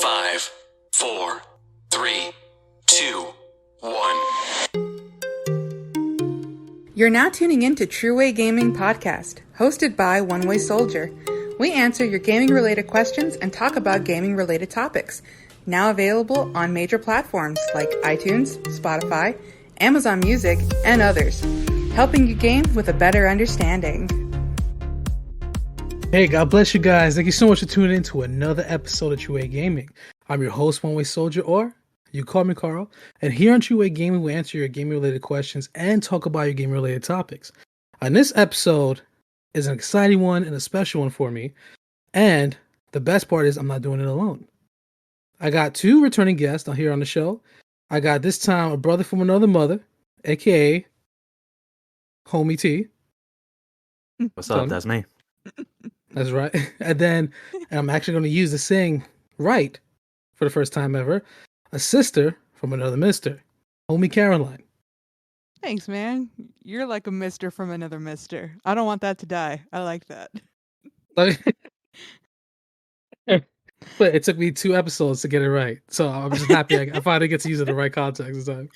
5, 4, 3, 2, 1. You're now tuning in to True Way Gaming Podcast, hosted by One Way Soldier. We answer your gaming-related questions and talk about gaming-related topics. Now available on major platforms like iTunes, Spotify, Amazon Music, and others, helping you game with a better understanding. Hey, God bless you guys. Thank you so much for tuning in to another episode of True Way Gaming. I'm your host, One Way Soldier, or you call me Carl. And here on True Way Gaming, we answer your gaming-related questions and talk about your gaming-related topics. And this episode is an exciting one and a special one for me. And the best part is I'm not doing it alone. I got two returning guests here on the show. I got this time a brother from another mother, aka Homie T. What's up? That's me. That's right. And I'm actually going to use the saying right for the first time ever. A sister from another mister, Homie Caroline. Thanks, man. You're like a mister from another mister. I don't want that to die. I like that. But it took me 2 episodes to get it right. So I'm just happy I finally get to use it in the right context this time.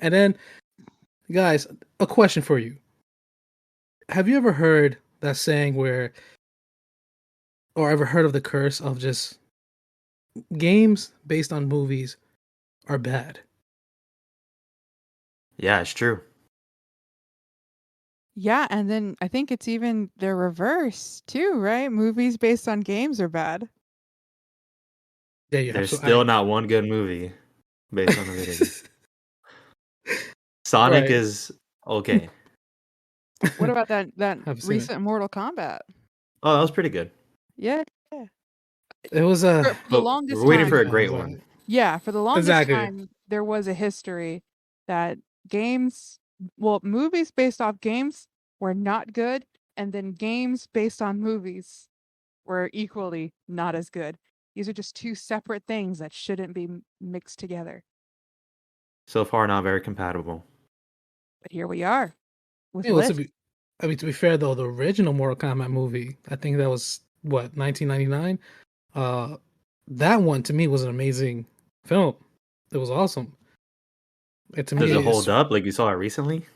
And then, guys, a question for you. Have you ever heard that saying or ever heard of the curse of just games based on movies are bad? Yeah, it's true. Yeah, and then I think it's even the reverse too, right? Movies based on games are bad. Yeah, There's still not one good movie based on a video game. Sonic Right. is okay. What about that Haven't seen recent Mortal Kombat? Oh, that was pretty good. Yeah. It was For the But longest we're waiting time, for a great one. yeah, for the longest Exactly. time, there was a history that movies based off games were not good, and then games based on movies were equally not as good. These are just two separate things that shouldn't be mixed together. So far, not very compatible. But here we are with Yeah, well, lists. to be fair though, the original Mortal Kombat movie, I think that was 1999. That one to me was an amazing film. It was awesome. Does it hold up? Like you saw it recently,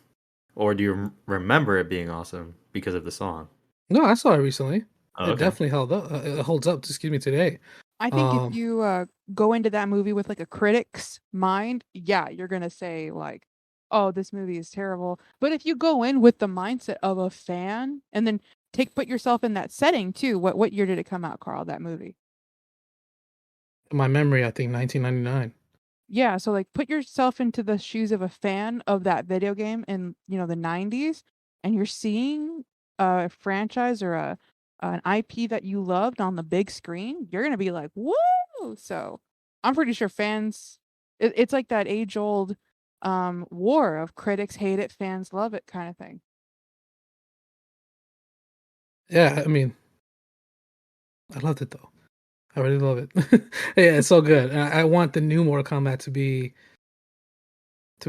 or do you remember it being awesome because of the song? No, I saw it recently. Oh, It definitely held up. It holds up. Excuse me, today. I think if you go into that movie with like a critic's mind, yeah, you're gonna say like, "Oh, this movie is terrible." But if you go in with the mindset of a fan, and then put yourself in that setting too. What year did it come out, Carl? That movie? My memory, I think 1999. Yeah, so like put yourself into the shoes of a fan of that video game in the 90s, and you're seeing a franchise or an IP that you loved on the big screen. You're gonna be like, "Woo!" So I'm pretty sure fans. It's like that age-old war of critics hate it, fans love it kind of thing. Yeah, I mean, I loved it though. I really love it. Yeah, it's so good. And I want the new Mortal Kombat to be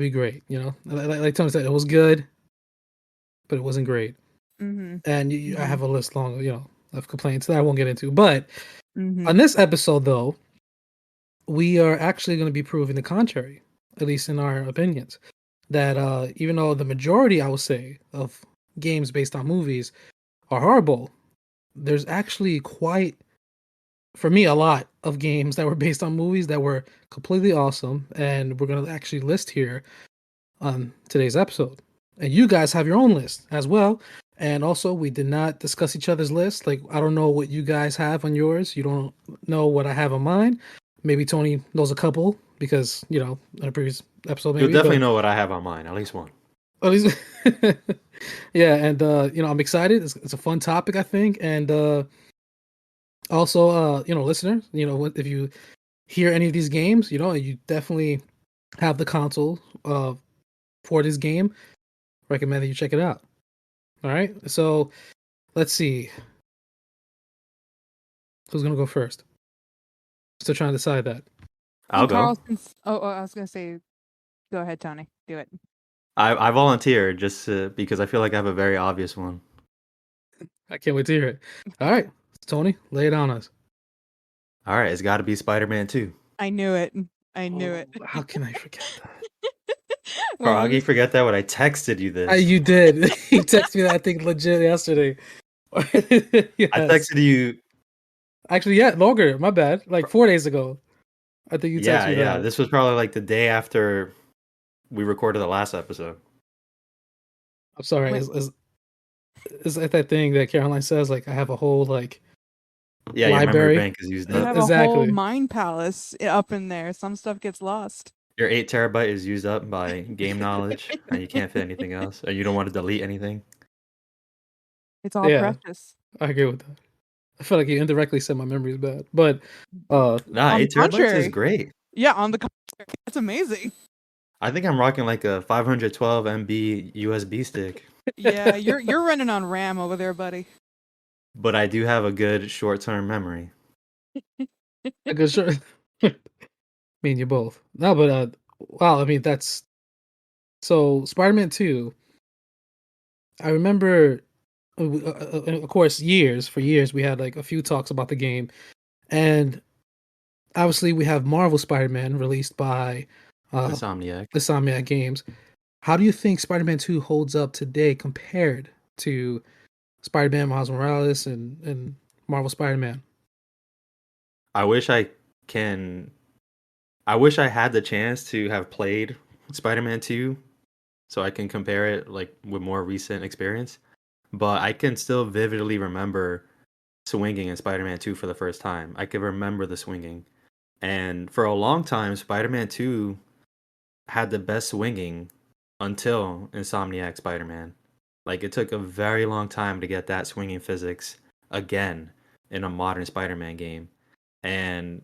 great. Like Tony said, it was good, but it wasn't great. Mm-hmm. And I have a list long, of complaints that I won't get into. But Mm-hmm. on this episode, though, we are actually going to be proving the contrary, at least in our opinions. That even though the majority, I would say, of games based on movies are horrible, there's actually quite, for me, a lot of games that were based on movies that were completely awesome. And we're going to actually list here on today's episode. And you guys have your own list as well. And also, we did not discuss each other's list. Like, I don't know what you guys have on yours. You don't know what I have on mine. Maybe Tony knows a couple because, in a previous episode, maybe. You'll definitely know what I have on mine, at least one. At least, yeah. And, I'm excited. It's a fun topic, I think. And also, listeners, if you hear any of these games, you definitely have the console for this game, recommend that you check it out. All right, so let's see who's gonna go first. Still trying to decide that. I'll go. I was gonna say, go ahead, Tony. Do it. I volunteer just because I feel like I have a very obvious one. I can't wait to hear it. All right, Tony, lay it on us. All right, it's got to be Spider-Man 2. I knew it. I knew it. How can I forget that? Bro, how Well, can you forget that when I texted you this? You did. You texted me that, I think, legit yesterday. Yes. I texted you. Actually, yeah, longer. My bad. Like 4 days ago. I think you texted me that. This was probably like the day after we recorded the last episode. I'm sorry. Wait. Is that that thing that Caroline says? Like, I have a whole like Yeah, your memory library. bank is used you up. have a whole Exactly. mind palace up in there. Some stuff gets lost. Your 8 terabyte is used up by game knowledge, and you can't fit anything else, or you don't want to delete anything. It's all Yeah. precious. I agree with that. I feel like you indirectly said my memory is bad, but Nah, On 8 the terabytes is contrary. great. Yeah, on the contrary, that's amazing. I think I'm rocking like a 512 MB USB stick, Yeah, you're running on RAM over there, buddy. but I do have a good short-term memory. I could sure. Me and you both. No, but wow. I mean, that's so Spider-Man 2. I remember, of course, for years we had like a few talks about the game, and obviously we have Marvel Spider-Man released by Insomniac. Insomniac Games. How do you think Spider-Man 2 holds up today compared to Spider-Man Miles Morales and Marvel Spider-Man? I wish I had the chance to have played Spider-Man 2 so I can compare it like with more recent experience. But I can still vividly remember swinging in Spider-Man 2 for the first time. I can remember the swinging. And for a long time, Spider-Man 2 had the best swinging until Insomniac Spider-Man. Like it took a very long time to get that swinging physics again in a modern Spider-Man game. And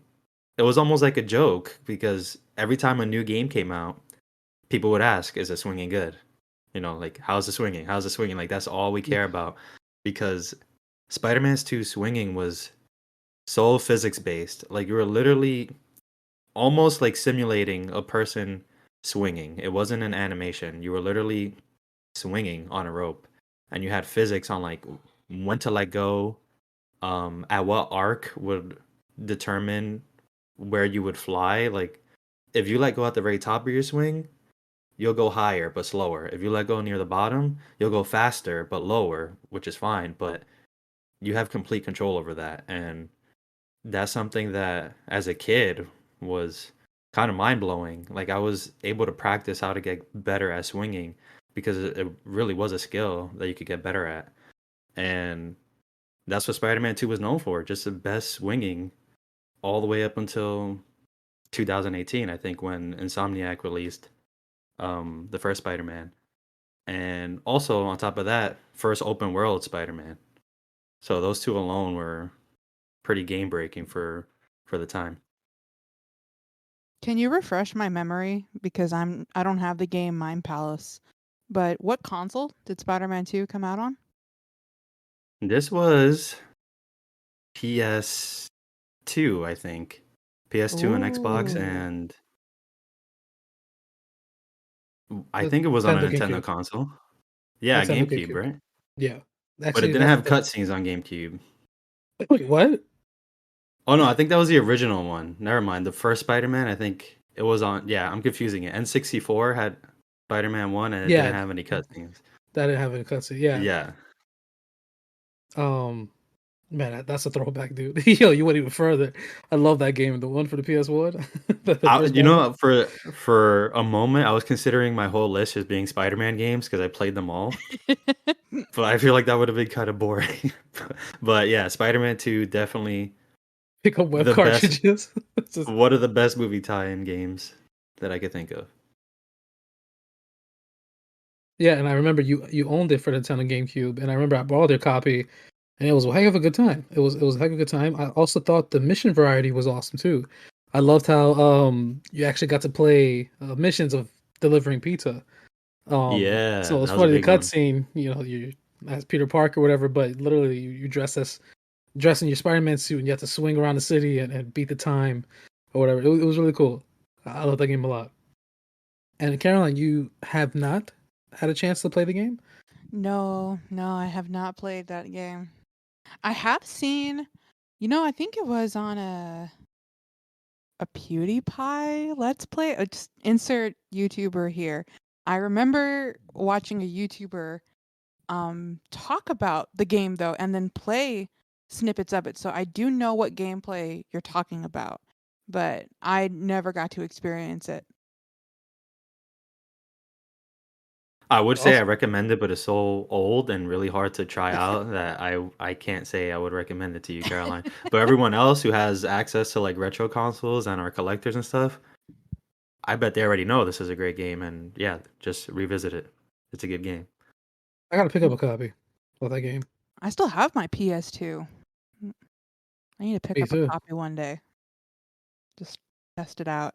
it was almost like a joke because every time a new game came out, people would ask, is it swinging good? You know, like, how's the swinging? How's the swinging? Like, that's all we care about because Spider-Man's 2 swinging was so physics based. Like, you were literally almost like simulating a person swinging. It wasn't an animation. You were literally swinging on a rope and you had physics on like when to let go, at what arc would determine where you would fly. Like, if you let go at the very top of your swing, you'll go higher but slower. If you let go near the bottom, you'll go faster but lower, which is fine, but you have complete control over that. And that's something that as a kid was kind of mind-blowing. Like I was able to practice how to get better at swinging because it really was a skill that you could get better at. And that's what Spider-Man 2 was known for, just the best swinging all the way up until 2018, I think, when Insomniac released the first Spider-Man, and also on top of that, first open world Spider-Man. So those two alone were pretty game breaking for the time. Can you refresh my memory because I don't have the game Mind Palace. But what console did Spider-Man 2 come out on? This was PS2, I think. PS2 and Xbox, Ooh. and I think it was on a Nintendo GameCube. console. Yeah, Nintendo GameCube, GameCube. right? Yeah. But it Actually, didn't have that's cutscenes on GameCube. wait, what? Oh no, I think that was the original one. Never mind. The first Spider-Man, I think it was on. Yeah, I'm confusing it. N64 had Spider-Man 1 and it Yeah, didn't have any cutscenes. that didn't have any cutscene. Yeah. Yeah. Man, that's a throwback, dude. Yo, you went even further. I love that game, the one for the PS1. the first You one. know, for a moment, I was considering my whole list as being Spider-Man games because I played them all. But I feel like that would have been kind of boring. But yeah, Spider-Man 2 definitely Pick up web the best. cartridges. Just, One of the best movie tie-in games that I could think of. yeah, and I remember you owned it for the Nintendo GameCube, and I remember I borrowed your copy, and it was a heck of a good time. It was a heck of a good time. I also thought the mission variety was awesome too. I loved how you actually got to play missions of delivering pizza. Yeah, So it's that was a funny the big one. cutscene, you as Peter Parker or whatever, but literally you dress in your Spider-Man suit and you have to swing around the city and beat the time or whatever. It was really cool. I love that game a lot. And Caroline, you have not had a chance to play the game? No, I have not played that game. I have seen I think it was on a PewDiePie Let's Play. Just insert YouTuber here. I remember watching a YouTuber talk about the game though, and then play snippets of it. So I do know what gameplay you're talking about, but I never got to experience it. I would say I Also, recommend it, but it's so old and really hard to try out that I can't say I would recommend it to you, Caroline. But everyone else who has access to like retro consoles and are collectors and stuff, I bet they already know this is a great game, and yeah, just revisit it. It's a good game. I gotta pick up a copy of that game. I still have my PS2. I need to pick Me up a too. copy one day. Just test it out.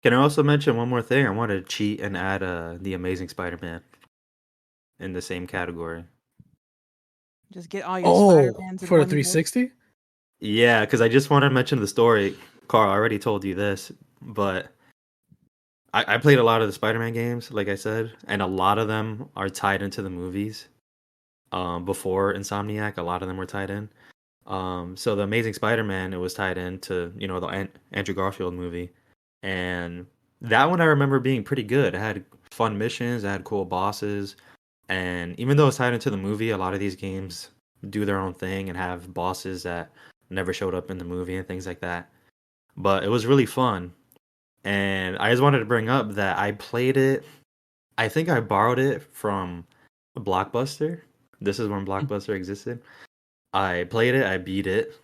Can I also mention one more thing? I want to cheat and add the Amazing Spider-Man in the same category. Just get all your Oh, Spider-Mans in for the one day. 360? Yeah, because I just want to mention the story. Carl, I already told you this, but I played a lot of the Spider-Man games, like I said, and a lot of them are tied into the movies. Before Insomniac, a lot of them were tied in. So the Amazing Spider-Man, it was tied into the Andrew Garfield movie, and that one I remember being pretty good. It had fun missions, it had cool bosses, and even though it's tied into the movie, a lot of these games do their own thing and have bosses that never showed up in the movie and things like that. But it was really fun, and I just wanted to bring up that I played it. I think I borrowed it from Blockbuster. This is when Blockbuster existed. I played it, I beat it.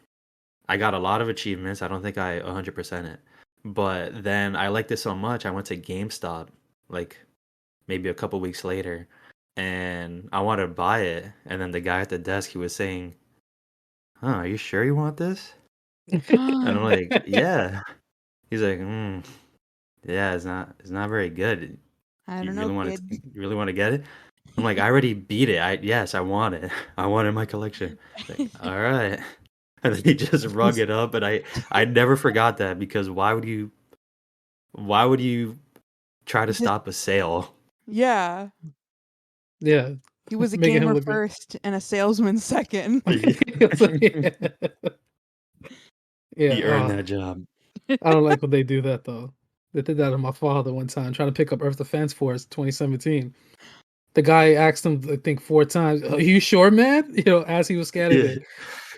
I got a lot of achievements. I don't think I 100% it. But then I liked it so much, I went to GameStop like maybe a couple weeks later and I wanted to buy it. And then the guy at the desk, he was saying, "Huh, are you sure you want this?" And I'm like, "Yeah." He's like, "Yeah, it's not very good. I You don't know, really want kid. you really want to get it?" I'm like, "I already beat it. Yes, I want it. I want it in my collection." Like, all right. And then he just rung it up, and I never forgot that because why would you try to Just stop a sale? yeah. Yeah, He was a making him gamer look bad. first and a salesman second. It's like- yeah, He earned that job. I don't like when they do that though. They did that to my father one time trying to pick up Earth Defense Force 2017. The guy asked him, I think, 4 times, "Are you sure, man?" As he was scanning Yeah. it.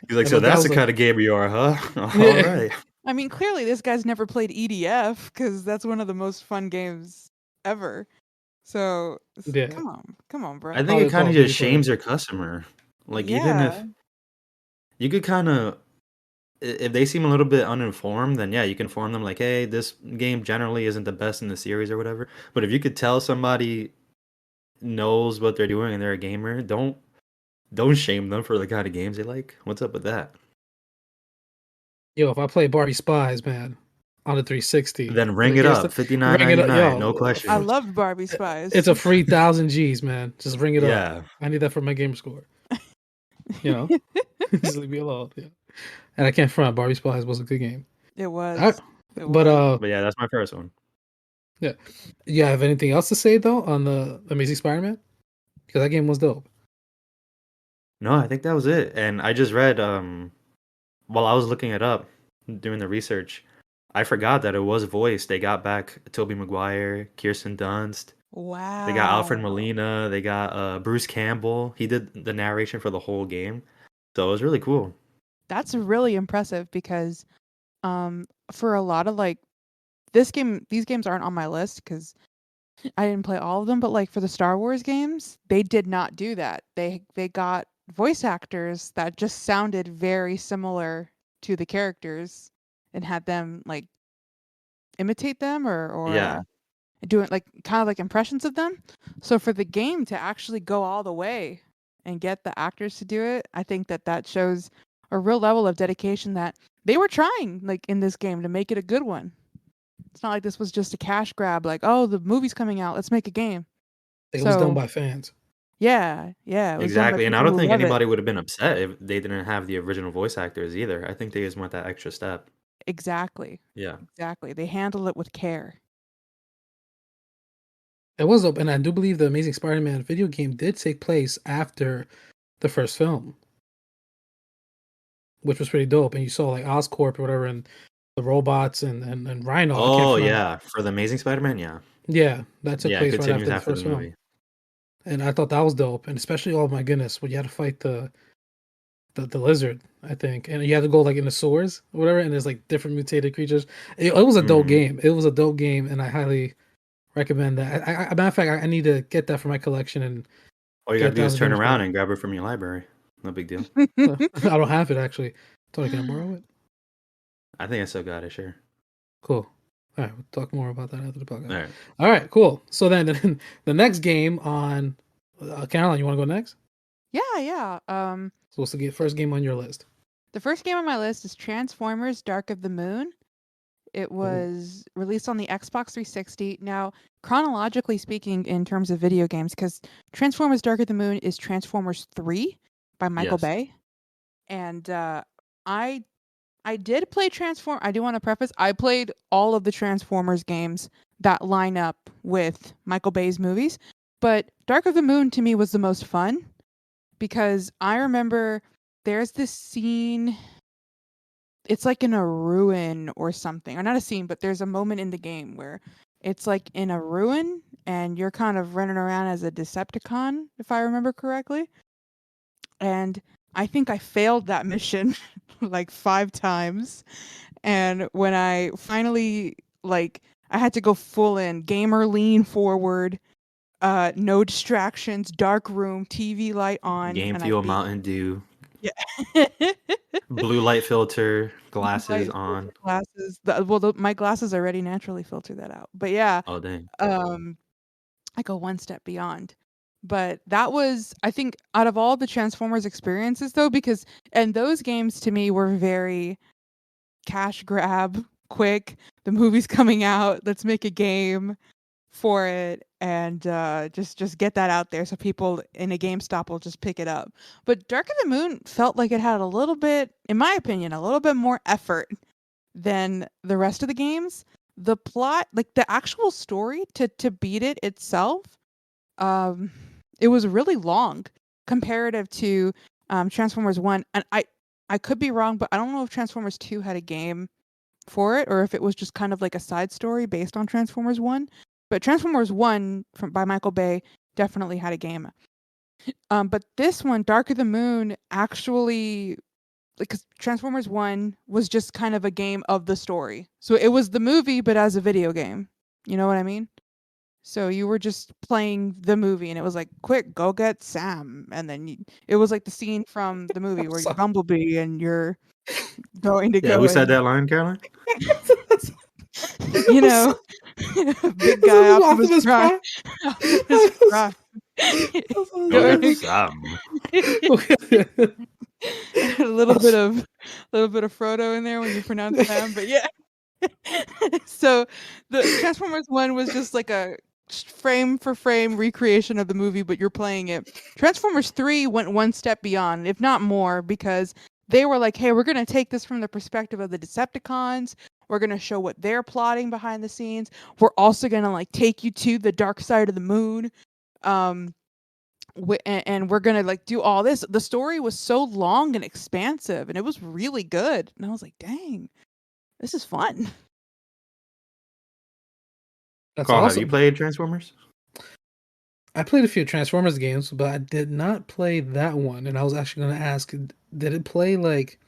He's like, And "So my dad that's was the like, kind of gamer you are, huh? All yeah, right." I mean, clearly this guy's never played EDF because that's one of the most fun games ever. So yeah. come on, I bro. think it Probably a kind Call of of just Duty player. shames your customer. Like even Yeah, if you could kind of if they seem a little bit uninformed, then yeah, you can inform them like, "Hey, this game generally isn't the best in the series or whatever." But if you could tell somebody knows what they're doing and they're a gamer, don't shame them for the kind of games they like. What's up with that? Yo, if I play Barbie Spies, man, on the 360, Then and ring it it gets up, to fifty nine ring it ninety up, nine, no yo, I questions. loved Barbie it's Spies. a free 1,000 Gs, man. Just ring it up. Yeah, I need that for my game score. You know, just leave me alone. Yeah, and I can't front. Barbie Spies was a good game. It I, was. It but was. but yeah, that's my first one. yeah, you have anything else to say though on the Amazing Spider-Man? Because that game was dope. No, I think that was it. And I just read while I was looking it up, doing the research, I forgot that it was voiced. They got back Tobey Maguire, Kirsten Dunst. They got Alfred Wow. Molina. They got Bruce Campbell. He did the narration for the whole game, so it was really cool. That's really impressive because for a lot of these games aren't on my list because I didn't play all of them, but like for the Star Wars games, they did not do that. They got voice actors that just sounded very similar to the characters and had them like imitate them or Yeah, doing like kind of like impressions of them. So for the game to actually go all the way and get the actors to do it, I think that shows a real level of dedication that they were trying like in this game to make it a good one. It's not like this was just a cash grab like, "Oh, the movie's coming out, let's make a game." It was done So, by fans. yeah, it was done by exactly. And I people don't who think love it. anybody would have been upset if they didn't have the original voice actors either. I think they just went that extra step. Exactly. Yeah. Exactly. They handle it with care. It was dope, and I do believe the Amazing Spider-Man video game did take place after the first film. which was pretty dope. And you saw like Oscorp or whatever, and the robots and Rhino. I can't Oh remember. yeah, for the Amazing Spider-Man, yeah. Yeah, that took Yeah, it place right continues after the after the first film. movie. And I thought that was dope. And especially, oh my goodness, when you had to fight the lizard, I think, and you had to go like in the sewers or whatever, and there's like different mutated creatures. It was a dope Mhm. game. It was a dope game, and I highly recommend that. Matter of fact, I need to get that for my collection. And All you get gotta do that is as a turn bonus around game. and grab it from your library. No big deal. I don't have it actually. Tony, can I borrow it? I think I still got it, sure. Cool. All right, we'll talk more about that after the podcast. All right. All right, cool. So then the next game on Caroline, you want to go next? Yeah. So what's the first game on your list? The first game on my list is Transformers: Dark of the Moon. It was released on the Xbox 360. Now, chronologically speaking, in terms of video games, because Transformers: Dark of the Moon is Transformers 3 by Michael Yes. Bay, and I did play I do want to preface, I played all of the Transformers games that line up with Michael Bay's movies, but Dark of the Moon to me was the most fun because I remember there's this scene, it's like in a ruin or something, or not a scene, but there's a moment in the game where it's like in a ruin and you're kind of running around as a Decepticon, if I remember correctly. And I think I failed that mission like 5 times. And when I finally, like, I had to go full in, gamer lean forward, no distractions, dark room, TV light on, Game and I Fuel, beat. Mountain Dew, Yeah. blue light filter, glasses Light filter on. glasses. My glasses already naturally filter that out. But yeah, Oh dang. I go one step beyond. But that was, I think, out of all the Transformers experiences though, because and those games to me were very cash grab, quick. The movie's coming out. Let's make a game for it and just get that out there so people in a GameStop will just pick it up. But Dark of the Moon felt like it had a little bit, in my opinion, a little bit more effort than the rest of the games. The plot, like the actual story to beat it itself, um, it was really long comparative to Transformers 1. And I could be wrong, but I don't know if Transformers 2 had a game for it or if it was just kind of like a side story based on Transformers 1. But Transformers 1 by Michael Bay definitely had a game. But this one, Dark of the Moon, actually, because Transformers 1 was just kind of a game of the story. So it was the movie, but as a video game. You know what I mean? So you were just playing the movie and it was like, quick, go get Sam. And then it was like the scene from the movie where you're sorry. Bumblebee and you're going to Yeah, go who said and, that line, Caroline? you know, big guy, Optimus Prime. Optimus Prime. Go get Sam. a little bit of Frodo in there when you pronounce Sam, but yeah. So the Transformers 1 was just like a frame for frame recreation of the movie, but you're playing it. Transformers 3 went one step beyond, if not more, because they were like, hey, we're going to take this from the perspective of the Decepticons. We're going to show what they're plotting behind the scenes. We're also going to like take you to the dark side of the moon. And we're going to like do all this. The story was so long and expansive and it was really good. And I was like, dang, this is fun. That's Carl, awesome. have you played Transformers? I played a few Transformers games, but I did not play that one. And I was actually going to ask, did it play like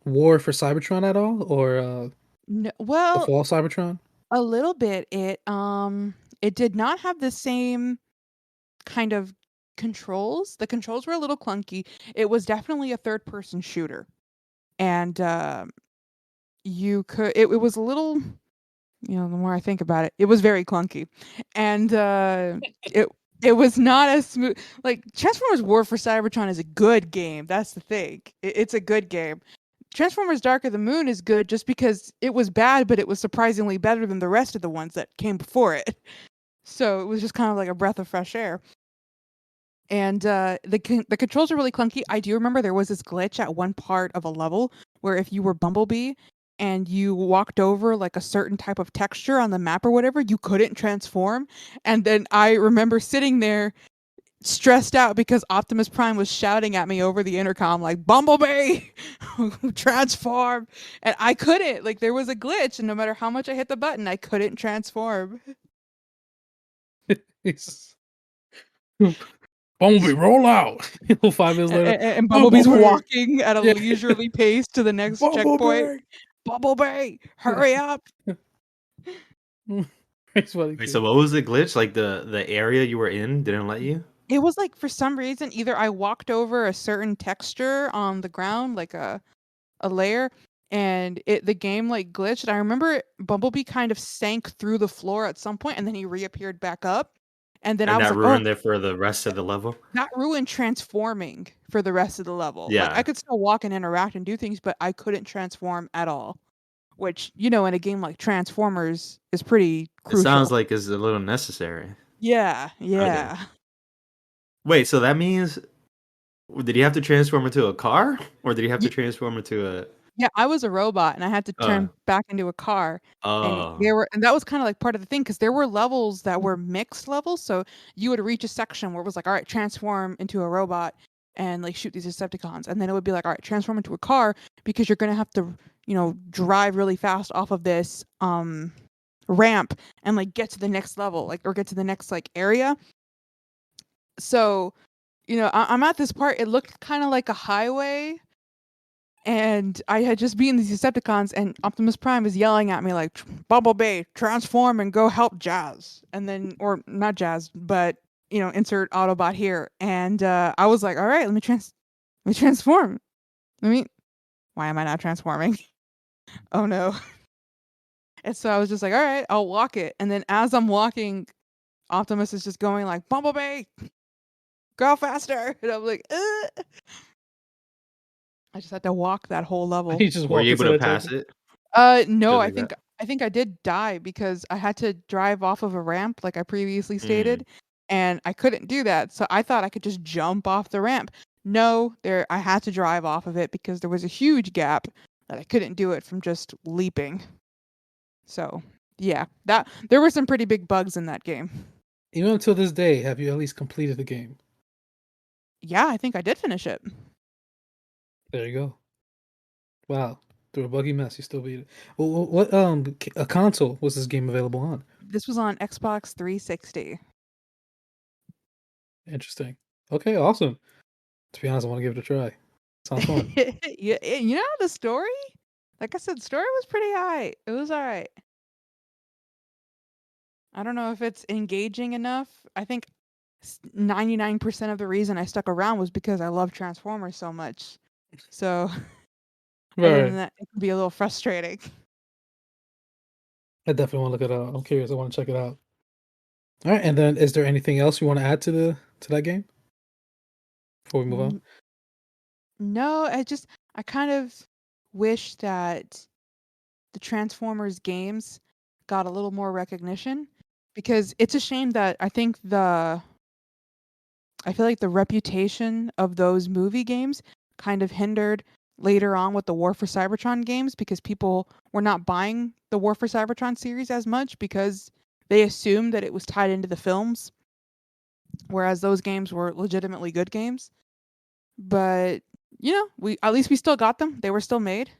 War for Cybertron at all, or No, the well, Fall Cybertron? a little bit. It did not have the same kind of controls. The controls were a little clunky. It was definitely a third person shooter. And you could it was a little, the more I think about it, it was very clunky. And it was not as smooth. Like Transformers War for Cybertron is a good game. That's the thing. It's a good game. Transformers Dark of the Moon is good just because it was bad, but it was surprisingly better than the rest of the ones that came before it. So it was just kind of like a breath of fresh air. And the controls are really clunky. I do remember there was this glitch at one part of a level where if you were Bumblebee and you walked over like a certain type of texture on the map or whatever, you couldn't transform. And then I remember sitting there stressed out because Optimus Prime was shouting at me over the intercom like, "Bumblebee, transform!" And I couldn't. Like, there was a glitch, and no matter how much I hit the button, I couldn't transform. Bumblebee, roll out. 5 minutes later, And Bumblebee's Bumblebee! walking at a Yeah. leisurely pace to the next checkpoint. Bumblebee, hurry up! It's funny. Wait, so what was the glitch? Like the area you were in didn't let you? It was like, for some reason, either I walked over a certain texture on the ground, like a layer, and the game like glitched. I remember Bumblebee kind of sank through the floor at some point, and then he reappeared back up. And then I And was that like, "Oh, ruined it for the rest of the level? that ruined transforming for the rest of the level." Like, Yeah. I could still walk and interact and do things, but I couldn't transform at all. Which, in a game like Transformers is pretty It crucial. sounds like it's a little necessary. Yeah. Okay. Wait, so that means did he have to transform into a car? Or did he have to transform into a Yeah, I was a robot and I had to turn back into a car. And Oh. and that was kind of like part of the thing, because there were levels that were mixed levels. So you would reach a section where it was like, all right, transform into a robot and like shoot these Decepticons. And then it would be like, all right, transform into a car, because you're gonna have to, drive really fast off of this ramp and like get to the next level, like, or get to the next like area. So, I'm at this part, it looked kind of like a highway. And I had just beaten these Decepticons, and Optimus Prime is yelling at me like, "Bumblebee, transform and go help Jazz." And then, or not Jazz, but insert Autobot here. And I was like, "All right, let me transform. Why am I not transforming? Oh no!" And so I was just like, "All right, I'll walk it." And then as I'm walking, Optimus is just going like, "Bumblebee, go faster!" And I'm like, "Ugh." I just had to walk that whole level. He just Were you walked able into to that pass table. it? No, Just I like think that? I think I did die because I had to drive off of a ramp like I previously Mm. stated, and I couldn't do that. So I thought I could just jump off the ramp. No, I had to drive off of it because there was a huge gap that I couldn't do it from just leaping. So, yeah, there were some pretty big bugs in that game. Even until this day, have you at least completed the game? Yeah, I think I did finish it. There you go. Wow. Through a buggy mess, you still beat it. Well, what a console was this game available on? This was on Xbox 360. Interesting. Okay, awesome. To be honest, I want to give it a try. Sounds fun. Yeah, the story? Like I said, the story was pretty high. It was all right. I don't know if it's engaging enough. I think 99% of the reason I stuck around was because I love Transformers so much. So, other than Right. that, it can be a little frustrating. I definitely want to look it up. I'm curious. I want to check it out. All right, and then is there anything else you want to add to that game before we move on? No, I kind of wish that the Transformers games got a little more recognition, because it's a shame that I feel like the reputation of those movie games kind of hindered later on with the War for Cybertron games, because people were not buying the War for Cybertron series as much because they assumed that it was tied into the films, whereas those games were legitimately good we at least we still got them. They were still made.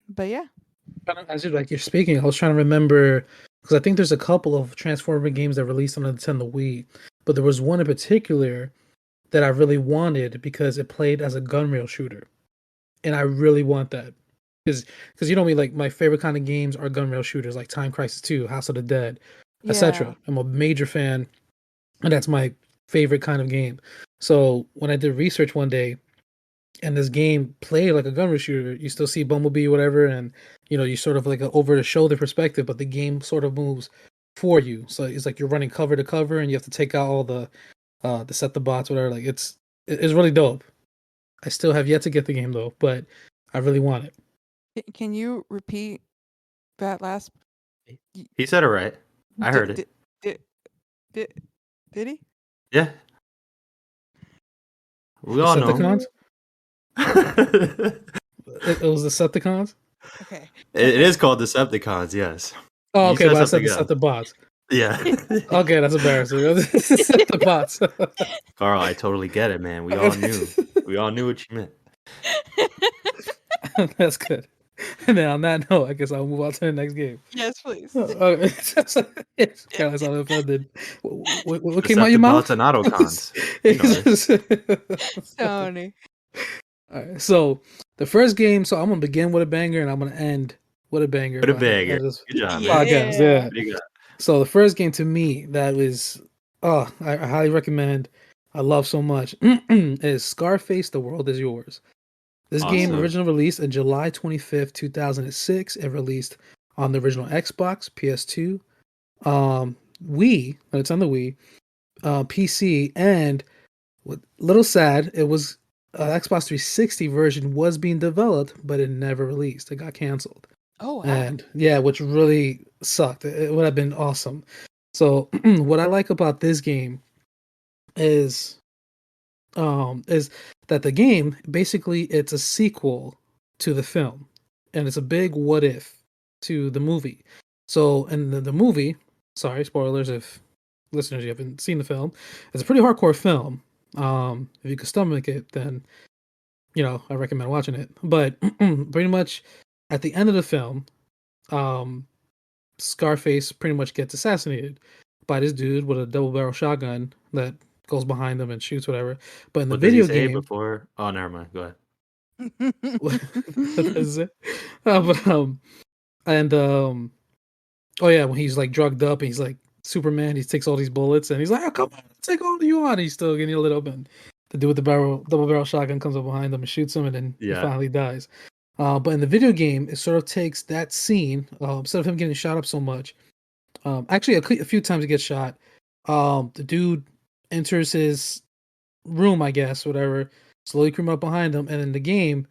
But yeah. As you're speaking, I was trying to remember, because I think there's a couple of Transformer games that released on the Nintendo Wii, but there was one in particular that I really wanted because it played as a gun rail shooter, and I really want that because me, like my favorite kind of games are gun rail shooters, like Time Crisis 2, House of the Dead, etc. I'm a major fan, and that's my favorite kind of game. So when I did research one day, and this game played like a gun rail shooter, you still see Bumblebee, whatever, and you sort of like an over the shoulder perspective, but the game sort of moves for you. So it's like you're running cover to cover, and you have to take out all the set the bots, whatever. Like it's really dope. I still have yet to get the game though, but I really want it. Can you repeat that last? He said it right. I heard it. Did he? Yeah. We all know. Decepticons? It was Decepticons? Okay. It is called Decepticons, yes. Oh, You okay, said but I said something else. Deceptibots. Yeah. Okay, that's embarrassing. The bots. Carl, I totally get it, man. We all knew. We all knew what you meant. That's good. And then on that note, I guess I'll move on to the next game. Yes, please. Carlos, I'm offended. What came out your Deceptive mouth? bots and autocons. You know this. Tony. All right, so the first game. So I'm gonna begin with a banger, and I'm gonna end with a banger. What a by the banger. end of this Good job, man. podcast. Yeah. Yeah. What do you got? So the first game to me that was, I highly recommend. I love so much is Scarface: The World Is Yours. This game Awesome. original release in July 25th, 2006. It released on the original Xbox, PS2, Wii. It's on the Wii, PC, and little sad, it was Xbox 360 version was being developed, but it never released. It got canceled. Oh wow. And yeah, which really sucked. It would have been awesome. So what I like about this game is that the game basically it's a sequel to the film, and it's a big what if to the movie. So in the movie, sorry, spoilers if listeners you haven't seen the film, it's a pretty hardcore film. If you can stomach it, then I recommend watching it. But pretty much at the end of the film, Scarface pretty much gets assassinated by this dude with a double barrel shotgun that goes behind him and shoots whatever. But in the What does he video say game, before? Oh, never mind. Go ahead. what is it? But, and oh yeah, when he's like drugged up and he's like Superman, he takes all these bullets and he's like, "Oh, come on, take all you want." He's still getting lit up, and the dude with the double barrel shotgun comes up behind him and shoots him, and then he Yeah. finally dies. But in the video game, it sort of takes that scene instead of him getting shot up so much. Actually, a few times he gets shot. The dude enters his room, I guess, whatever, slowly creeping up behind him, and in the game,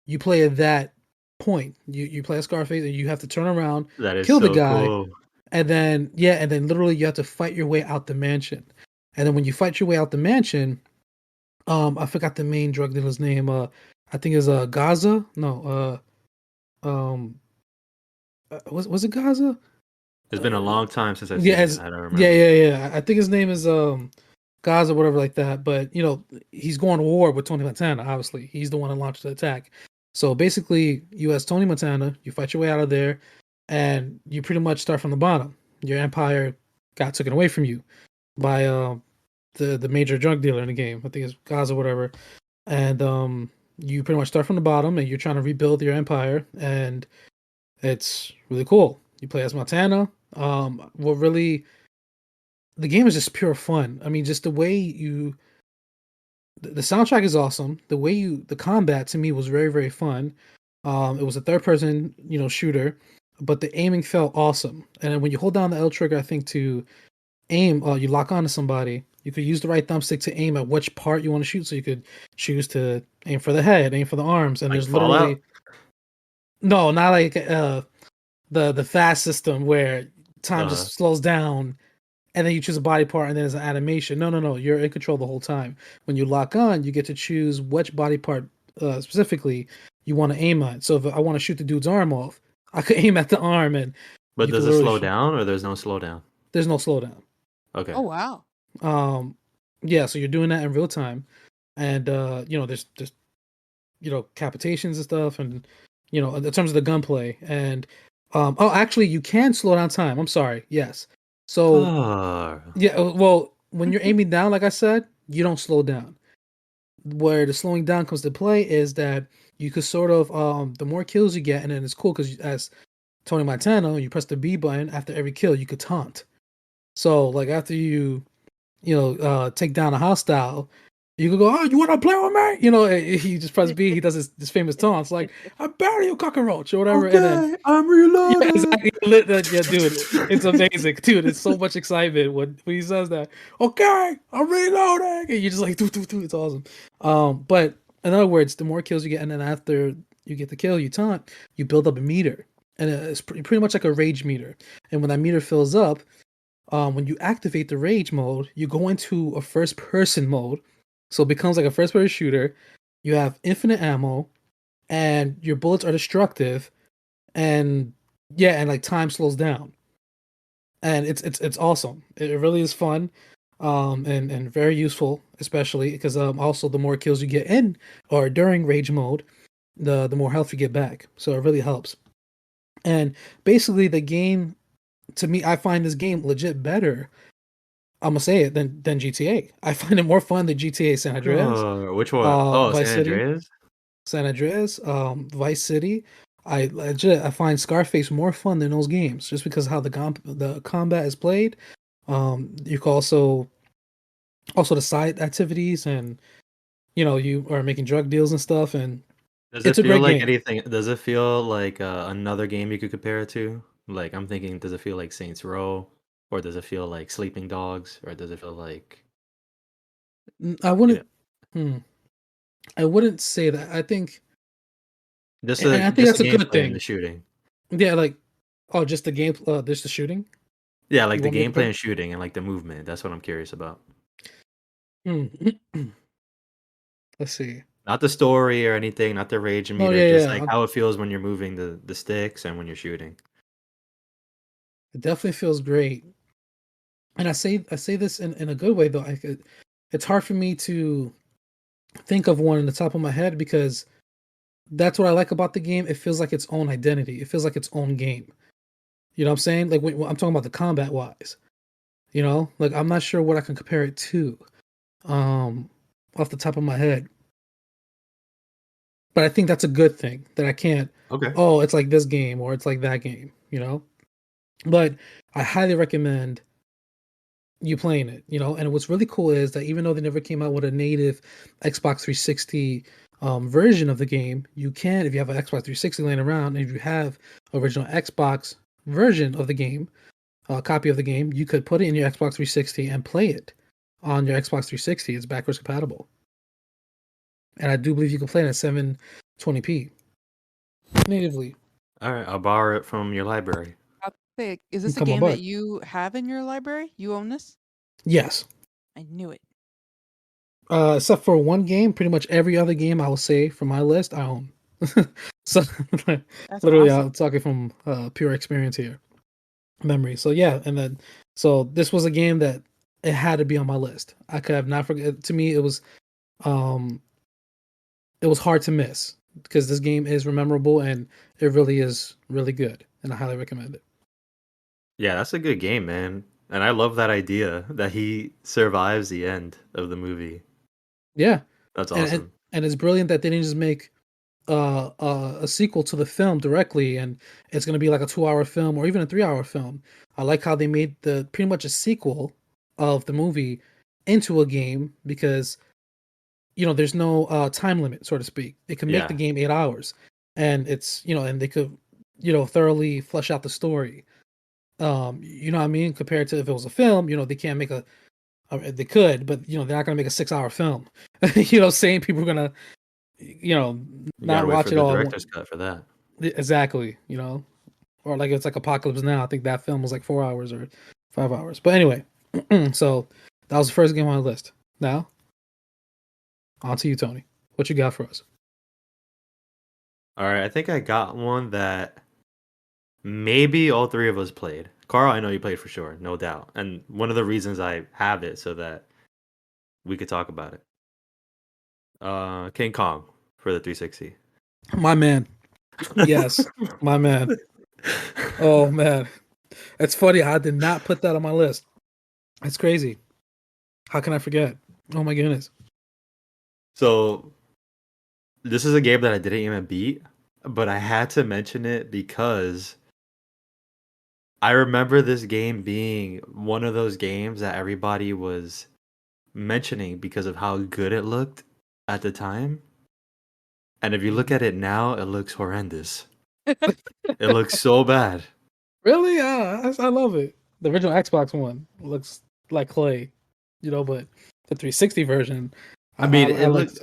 you play at that point. You play a Scarface, and you have to turn around, That is kill so the guy, cool. and then literally you have to fight your way out the mansion. And then when you fight your way out the mansion, I forgot the main drug dealer's name. I think it's Gaza. No, was it Gaza? It's been a long time since I've Yeah, seen it. I don't remember. yeah. I think his name is Gaza, whatever like that. But he's going to war with Tony Montana. Obviously, he's the one that launched the attack. So basically, you as Tony Montana, you fight your way out of there, and you pretty much start from the bottom. Your empire got taken away from you by the major drug dealer in the game. I think it's Gaza, whatever. And you pretty much start from the bottom, and you're trying to rebuild your empire, and it's really cool. You play as Montana. The game is just pure fun. I mean, just the way the soundtrack is awesome. The combat to me was very, very fun. It was a third person, shooter, but the aiming felt awesome. And then when you hold down the L trigger, I think to aim, you lock onto somebody. You could use the right thumbstick to aim at which part you want to shoot. So you could choose to aim for the head, aim for the arms, and Like there's Fallout? literally no, not like the fast system where time just slows down and then you choose a body part and then there's an animation. No. You're in control the whole time. When you lock on, you get to choose which body part specifically you want to aim at. So if I want to shoot the dude's arm off, I could aim at the arm and But you does could it literally slow down or there's no slowdown? There's no slowdown. Okay. Oh wow. Yeah, so you're doing that in real time. And there's capitations and stuff and in terms of the gunplay and actually you can slow down time. I'm sorry. Yes. So yeah, well, when you're aiming down, like I said, you don't slow down. Where the slowing down comes to play is that you could sort of the more kills you get, and then it's cool because as Tony Montana, you press the B button after every kill, you could taunt. So like after you take down a hostile, you could go, "Oh, you want to play with me?" He just press B. He does his famous taunts like, "I bury you, cockroach," or whatever. Okay, And then I'm reloading. yeah, exactly. Yeah, dude, it's amazing, dude. It's so much excitement when he says that. Okay, I'm reloading, and you're just like, doo. It's awesome. But in other words, the more kills you get, and then after you get the kill, you taunt, you build up a meter, and it's pretty much like a rage meter. And when that meter fills up, when you activate the rage mode, you go into a first person mode, so it becomes like a first person shooter. You have infinite ammo, and your bullets are destructive, and yeah, and like time slows down. and it's awesome. It really is fun, and very useful, especially because also the more kills you get in or during rage mode, the more health you get back. So it really helps. And basically, the game, to me, I find this game legit better. I'm gonna say it than GTA. I find it more fun than GTA San Andreas, Oh, which one? Oh, Vice San City, Andreas. Vice City. I find Scarface more fun than those games just because how the combat is played. You can also the side activities, and you are making drug deals and stuff, and Does it it's a feel great like game. anything? Does it feel like another game you could compare it to? Like I'm thinking, does it feel like Saints Row, or does it feel like Sleeping Dogs, or does it feel like I you know, wouldn't. Hmm, I wouldn't say that. I think, just and the I think just the that's a good gameplay and the thing. shooting? Yeah, like, oh, just the game. Just the shooting. Yeah, like You the want me to gameplay compare? and shooting and like the movement. That's what I'm curious about. Hmm. Let's see. Not the story or anything, not the rage Oh meter, yeah, just yeah. like how it feels when you're moving the sticks and when you're shooting. It definitely feels great. And I say this in a good way though. It's hard for me to think of one in the top of my head because that's what I like about the game. It feels like its own identity. It feels like its own game. You know what I'm saying? Like when I'm talking about the combat wise. Like I'm not sure what I can compare it to, um, off the top of my head. But I think that's a good thing that I can't. Okay. Oh, it's like this game or it's like that game. But I highly recommend you playing it. And what's really cool is that even though they never came out with a native Xbox 360 version of the game, you can, if you have an Xbox 360 laying around, and if you have original Xbox version of the game, a copy of the game, you could put it in your Xbox 360 and play it on your Xbox 360. It's backwards compatible, and I do believe you can play it at 720p natively. All right, I'll borrow it from your library. I'll say, is You this a come on game that board. you have in your library? You own this? Yes. I knew it. Except for one game, pretty much every other game I will say from my list I own. So That's literally, awesome. I'm talking from pure experience here, memory. So yeah, and then so this was a game that it had to be on my list. I could have not forget. To me, um it was hard to miss because this game is memorable and it really is really good, and I highly recommend it. Yeah, that's a good game, man. And I love that idea that he survives the end of the movie. Yeah, That's and and, awesome. and it's brilliant that they didn't just make a sequel to the film directly, and it's going to be like a 2-hour film or even a 3-hour film. I like how they made the pretty much a sequel of the movie into a game because there's no time limit, so to speak. They can make the Yeah. game 8 hours, and and they could thoroughly flesh out the story. You know what I mean? Compared to if it was a film, they can't make they could, but they're not gonna make a 6-hour film. Saying people are gonna you know You gotta not wait for watch it the all. director's cut for that. Exactly, or like it's like Apocalypse Now. I think that film was like 4 hours or 5 hours. But anyway, so that was the first game on the list. Now, on to you, Tony. What you got for us? All right, I think I got one that maybe all three of us played. Carl, I know you played for sure, no doubt. And one of the reasons I have it so that we could talk about it. King Kong for the 360. My man. Yes, my man. Oh man, it's funny. I did not put that on my list. It's crazy. How can I forget? Oh my goodness. So this is a game that I didn't even beat, but I had to mention it because I remember this game being one of those games that everybody was mentioning because of how good it looked at the time. And if you look at it now, it looks horrendous. It looks so bad. Really? I love it. The original Xbox one looks like clay, but the 360 version, I I mean, it like. looks.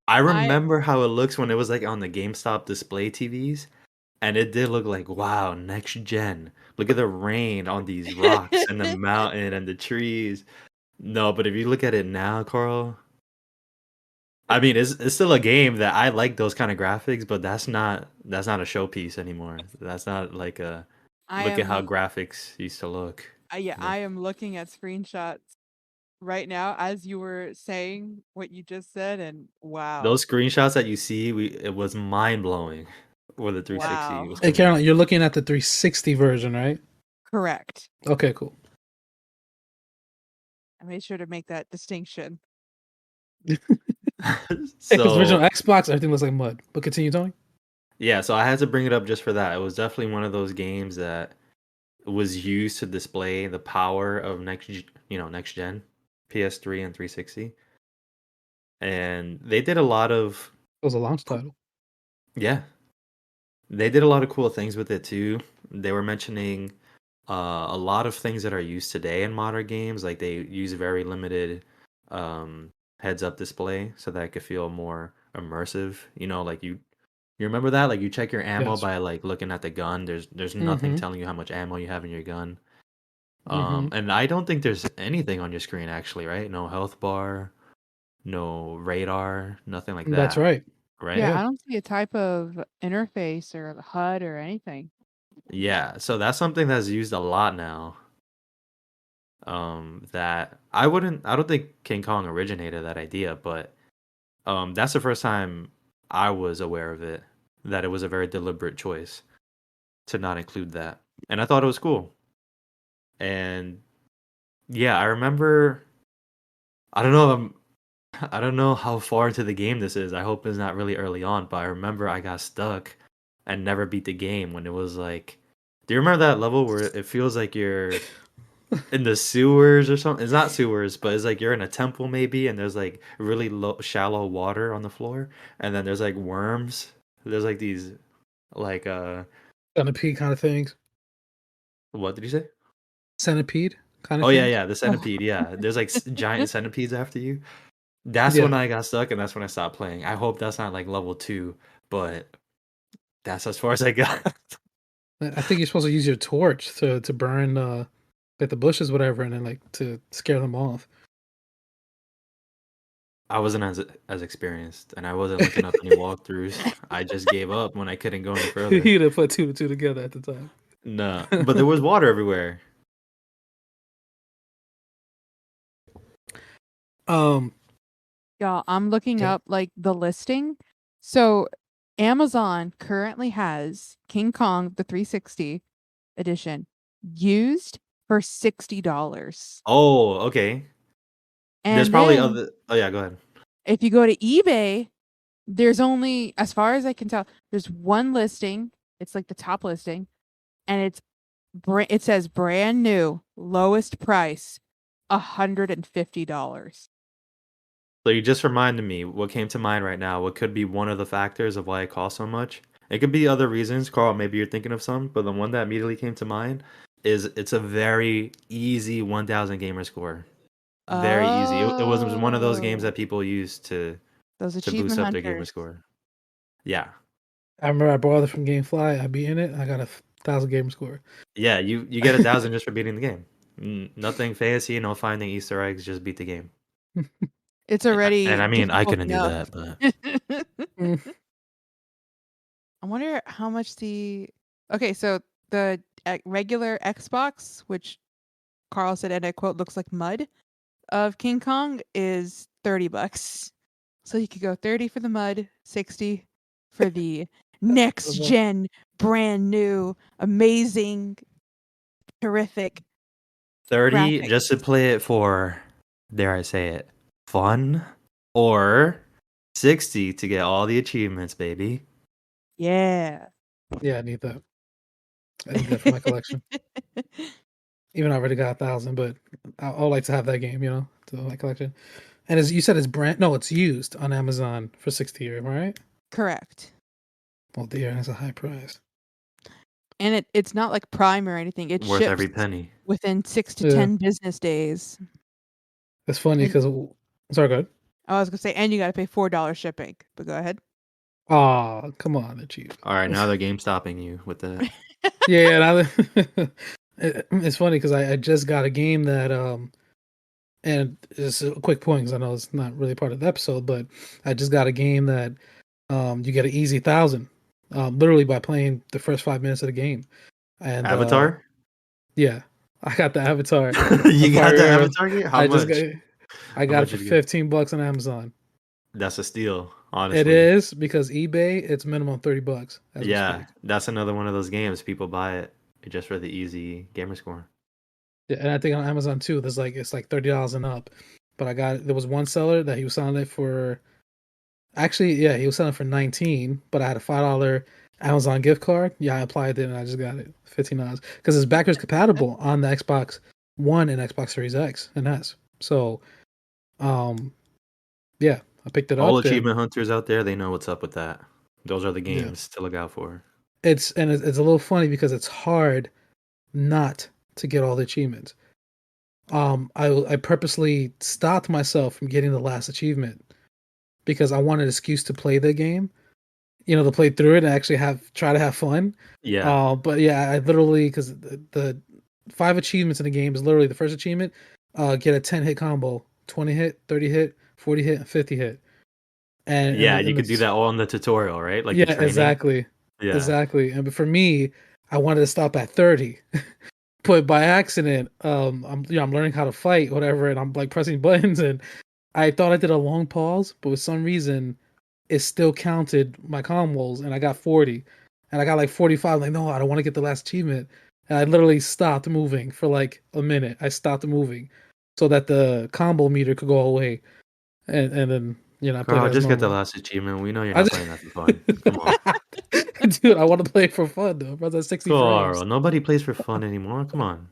I I remember how it looks when it was like on the GameStop display TVs, and it did look like wow, next gen. Look at the rain on these rocks and the mountain and the trees. No, but if you look at it now, Carl, I mean, it's still a game that I like those kind of graphics, but that's not a showpiece anymore. That's not like a I look at how am graphics used to look. Yeah, I am looking at screenshots right now as you were saying what you just said, and wow. Those screenshots that you see, it was mind blowing. Where the 360 Wow. was Hey, coming Caroline, out. you're looking at the 360 version, right? Correct. Okay, cool. I made sure to make that distinction. Because So original Xbox, everything looks like mud. But continue, Tony. yeah, so I had to bring it up just for that. It was definitely one of those games that was used to display the power of next gen, PS3 and 360. And they did a lot of It was a launch title. yeah, they did a lot of cool things with it too. They were mentioning a lot of things that are used today in modern games, like they use very limited heads up display so that it could feel more immersive. Like you remember that? Like you check your ammo Yes. by like looking at the gun. There's nothing Mm-hmm. telling you how much ammo you have in your gun. Mm-hmm. And I don't think there's anything on your screen actually, right? No health bar, no radar, nothing like That's that, right. right? Yeah, Yeah. I don't see a type of interface or HUD or anything. Yeah, so that's something that's used a lot now. That I don't think King Kong originated that idea, but that's the first time I was aware of it, that it was a very deliberate choice to not include that. And I thought it was cool. And yeah, I remember I don't know I don't know how far into the game this is. I hope it's not really early on, but I remember I got stuck and never beat the game when it was like, do you remember that level where it feels like you're in the sewers or something? It's not sewers, but it's like you're in a temple maybe, and there's like really shallow water on the floor, and then there's like worms. There's like these like Centipede kind of things. what did you say? Centipede kind of Oh yeah, things. yeah, the Oh. centipede. Yeah, there's like giant centipedes after you. That's when Yeah. I got stuck, and that's when I stopped playing. I hope that's not like level 2, but that's as far as I got. I think you're supposed to use your torch to burn like the bushes, whatever, and then like to scare them off. I wasn't as experienced, and I wasn't looking up any walkthroughs. I just gave up when I couldn't go any further. You'd have put two to two together at the time. No, but there was water everywhere. Um, Y'all, I'm looking Yeah. up like the listing. So Amazon currently has King Kong the 360 edition used for $60. Oh, okay. There's And probably then other. Oh yeah, go ahead. if you go to eBay, there's only, as far as I can tell, there's one listing. It's like the top listing, and it says brand new, lowest price, $150. So you just reminded me what came to mind right now. What could be one of the factors of why it costs so much? It could be other reasons, Carl. Maybe you're thinking of some, but the one that immediately came to mind is it's a very easy 1,000 gamer score. Very easy. It was one of those games Oh, that people use to those boost achievement up their gamer hunters. score. Yeah. I remember I borrowed it from GameFly. I beat in it. I got a 1,000 gamer score. Yeah, you get 1,000 just for beating the game. Nothing fancy, no finding Easter eggs, just beat the game. It's And already I mean, I difficult couldn't do enough. that, but Mm. I wonder how much okay, so the regular Xbox, which Carl said, and I quote, looks like mud, of King Kong is $30. So you could go 30 for the mud, 60 for the next gen, brand new, amazing, terrific 30 graphics. just to play it for, dare I say it, fun, or 60 to get all the achievements, baby. Yeah. Yeah, I need that. I need that for my collection. Even I already got 1,000, but I would like to have that game, to my collection. And as you said, it's used on Amazon for 60 euros, right? Correct. Well, dear, that's a high price. And it's not like Prime or anything. It Worth ships every penny. within 6 to Yeah. 10 business days. It's funny And because, sorry, go ahead. I was gonna say, and you gotta pay $4 shipping. But go ahead. Oh, come on, they're cheap. All right, now they're game stopping you with that. Yeah, it's funny because I just got a game that and it's a quick point because I know it's not really part of the episode, but I just got a game that you get an easy 1,000 literally by playing the first 5 minutes of the game. And Avatar? yeah, I got the Avatar. You got the Fire Emblem. Avatar game? How I much? got it Much for did you get? $15 on Amazon. That's a steal, It honestly. is because eBay, it's minimum $30 as we Yeah, speak. that's another one of those games people buy it just for the easy gamer score. Yeah, and I think on Amazon too, it's like $30 and up. But there was one seller that he was selling it for. Actually, yeah, he was selling it for 19, but I had a $5 Amazon gift card. Yeah, I applied it and I just got it $15 because it's backwards compatible on the Xbox One and Xbox Series X and S. So, yeah, I picked it All up and achievement hunters out there, they know what's up with that. Those are the yeah, games to look out for. it's a little funny because it's hard not to get all the achievements. I purposely stopped myself from getting the last achievement because I wanted an excuse to play the game, to play through it and actually try to have fun. Yeah. But yeah, I literally because the 5 achievements in the game is literally the first achievement, get a 10 hit combo, 20 hit, 30 hit, 40 hit, and 50 hit, Yeah, you and could do it's that all in the tutorial, right? Like the yeah, training. exactly, Yeah. exactly. And but for me, I wanted to stop at 30. But by accident, I'm learning how to fight, whatever, and I'm like pressing buttons, and I thought I did a long pause, but for some reason, it still counted my combos, and I got 40, and I got like 45. I'm like, no, I don't want to get the last achievement, and I literally stopped moving for like a minute. I stopped moving so that the combo meter could go away, and then I played it Carl, as just get the normal. last achievement. We know you're I not just, playing that for fun. Come on. dude, I want to play it for fun though. Bro, that's 60 frames. Carl, nobody plays for fun anymore. Come on.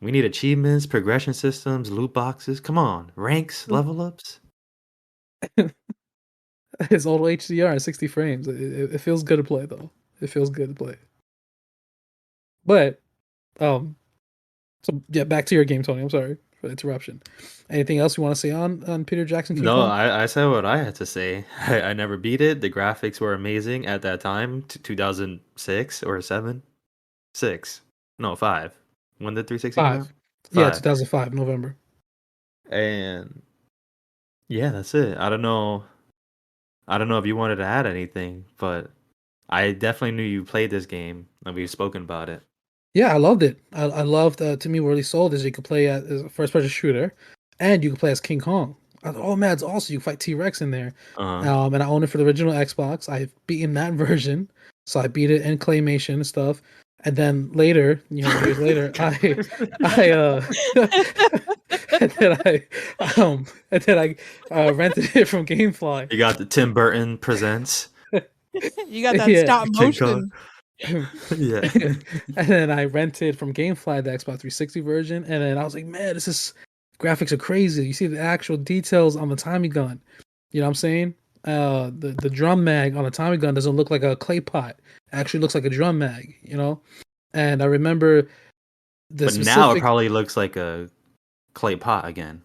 We need achievements, progression systems, loot boxes. Come on. Ranks, level ups. It's auto HDR at 60 frames. It feels good to play though. It feels good to play. But um, so yeah, back to your game, Tony. I'm sorry for the interruption. Anything else you want to say on Peter Jackson King No, Kong? I said what I had to say. I never beat it. The graphics were amazing at that time, 2006 or 7? 6. No, 5. When did 360 come out? 5. Yeah, 5. 2005 November. And yeah, that's it. I don't know. I don't know if you wanted to add anything, but I definitely knew you played this game and we've spoken about it. Yeah, I loved it. I loved. To me, what really sold is you could play as a first-person shooter, and you could play as King Kong. I thought, oh man, it's awesome. You can fight T-Rex in there. Uh-huh. And I own it for the original Xbox. I've beaten that version, so I beat it in claymation and stuff. And then later, years later, I and then I rented it from GameFly. You got the Tim Burton presents You got that Yeah. stop King Kong. motion. Yeah. And then I rented from GameFly the Xbox 360 version, and then I was like, man, graphics are crazy. You see the actual details on the Tommy gun. You know what I'm saying? The drum mag on a Tommy gun doesn't look like a clay pot. It actually looks like a drum mag, And I remember the But now it specific probably looks like a clay pot again.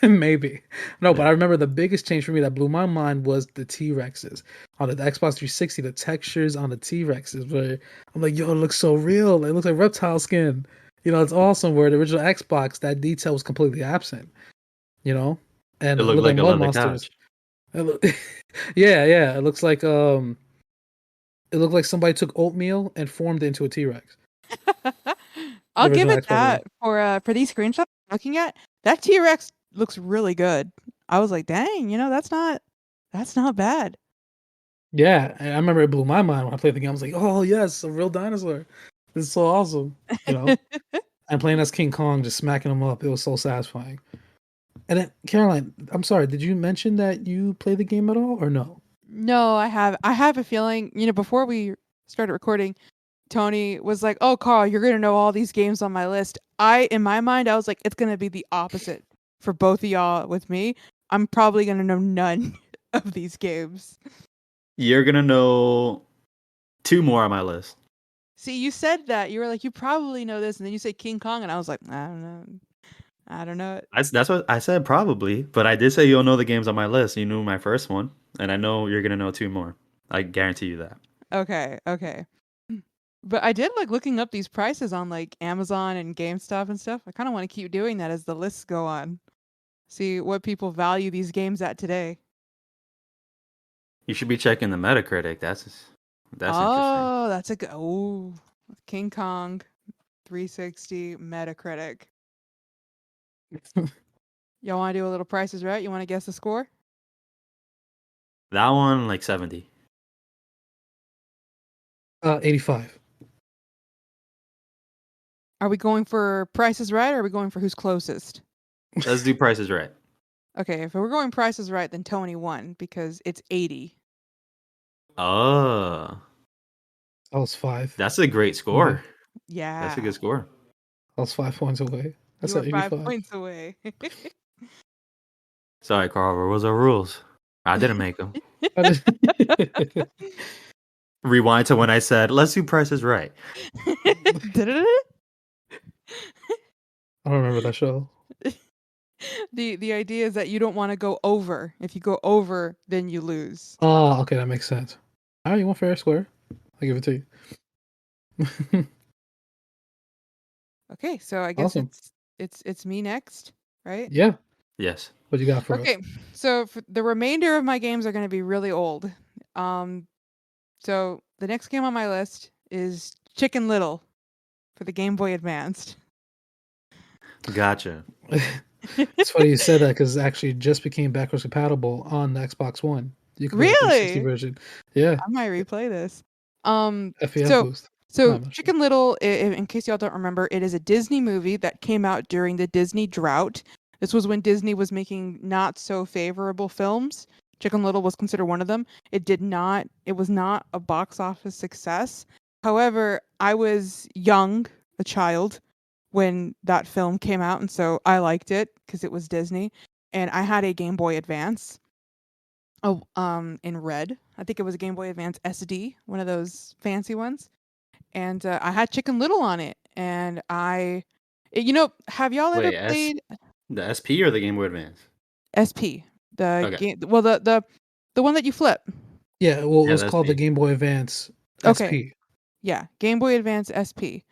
maybe. No, but Yeah. I remember the biggest change for me that blew my mind was the T-Rexes. On the Xbox 360, the textures on the T-Rexes where I'm like, yo, it looks so real. It looks like reptile skin. It's awesome. Where the original Xbox, that detail was completely absent. And It it looked looked like like a mud leather monsters. couch. Yeah. It looks like it looked like somebody took oatmeal and formed it into a T-Rex. I'll give original it Xbox that for these screenshots I'm looking at. That T-Rex looks really good. I was like, dang, that's not bad. Yeah, and I remember it blew my mind when I played the game. I was like, oh yes, a real dinosaur. This is so awesome. And playing as King Kong, just smacking him up, it was so satisfying. And then Caroline, I'm sorry, did you mention that you play the game at all or no? No, I have a feeling, before we started recording, Tony was like, "Oh, Carl, you're gonna know all these games on my list." In my mind, I was like, it's gonna be the opposite for both of y'all with me. I'm probably gonna know none of these games. You're gonna know 2 more on my list. See, you said that. You were like, you probably know this, and then you say King Kong, and I was like, I don't know. I don't know it. That's what I said, probably. But I did say you'll know the games on my list. You knew my first one, and I know you're gonna know 2 more. I guarantee you that. Okay. But I did like looking up these prices on like Amazon and GameStop and stuff. I kind of want to keep doing that as the lists go on. See what people value these games at today. You should be checking the Metacritic. That's interesting. Oh, that's a good. Oh, King Kong. 360 Metacritic. Y'all want to do a little Price is Right? You want to guess the score? That one, like 70. 85. Are we going for Price is Right or are we going for who's closest? Let's do Price is Right. Okay, if we're going Price is Right, then Tony won because it's 80. Oh, I was 5. that's a great score. Yeah. That's a good score. I was 5 points away. That's You were at 5 85. points away. Sorry, Carl. What was our rules? I didn't make them. I Rewind to when I said, let's do Price is Right. don't remember that show. The idea is that you don't want to go over. If you go over, then you lose. Oh, okay, that makes sense. All right, you want fair or square? I'll give it to you. Okay, so I guess Awesome. it's me next, right? Yeah. Yes. What you got for us? Okay, so for the remainder of my games are going to be really old. So the next game on my list is Chicken Little for the Game Boy Advanced. Gotcha. It's funny you said that because it actually just became backwards compatible on the Xbox One. You can play the 360 Really? version. Yeah. I might replay this. FEF So boost. So I'm not sure. Chicken Little, in case y'all don't remember, it is a Disney movie that came out during the Disney drought. This was when Disney was making not so favorable films. Chicken Little was considered one of them. It was not a box office success. However, I was young, a child, when that film came out, and so I liked it because it was Disney. And I had a Game Boy Advance. In red. I think it was a Game Boy Advance SD, one of those fancy ones. And I had Chicken Little on it, and have y'all ever Wait, played the SP or the Game Boy Advance? SP? The Okay. game, well, the one that you flip. Yeah, well, it Yeah, was that's called the me. Game Boy Advance Okay. SP. Yeah, Game Boy Advance SP.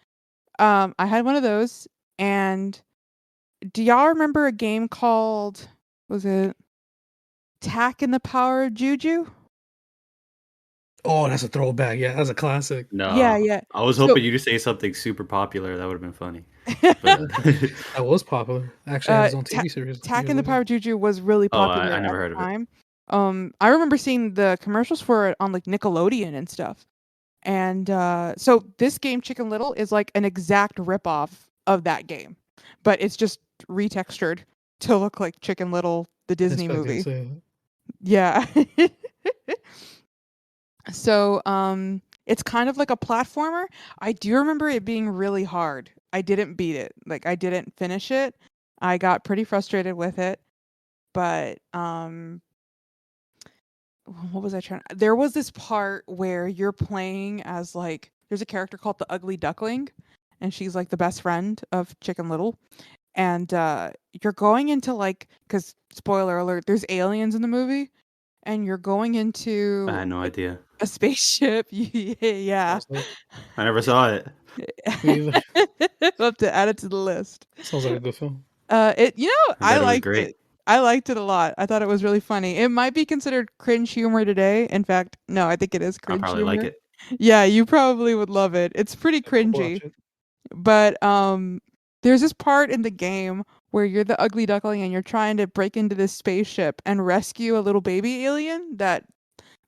I had one of those, and do y'all remember a game called, was it Tack and the Power of Juju? Oh, that's a throwback. Yeah, that's a classic. No. Yeah. I was So- hoping you to say something super popular. That would have been funny. But, That was popular. Actually, had his own TV series. Tack years and the later. Power of Juju was really Oh, popular I at never the heard of it. time. I remember seeing the commercials for it on like Nickelodeon and stuff. And so this game, Chicken Little, is like an exact ripoff of that game, but it's just retextured to look like Chicken Little, the Disney That's what I was movie. gonna say. Yeah. So it's kind of like a platformer. I do remember it being really hard. I didn't beat it. Like I didn't finish it. I got pretty frustrated with it. But what was I trying to, there was this part where you're playing as like, there's a character called the Ugly Duckling, and she's like the best friend of Chicken Little. And you're going into like, because spoiler alert, there's aliens in the movie, and you're going into I had no idea. a spaceship. Yeah. I never saw it. Me either. We'll have to add it to the list. Sounds like a good film. I bet I it was liked great. it. I liked it a lot. I thought it was really funny. It might be considered cringe humor today. In fact, no, I think it is I'll cringe probably humor. like it. Yeah, you probably would love it. It's pretty I'll cringy. watch it. But there's this part in the game where you're the ugly duckling and you're trying to break into this spaceship and rescue a little baby alien that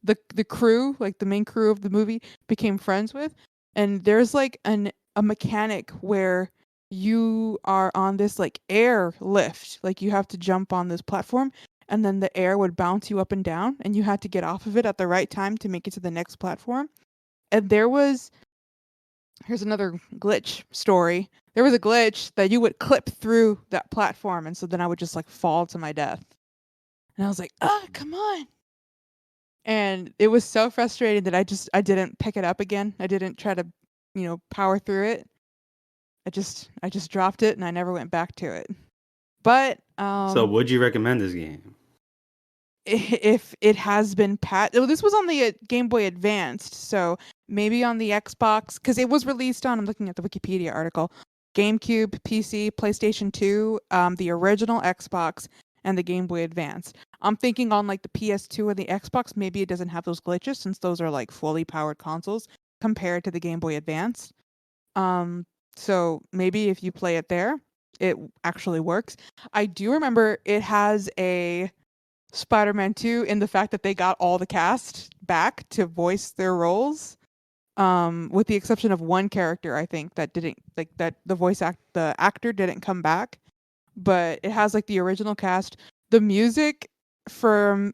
the crew, like the main crew of the movie, became friends with. And there's like a mechanic where you are on this like air lift, like you have to jump on this platform, and then the air would bounce you up and down, and you had to get off of it at the right time to make it to the next platform. And here's another glitch story. There was a glitch that you would clip through that platform, and so then I would just like fall to my death. And I was like, come on. And it was so frustrating that I didn't pick it up again. I didn't try to, power through it. I just dropped it and I never went back to it. But So would you recommend this game? if it has been this was on the Game Boy Advanced, so maybe on the Xbox, because it was released on, I'm looking at the Wikipedia article, GameCube, PC, PlayStation 2, the original Xbox, and the Game Boy Advance. I'm thinking on like the PS2 or the Xbox, maybe it doesn't have those glitches since those are like fully powered consoles compared to the Game Boy Advance. So maybe if you play it there, it actually works. I do remember it has a Spider-Man 2 in the fact that they got all the cast back to voice their roles. With the exception of one character, I think that didn't the actor didn't come back, but it has like the original cast. The music from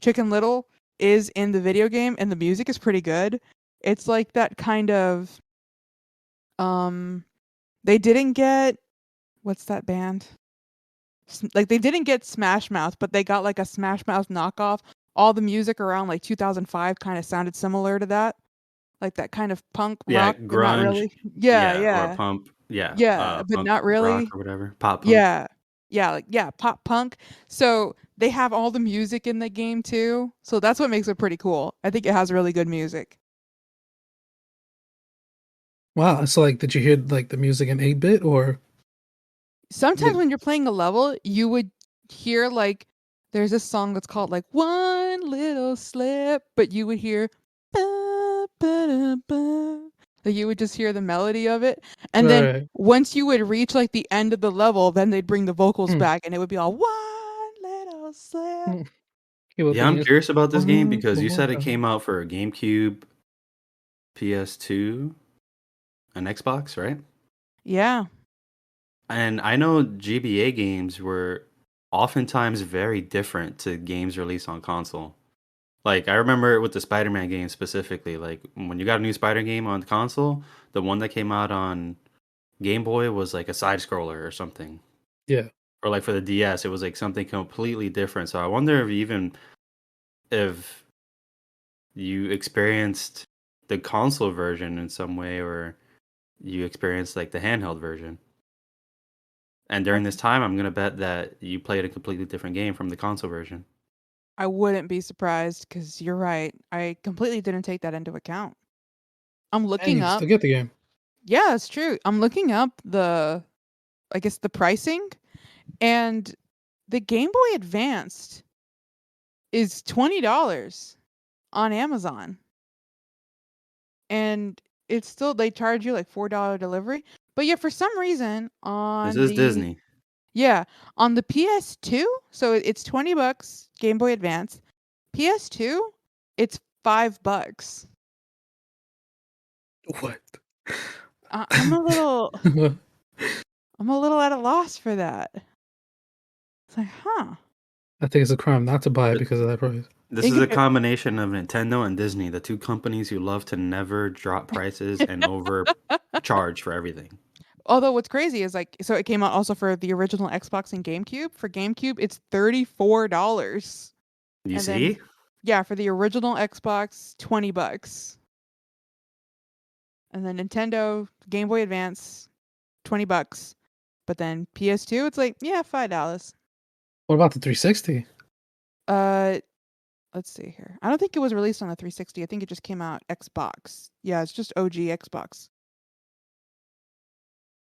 Chicken Little is in the video game, and the music is pretty good. It's like that kind of they didn't get what's that band? Like they didn't get Smash Mouth, but they got like a Smash Mouth knockoff. All the music around like 2005 kind of sounded similar to that, like that kind of punk Yeah, rock, but not grunge. really. Yeah, Yeah, or yeah, pump. Yeah, yeah, but punk not rock really. or whatever. Pop punk. Yeah, yeah, like yeah, pop punk. So they have all the music in the game too. So that's what makes it pretty cool. I think it has really good music. Wow. So like, did you hear like the music in 8-bit or? Sometimes Did, when you're playing a level, you would hear like there's this song that's called like One Little Slip, but you would hear ba, ba, da, ba. Like you would just hear the melody of it. And then right. once you would reach like the end of the level, then they'd bring the vocals Mm, back and it would be all one little slip. mm. Keep up Yeah, the I'm news. curious about this game One because you more said it time. came out for GameCube, PS2, and Xbox, right? Yeah. And I know GBA games were oftentimes very different to games released on console. Like I remember with the Spider-Man game specifically, like when you got a new Spider game on console, the one that came out on Game Boy was like a side scroller or something. Yeah. Or like for the DS, it was like something completely different. So I wonder if you experienced the console version in some way or you experienced like the handheld version. And during this time, I'm gonna bet that you played a completely different game from the console version. I wouldn't be surprised because you're right. I completely didn't take that into account. I'm And looking you up. still get the game. Yeah, it's true. I'm looking up I guess the pricing, and the Game Boy Advanced is $20 on Amazon. And it's still they charge you like $4 delivery. But yeah, for some reason This is Disney. on the PS2, so it's $20 Game Boy Advance. PS2, it's $5. What? I'm a little I'm a little at a loss for that. It's like, huh. I think it's a crime not to buy it because of that price. This In is a compa- combination of Nintendo and Disney, the two companies who love to never drop prices and overcharge for everything. Although what's crazy is like so it came out also for the original Xbox and GameCube. For GameCube, it's $34. You And then see? yeah, for the original Xbox, $20. And then Nintendo Game Boy Advance, $20. But then PS2, it's like, yeah, $5. What about the 360? Uh let's see here. I don't think it was released on the 360. I think it just came out Xbox. Yeah, it's just OG Xbox.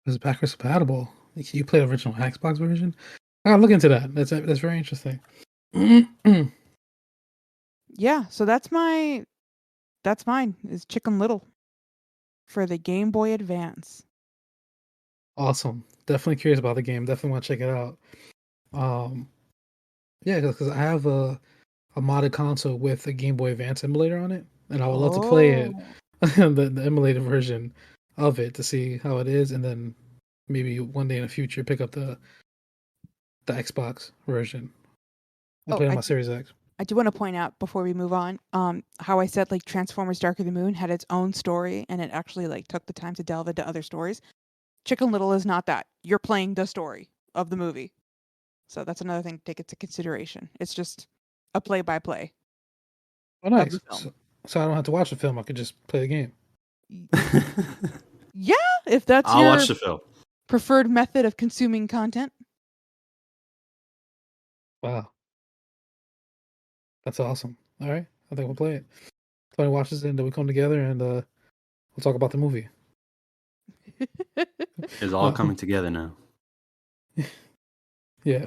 Is it backwards compatible? You play the original Xbox version? I gotta look into that. That's very interesting. Yeah, so that's mine is Chicken Little for the Game Boy Advance. Awesome. Definitely curious about the game. Definitely want to check it out. Yeah, because I have a modded console with a Game Boy Advance emulator on it, and I would love to play it, the emulated version of it to see how it is, and then maybe one day in the future pick up the Xbox version and Oh, play on my Series X. I do want to point out before we move on, how I said like Transformers Dark of the Moon had its own story and it actually like took the time to delve into other stories. Chicken Little is not that. You're playing the story of the movie. So that's another thing to take into consideration. It's just a play by play Oh, of the nice. film. So I don't have to watch the film. I could just play the game. Yeah, if that's I'll your watch the film. preferred method of consuming content. Wow, that's awesome. All right, I think we'll play it. Tony watches it, and then we come together and we'll talk about the movie. It's all coming together now. Yeah.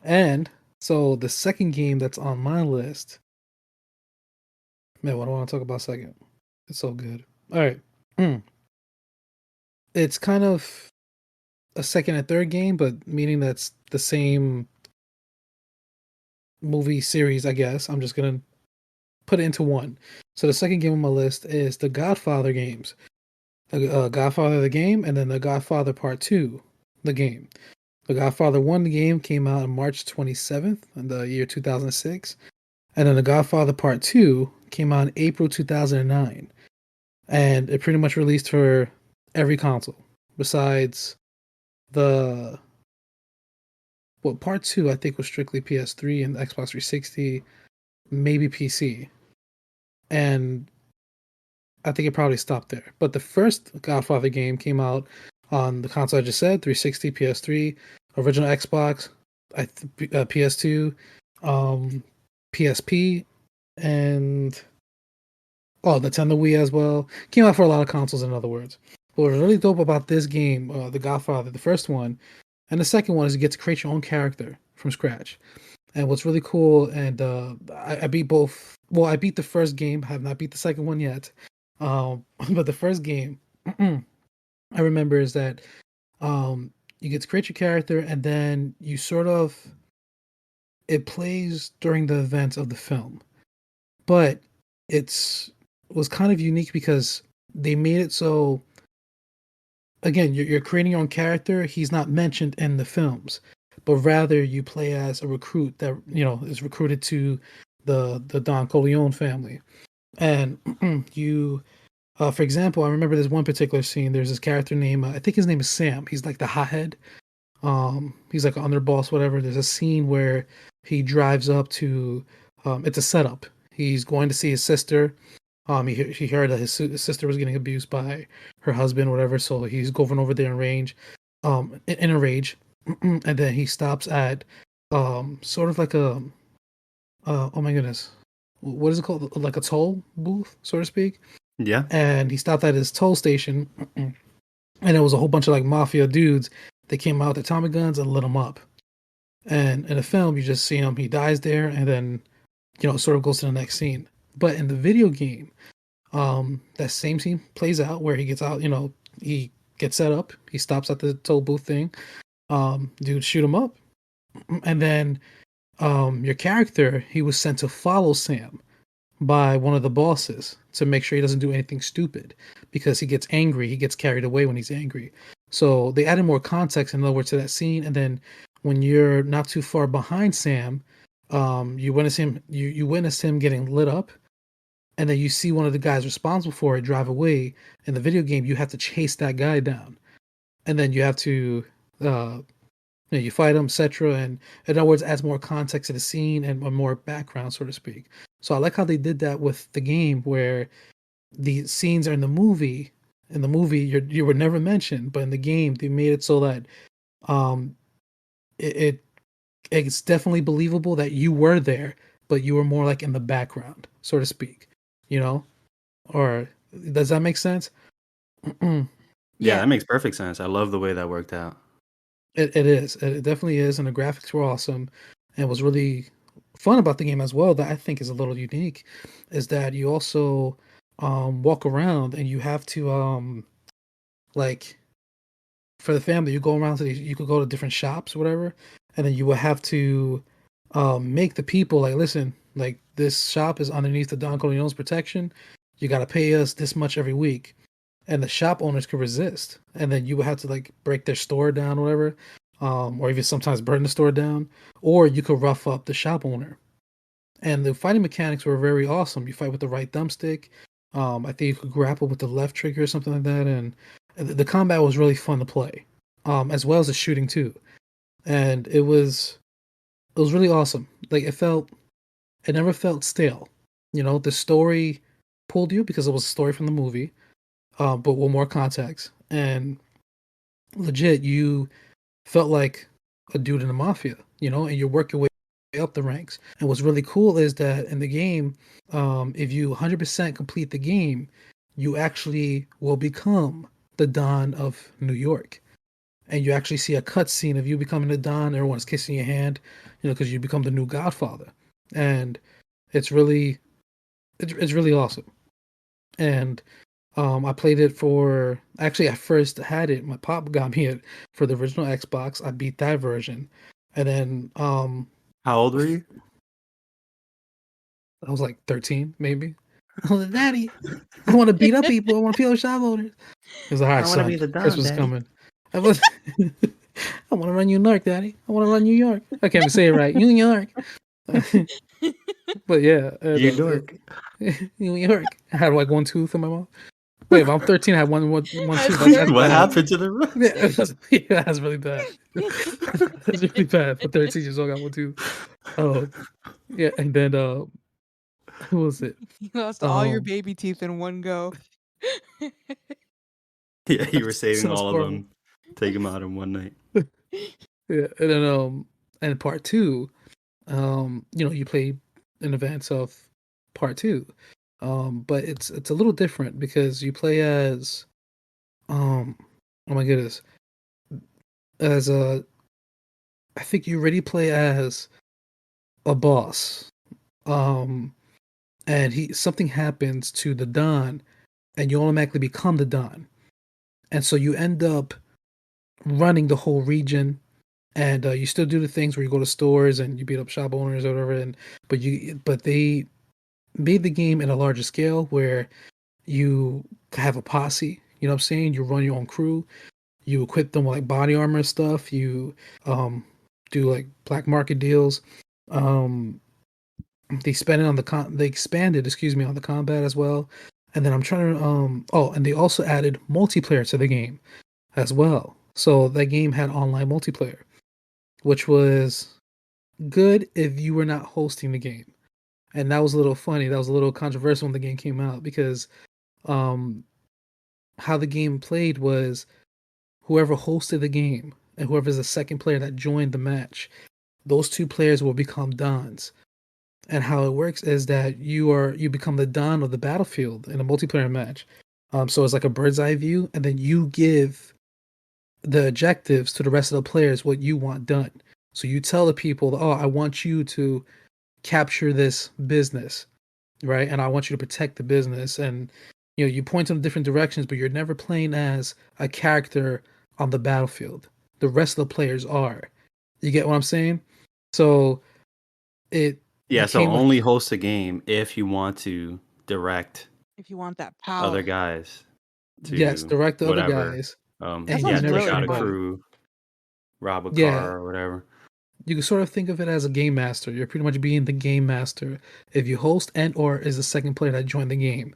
And so the second game that's on my list, man, what do I want to talk about second? It's so good. All right. It's kind of a second and third game, but meaning that's the same movie series, I guess. I'm just gonna put it into one. So the second game on my list is the Godfather games. Godfather the game, and then the Godfather Part 2, the game. The Godfather 1 the game came out on March 27th in the year 2006. And then the Godfather Part 2 came out in April 2009. And it pretty much released for every console besides the well, Part 2 I think was strictly PS3 and Xbox 360, maybe PC. And I think it probably stopped there. But the first Godfather game came out on the console I just said, 360, PS3, original Xbox, PS2, PSP, and Nintendo Wii as well. Came out for a lot of consoles, in other words. What was really dope about this game, The Godfather, the first one, and the second one is you get to create your own character from scratch. And what's really cool, and I beat both. Well, I beat the first game. I have not beat the second one yet. But the first game, I remember is that you get to create your character, and then you sort of it plays during the events of the film. But it's was kind of unique because they made it so again you're creating your own character. He's not mentioned in the films, but rather you play as a recruit that is recruited to the Don Corleone family. And you for example, I remember there's one particular scene. There's this character named I think his name is Sam. He's like the hothead. He's like an underboss, whatever. There's a scene where he drives up to it's a setup. He's going to see his sister. He heard that his sister was getting abused by her husband, whatever. So he's going over there in a rage, and then he stops at sort of like a oh my goodness, what is it called? Like a toll booth, so to speak. Yeah. And he stopped at his toll station, and there was a whole bunch of like mafia dudes. They came out with their Tommy guns and lit him up. And in the film, you just see him. He dies there, and then sort of goes to the next scene. But in the video game, that same scene plays out where he gets out. He gets set up. He stops at the toll booth thing. Dude, shoot him up, and then your character, he was sent to follow Sam by one of the bosses to make sure he doesn't do anything stupid because he gets angry. He gets carried away when he's angry. So they added more context, in other words, to that scene. And then when you're not too far behind Sam, you witness him. You witness him getting lit up, and then you see one of the guys responsible for it drive away. In the video game, you have to chase that guy down, and then you have to you fight him, etc. And in other words, adds more context to the scene and more background, so to speak. So I like how they did that with the game, where the scenes are in the movie. In the movie, you were never mentioned, but in the game, they made it so that um, it's definitely believable that you were there, but you were more like in the background, so to speak. Or does that make sense? Yeah, that makes perfect sense. I love the way that worked out. It is. It definitely is, and the graphics were awesome. And what's really fun about the game as well that I think is a little unique is that you also walk around and you have to like for the family you go around to you could go to different shops or whatever, and then you will have to make the people like listen, like this shop is underneath the Don Corleone's protection. You got to pay us this much every week, and the shop owners could resist, and then you would have to like break their store down or whatever, or even sometimes burn the store down, or you could rough up the shop owner. And the fighting mechanics were very awesome. You fight with the right thumbstick. I think you could grapple with the left trigger or something like that, and the combat was really fun to play, as well as the shooting too. And it was really awesome. Like it never felt stale. The story pulled you because it was a story from the movie, but with more context. And legit, you felt like a dude in the mafia, and you're working your way up the ranks. And what's really cool is that in the game, if you 100% complete the game, you actually will become the Don of New York. And you actually see a cutscene of you becoming the Don. Everyone's kissing your hand, because you become the new Godfather. And it's really awesome. And I played it for actually I first had it. My pop got me it for the original Xbox. I beat that version, and then How old were you? I was like 13 maybe. I was like, Daddy, I want to beat up people. I want to beat up shop owners. He was like, all right, I want to son, be the Don, Christmas is Daddy. coming. I was, I want to run New York, Daddy. I want to run New York. I can't even say it right. New York. But yeah, New York. New York. I had like one tooth in my mouth. Wait, if I'm 13, I had one tooth. That's What bad. happened to the Yeah, that's really bad. That's really bad. For 13 years old, I got one tooth. Oh, yeah, and then who was it? You lost all your Um, baby teeth in one go. Yeah, you were that saving sounds all of horrible. them. Take them out in one night. Yeah, and then and part two, you play in advance of part two, but it's a little different because you play as oh my goodness, as a I think you already play as a boss, um, and he something happens to the Don, and you automatically become the Don, and so you end up running the whole region. And you still do the things where you go to stores and you beat up shop owners or whatever, but they made the game in a larger scale where you have a posse. You know what I'm saying? You run your own crew. You equip them with like body armor and stuff. You do like black market deals. Um, they expanded, excuse me, on the combat as well. And then I'm trying to and they also added multiplayer to the game as well. So that game had online multiplayer, which was good if you were not hosting the game. And that was a little funny. That was a little controversial when the game came out because um, how the game played was whoever hosted the game and whoever's the second player that joined the match, those two players will become Dons. And how it works is that you become the Don of the battlefield in a multiplayer match. So it's like a bird's eye view, and then you give the objectives to the rest of the players what you want done. So you tell the people, oh, I want you to capture this business, right? And I want you to protect the business. And you point in different directions, but you're never playing as a character on the battlefield. The rest of the players are. You get what I'm saying? So it Yeah, so became only host a game if you want to direct If you want that other power. guys yes, to direct the other whatever. guys, That and Yeah, you sounds never take really shoot out a anybody. fun. crew, rob a Yeah, car or whatever. you can sort of think of it as a game master. You're pretty much being the game master if you host and or is the second player that joined the game.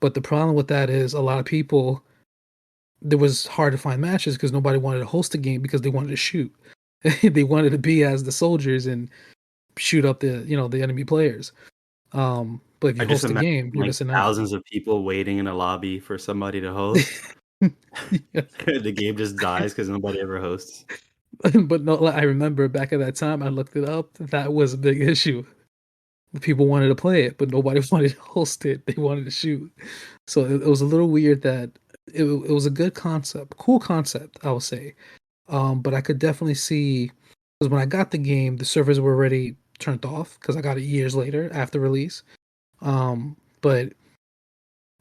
But the problem with that is a lot of people, there was hard to find matches because nobody wanted to host a game because they wanted to shoot. They wanted to be as the soldiers and shoot up the enemy players. But if I you just host a imagine game, you're like missing out. thousands of people waiting in a lobby for somebody to host. Yeah. The game just dies because nobody ever hosts. But no, I remember back at that time, I looked it up. That was a big issue. People wanted to play it, but nobody wanted to host it. They wanted to shoot. So it was a little weird that it was a good concept, cool concept, I would say. But I could definitely see because when I got the game, the servers were already turned off because I got it years later after release. But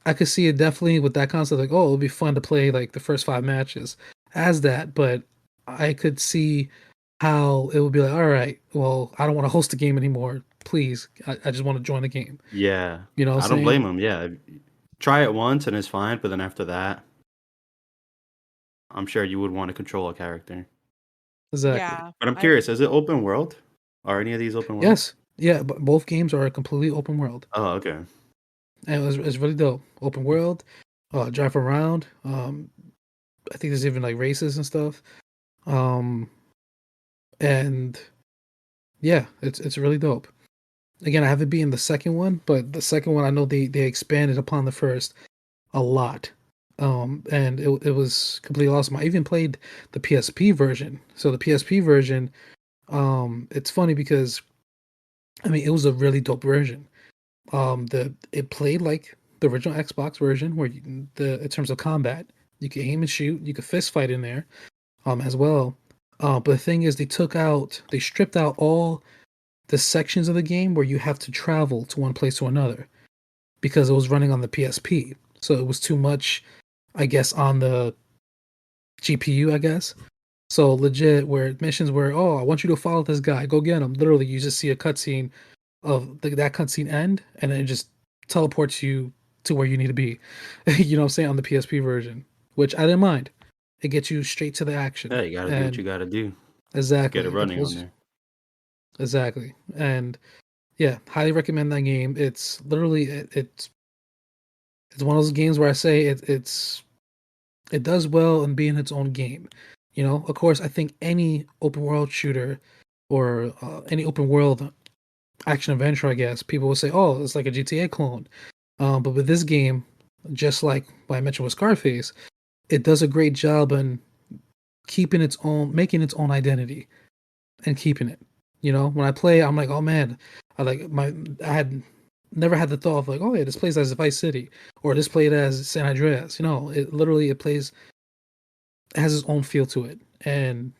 I could see it definitely with that concept, like, oh, it'll be fun to play like the first 5 matches as that. But I could see how it would be like, all right, well, I don't want to host the game anymore. Please, I just want to join the game. Yeah, You know what I I'm don't saying? blame them. Yeah, try it once and it's fine, but then after that, I'm sure you would want to control a character. Exactly. Yeah. But I'm I curious, is it open world? Are any of these open world? Yes. Yeah, but both games are completely open world. Oh, okay. And it's really dope. Open world, drive around. I think there's even like races and stuff. Um, and yeah, it's really dope. Again, I haven't been the second one, but the second one I know they expanded upon the first a lot. And it was completely awesome. I even played the PSP version. So the PSP version, it's funny because I mean it was a really dope version. It played like the original Xbox version where in terms of combat, you could aim and shoot, you could fist fight in there, as well. But the thing is, they stripped out all the sections of the game where you have to travel to one place to another because it was running on the PSP. so it was too much, I guess, on the GPU, I guess. So legit, where missions were, oh, I want you to follow this guy, go get him. Literally, you just see a cutscene of that cutscene end, and then it just teleports you to where you need to be. You know what I'm saying, on the PSP version, which I didn't mind. It gets you straight to the action. Yeah, you gotta do what you gotta do to Exactly, get it it running on pulls there. exactly, and yeah, highly recommend that game. It's literally it's one of those games where I say it does well in being its own game. You know, of course, I think any open world shooter or any open world action adventure, I guess people will say, "Oh, it's like a GTA clone." But with this game, just like what I mentioned with Scarface, it does a great job in keeping its own, making its own identity, and keeping it. You know, when I play, I'm like, "Oh man, I had never had the thought of like, oh yeah, this plays as Vice City or this played as San Andreas." You know, it plays, it has its own feel to it, and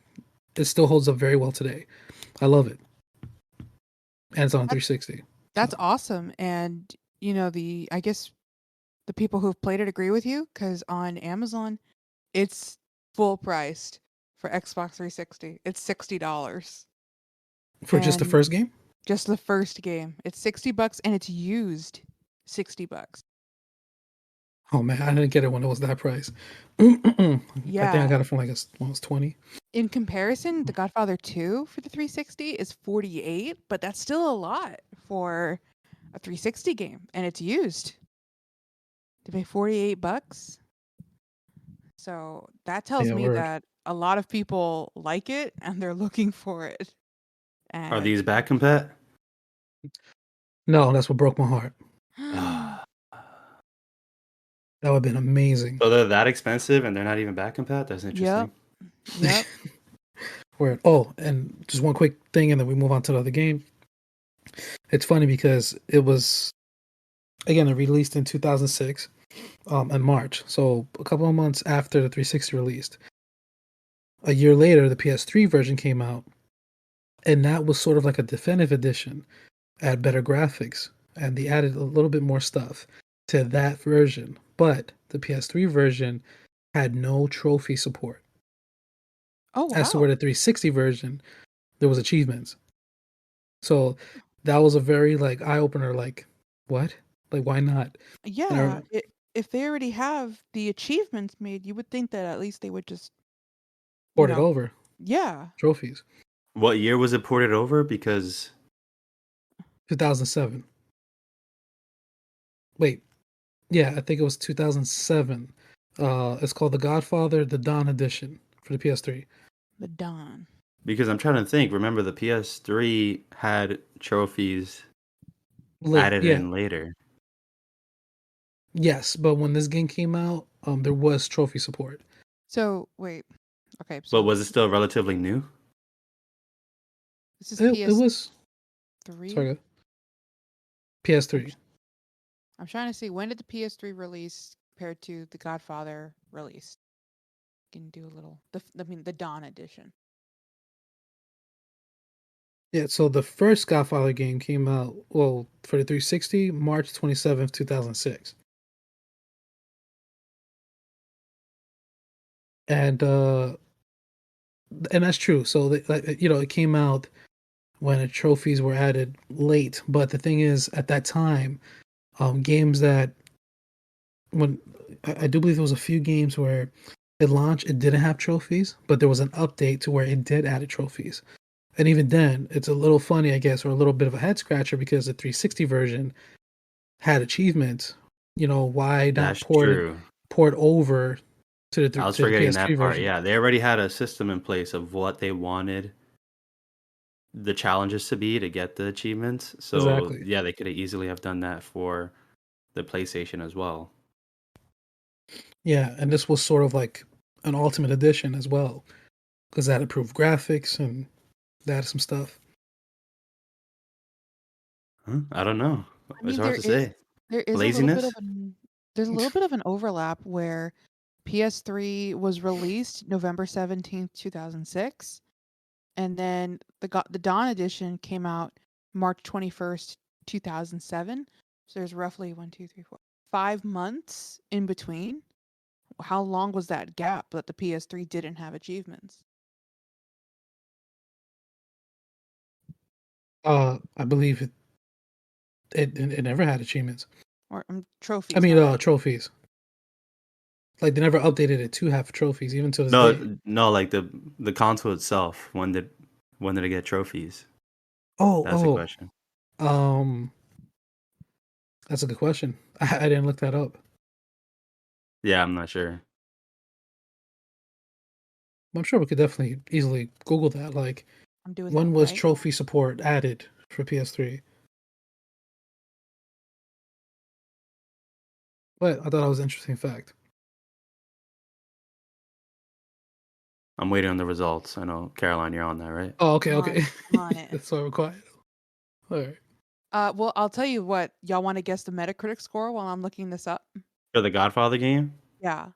it still holds up very well today. I love it, and it's on That 360. that's So awesome, and, I guess the people who've played it agree with you, because on Amazon, it's full priced for Xbox 360. It's $60, for just the and first game, just the first game. It's $60 and it's used $60. oh man, I didn't get it when it was that price. I think I Yeah. got it from like when it was 20. In comparison, The Godfather 2 for the 360 is 48, but that's still a lot for a 360 game, and it's used. To pay $48. So that tells Yeah, me word. that a lot of people like it and they're looking for it. Are And these back compat? No, that's what broke my heart. Ah. That would have been amazing. So they're that expensive and they're not even back compat? That's yep, interesting. yep. Word. Oh, and just one quick thing, and then we move on to the other game. It's funny because it was, again, it released in 2006, in March. So a couple of months after the 360 released. A year later, the PS3 version came out, and that was sort of like a definitive edition, had better graphics, and they added a little bit more stuff to that version. But the PS3 version had no trophy support. Oh, As to wow. where the 360 version, there was achievements. So that was a very like eye opener. Like, what? Like, why not? And Yeah. If they already have the achievements made, you would think that at least they would just, you port it know, over yeah. trophies. What year was it ported over? Because 2007. Wait, yeah, I think it was 2007. It's called the Godfather, the Dawn Edition for the PS3. The Dawn. I'm trying to think. Remember, the PS3 had trophies Late, added yeah, in later. yes, but when this game came out, there was trophy support. So, wait. Okay, But so was it still relatively new? this is It was PS3. sorry, I'm, PS3. tr- I'm trying to see, when did the PS3 release compared to the Godfather release? Can do a little, the Dawn edition. Yeah, so the first Godfather game came out, well, for the 360, March 27th, 2006. And that's true. So it came out when the trophies were added late, but the thing is, at that time, games that when I do believe there was a few games where it launched, it didn't have trophies, but there was an update to where it did add trophies. And even then, it's a little funny, I guess, or a little bit of a head scratcher because the 360 version had achievements. You know, why not That's true. port over I was to the forgetting PS3 that part. version? Yeah, they already had a system in place of what they wanted the challenges to be to get the achievements. So Exactly. yeah, they could easily have done that for the PlayStation as well. Yeah, and this was sort of like an ultimate edition as well because that improved graphics and that some stuff. Huh? I don't know. I It's mean, hard to say. there is a little bit of Laziness? an there's a little bit of an overlap where PS3 was released November 17th, 2006, and then the Dawn edition came out March 21st, 2007. So there's roughly 1, 2, 3, 4, 5 months in between. How long was that gap that the PS3 didn't have achievements? I believe it never had achievements. Or trophies. I mean, not trophies. Like they never updated it to have trophies, even to this No, day. no, like the console itself. When did it get trophies? Oh, That's the question. That's a good question. I didn't look that up. Yeah, I'm not sure. I'm sure we could definitely easily Google that. Like, I'm doing when that was right trophy support added for PS3? But I thought that was an interesting fact. I'm waiting on the results. I know, Caroline, you're on that, right? Oh, okay, I'm okay. I'm on it. That's why we're quiet. All right. Well, I'll tell you what. Y'all want to guess the Metacritic score while I'm looking this up? For the Godfather game, Yeah,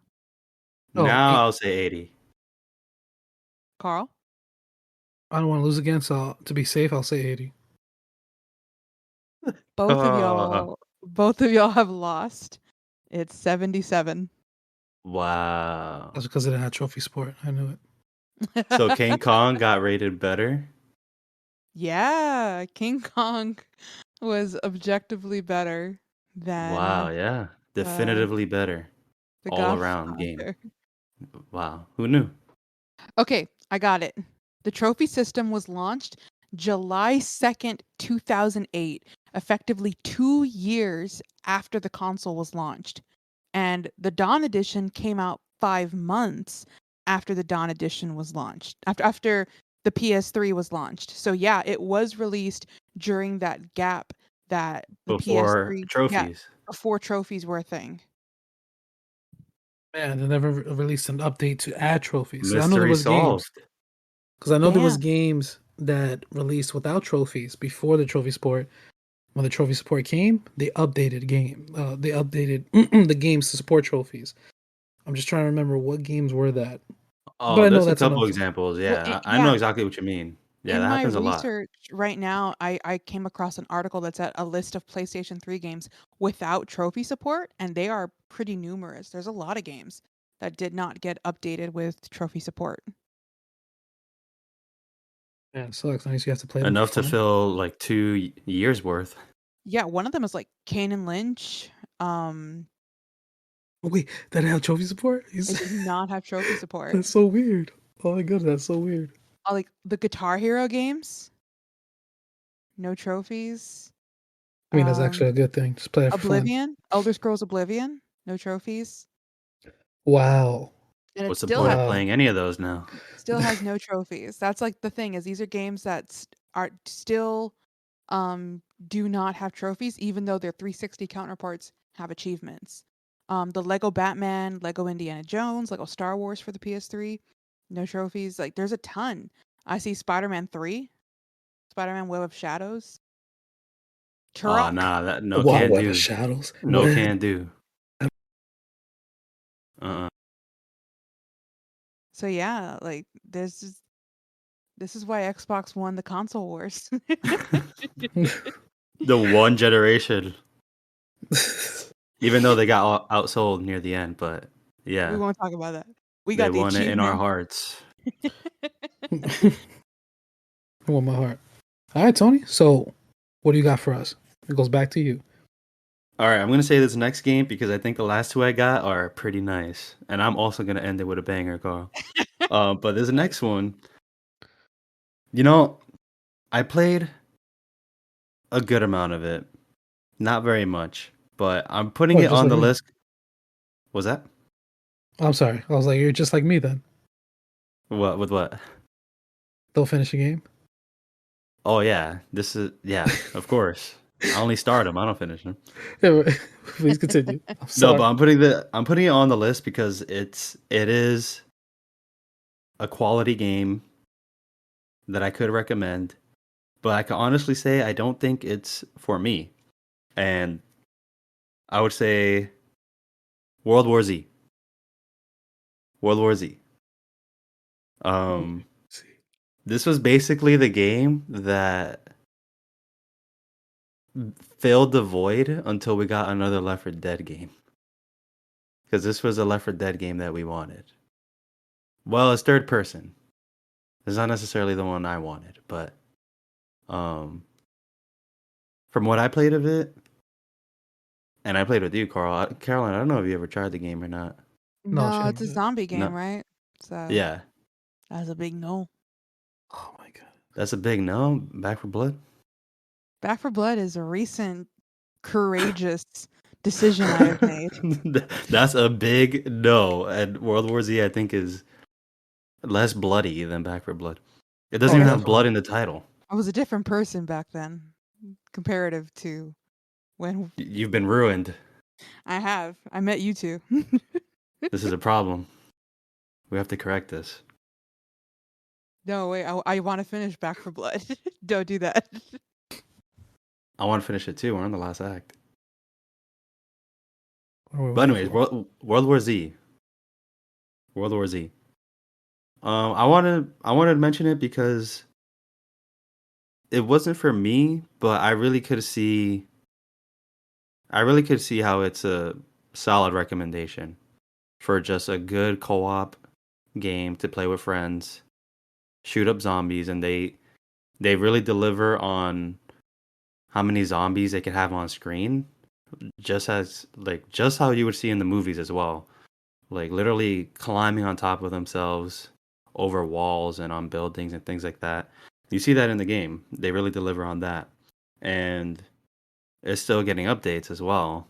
Oh, now I'll say 80. Carl. I don't want to lose again, so to be safe, I'll say 80. Both of y'all have lost. It's 77. Wow. That's because it didn't have trophy support. I knew it. So King Kong got rated better. Yeah, King Kong was objectively better Wow, than yeah, uh, definitively better, the all around game. Godfather. Wow, who knew? Okay, I got it. The trophy system was launched July 2nd, 2008, effectively 2 years after the console was launched. And the Dawn Edition came out 5 months after the Dawn Edition was launched. After the PS3 was launched. So yeah, it was released during that gap that the Before PS3, yeah, trophies. before trophies were a thing. Man, they never released an update to add trophies. 'Cause I know there Mystery was games. solved. Because I know there was Damn. games that released without trophies before the trophy support. When the trophy support came, they updated game. They updated the games to support trophies. I'm just trying to remember what games were that. But Oh, I know there's a that's couple enough. examples. Well, Yeah, I know yeah, exactly what you mean. Yeah, in that my happens a lot. research right now, I came across an article that said a list of PlayStation 3 games without trophy support, and they are pretty numerous. There's a lot of games that did not get updated with trophy support. Yeah, it sucks. Nice you have to play them Enough for to fun. fill like 2 years worth. Yeah, one of them is like Kane and Lynch. Um, Wait, that had trophy support? it did not have trophy support. That's so weird. Oh my god, that's so weird. Like the Guitar Hero games, no trophies. I mean, that's Um, actually a good thing. Just play it for fun. Oblivion, Elder Scrolls Oblivion, no trophies, Wow. and it What's the still point has of Wow. playing any of those now? still has no trophies. That's like the thing is these are games that are still do not have trophies, even though their 360 counterparts have achievements. The Lego Batman, Lego Indiana Jones, Lego Star Wars for the PS3, no trophies. Like there's a ton. I see Spider-Man 3, Spider-Man Web of Shadows, Oh, Turok. nah, that no Wow, can Web of do. Shadows. No What? can do. Uh-uh. So yeah, like this is why Xbox won the console wars. The one generation. Even though they got outsold near the end, but We yeah, won't talk about that. We they got the won it in our achievement. hearts. I want my heart. All right, Tony. So, what do you got for us? It goes back to you. All right, I'm gonna say this next game because I think the last two I got are pretty nice, and I'm also gonna end it with a banger, Carl. But this next one, you know, I played a good amount of it, not very much, but I'm putting Oh, it just on like the me. list. Was that I'm sorry. I was like, you're just like me then. what? With what? Don't finish the game. Oh yeah, this is of course. I only start them. I don't finish them. Yeah, please continue. I'm No, but sorry. I'm putting it on the list because it is a quality game that I could recommend, but I can honestly say I don't think it's for me. And I would say World War Z. World War Z. Um, See. this was basically the game that filled the void until we got another Left 4 Dead game. Because this was a Left 4 Dead game that we wanted. Well, it's third person. It's not necessarily the one I wanted, but from what I played of it, and I played with you, Carl. Caroline, I don't know if you ever tried the game or not. No, she No, it's never a did. zombie game, No. right? So Yeah, that's a big no. Oh my god. that's a big no. Back for Blood. Back for Blood is a recent courageous decision I have made. That's a big no. And World War Z, I think, is less bloody than Back for Blood. It doesn't Oh, even have definitely. blood in the title. I was a different person back then, comparative to when You've been ruined. I met you two. This is a problem. We have to correct this. No, wait, I want to finish Back for Blood. Don't do that. I want to finish it too. We're on the last act. What are we But waiting anyways, for? World War Z. World War Z. I wanted to mention it because it wasn't for me, but I really could see how it's a solid recommendation for just a good co-op game to play with friends, shoot up zombies, and they really deliver on how many zombies they can have on screen, just how you would see in the movies as well. Like literally climbing on top of themselves over walls and on buildings and things like that. You see that in the game. They really deliver on that. And it's still getting updates as well.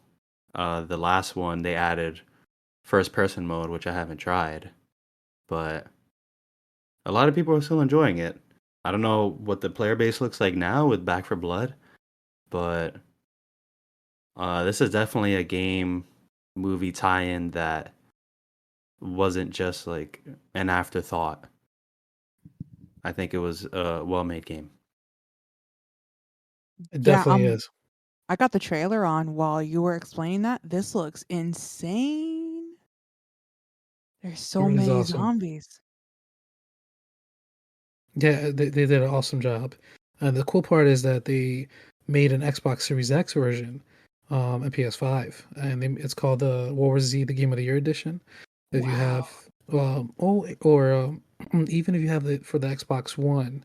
The last one they added first person mode, which I haven't tried, but a lot of people are still enjoying it. I don't know what the player base looks like now with Back for Blood, but this is definitely a game movie tie-in that wasn't just like an afterthought. I think it was a well-made game. It definitely is. I got the trailer on while you were explaining that. This looks insane. There's so really is many awesome. zombies. Yeah, they did an awesome job. And the cool part is that they made an Xbox Series X version and PS5, and it's called the World War Z: The Game of the Year edition. If you have, even if you have it for the Xbox One,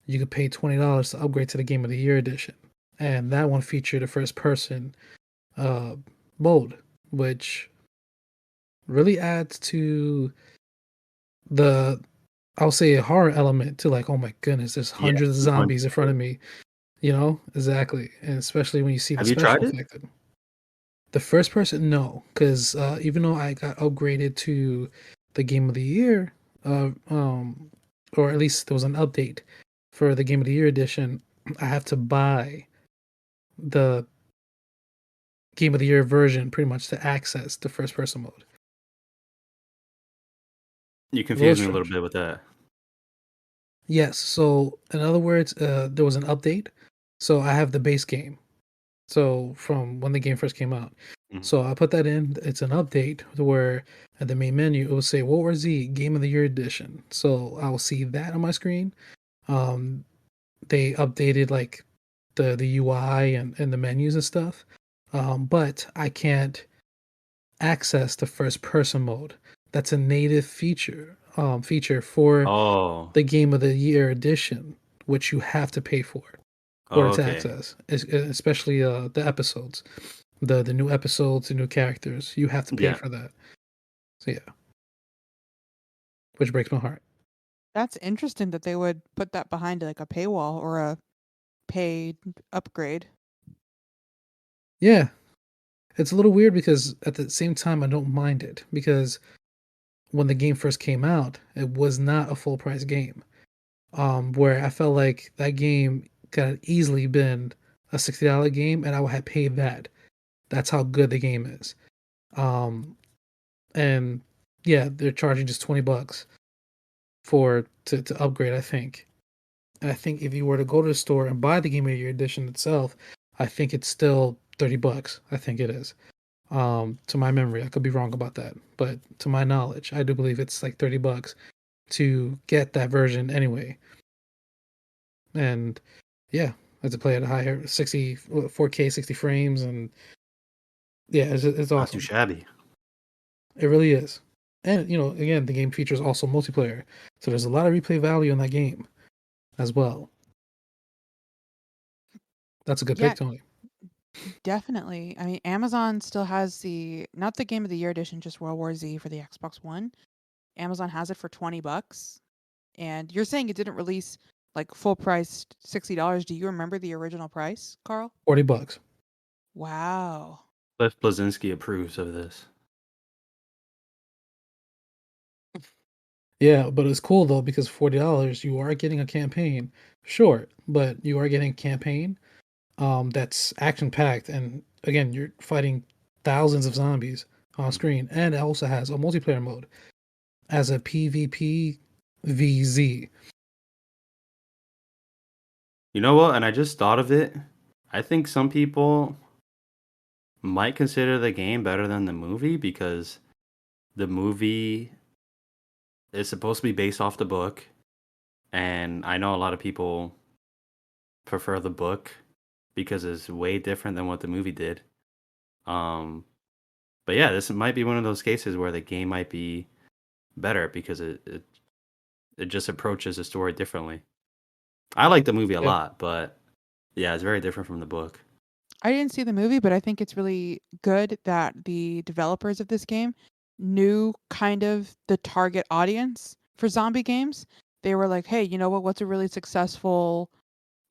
you could pay $20 to upgrade to the Game of the Year edition, and that one featured a first-person mode, which really adds to the, I'll say, a horror element to, like, oh my goodness, there's Yeah, hundreds of zombies in 100%. front of me, exactly, and especially when you see the Have you tried special it? effect. The first person, no, because even though I got upgraded to the Game of the Year, or at least there was an update for the Game of the Year edition, I have to buy the Game of the Year version pretty much to access the first person mode. You A confused me a strange. little bit with that. Yes, so in other words, there was an update. So I have the base game. So from when the game first came out. Mhm. So I put that in. It's an update where at the main menu it will say World War Z Game of the Year Edition. So I will see that on my screen. They updated like the UI and the menus and stuff. But I can't access the first person mode. That's a native feature for Oh, the Game of the Year edition, which you have to pay for order to okay. access, especially the episodes, the new episodes, the new characters. You have to pay Yeah. for that. So yeah, which breaks my heart. That's interesting that they would put that behind like a paywall or a paid upgrade. Yeah, it's a little weird because at the same time I don't mind it because when the game first came out, it was not a full price game. Where I felt like that game could have easily been a $60 game, and I would have paid that. That's how good the game is. And yeah, they're charging just $20 to upgrade, I think. And I think if you were to go to the store and buy the Game of the Year edition itself, I think it's still $30. I think it is. To my memory, I could be wrong about that, but to my knowledge, I do believe it's like $30 to get that version anyway. And yeah, have to play at a higher 4K 60 frames, and yeah, it's Not too awesome. shabby. It really is. And again, the game features also multiplayer, so there's a lot of replay value in that game as well. That's a good Yeah, pick, Tony. definitely. I mean, Amazon still has not the Game of the Year edition, just World War Z for the Xbox One. Amazon has it for $20. And you're saying it didn't release like full price $60. Do you remember the original price, Carl? $40. Wow. Cliff Blazinski approves of this. Yeah, but it's cool though because $40 you are getting a campaign, sure, but you are getting a campaign that's action packed, and again you're fighting thousands of zombies on screen, and it also has a multiplayer mode as a PvP VZ. You know what? And I just thought of it. I think some people might consider the game better than the movie because the movie is supposed to be based off the book, and I know a lot of people prefer the book because it's way different than what the movie did. But yeah, this might be one of those cases where the game might be better because it just approaches the story differently. I like the movie a lot, but yeah, it's very different from the book. I didn't see the movie, but I think it's really good that the developers of this game knew kind of the target audience for zombie games. They were like, hey, you know what? What's a really successful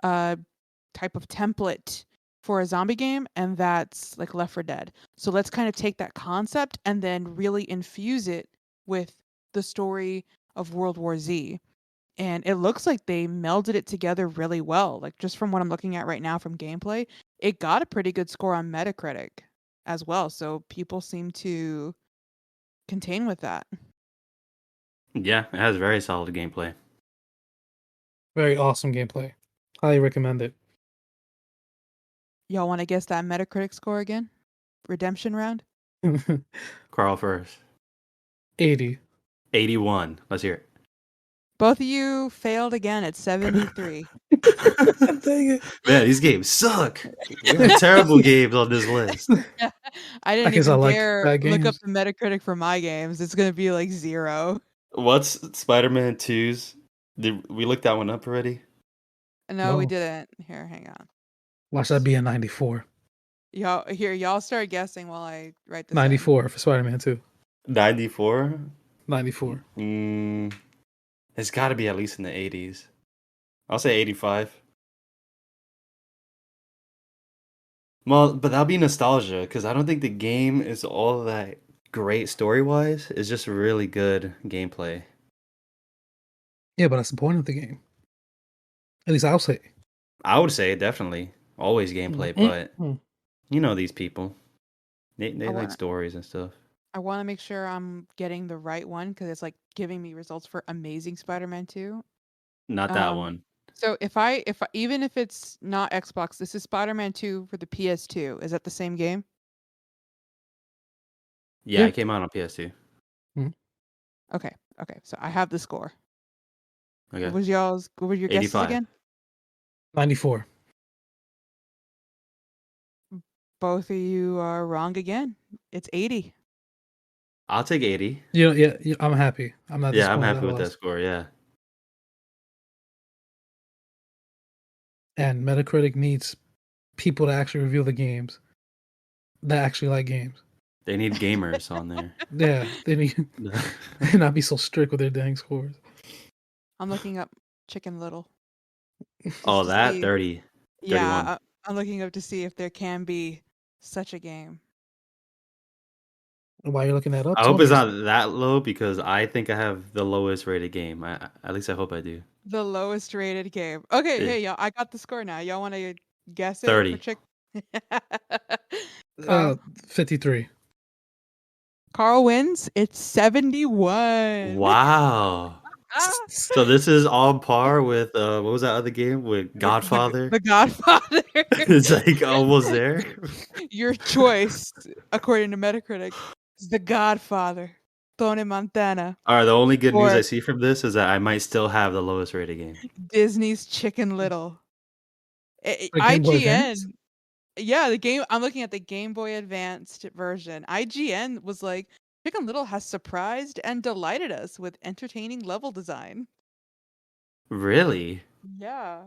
type of template for a zombie game? And that's like Left 4 Dead. So let's kind of take that concept and then really infuse it with the story of World War Z. And it looks like they melded it together really well. Like just from what I'm looking at right now from gameplay, it got a pretty good score on Metacritic as well. So people seem to contain with that. Yeah, it has very solid gameplay. Very awesome gameplay. Highly recommend it. Y'all want to guess that Metacritic score again? Redemption round? Carl first. 80. 81. Let's hear it. Both of you failed again at 73. Dang it. Man, these games suck. We have terrible games on this list. I didn't guess I even like dare bad look up games. the Metacritic for my games. It's going to be like 0. What's Spider-Man 2's? Did we look that one up already? No, we No. didn't. Here, hang on. Watch that be a 94. Y'all start guessing while I write this 94 for Spider-Man 2. 94? 94. It's got to be at least in the 80s. I'll say 85. Well, but that'll be nostalgia because I don't think the game is all that great story-wise. It's just really good gameplay. Yeah, but that's the point of the game. At least I'll say. I would say definitely always gameplay, but you know these people. They like stories and stuff. I want to make sure I'm getting the right one because it's like giving me results for Amazing Spider-Man 2. Not that one. So even if it's not Xbox, this is Spider-Man 2 for the PS2. Is that the same game? Yeah, it came out on PS2. Okay. So I have the score. Okay. What was your guesses 85. again? 94. Both of you are wrong again. It's 80. I'll take 80. Yeah, I'm happy. I'm not. Yeah, I'm happy with that score. Yeah. And Metacritic needs people to actually review the games that actually like games. They need gamers on there. Yeah, they need they not be so strict with their dang scores. I'm looking up Chicken Little. Oh, that 30. 31. Yeah, I'm looking up to see if there can be such a game. Why are you looking that up? I hope it's not that low because I think I have the lowest rated game. At least I hope I do. The lowest rated game. Okay, hey y'all, I got the score now. Y'all want to guess it? 30. Carl? 53. Carl wins. It's 71. Wow. So this is on par with what was that other game with Godfather? The Godfather. It's like almost there. Your choice, according to Metacritic, is The Godfather. Tony Montana. All right, the only good news I see from this is that I might still have the lowest rated game. Disney's Chicken Little. The Game Boy Advance? IGN, yeah, the game. I'm looking at the Game Boy Advanced version. IGN was like, Chicken Little has surprised and delighted us with entertaining level design. Really? Yeah.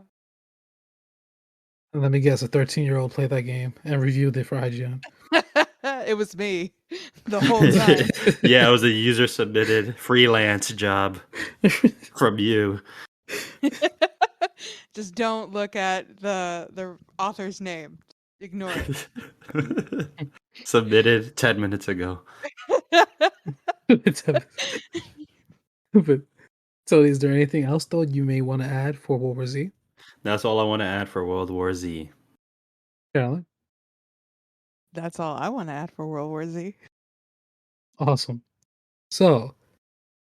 Let me guess, a 13-year-old played that game and reviewed it for IGN. It was me the whole time. Yeah, it was a user submitted freelance job from you. Just don't look at the author's name. Ignore it. Submitted 10 minutes ago. But so, is there anything else though you may want to add for World War Z, That's all I want to add for World War Z. Carolyn? That's all I want to add for World War Z. Awesome. So,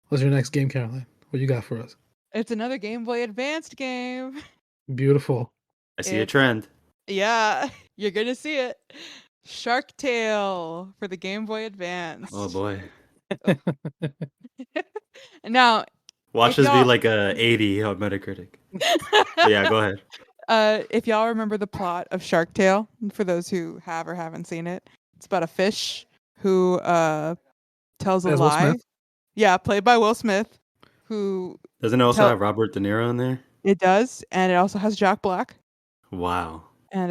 what's your next game, Carolyn? What you got for us? It's another Game Boy Advanced game. Beautiful. I see a It's- trend. Yeah, you're gonna see it. Shark Tale for the Game Boy Advance. Oh boy. Now, Watch If this be y'all- like a 80 on Metacritic. But yeah, go ahead. if y'all remember the plot of Shark Tale, for those who have or haven't seen it, it's about a fish who tells a As Will lie. Smith? Yeah, played by Will Smith, who Doesn't it also Tell- have Robert De Niro in there? it does, and it also has Jack Black Wow. and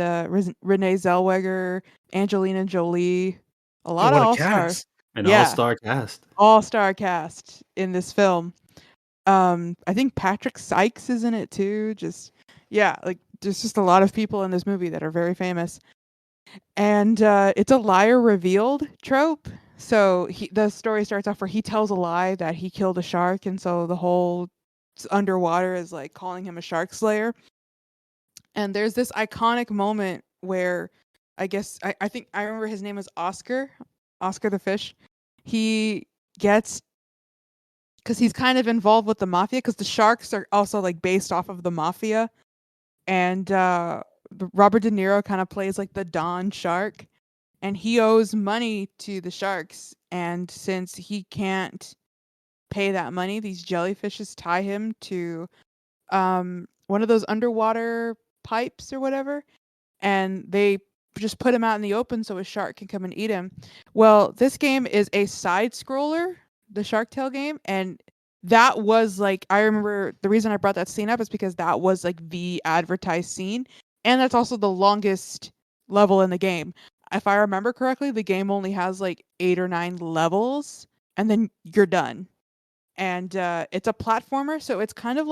Renee Zellweger, Angelina Jolie, a Oh, lot what of a all stars. cast. An Yeah. all-star cast. All-star cast in this film. I think Patrick Sykes is in it too. Like there's just a lot of people in this movie that are very famous. And it's a liar revealed trope. So the story starts off where he tells a lie that he killed a shark, and so the whole underwater is like calling him a shark slayer. And there's this iconic moment where I think I remember his name was Oscar the fish. He gets, because he's kind of involved with the mafia, because the sharks are also like based off of the mafia, and Robert De Niro kind of plays like the Don Shark, and he owes money to the sharks, and since he can't pay that money, these jellyfishes tie him to one of those underwater pipes or whatever, and they just put him out in the open so a shark can come and eat him. Well, this game is a side scroller, the Shark Tale game, and that was like, I remember the reason I brought that scene up is because that was like the advertised scene, and that's also the longest level in the game. If I remember correctly, the game only has like 8 or 9 levels, and then you're done. And it's a platformer, so it's kind of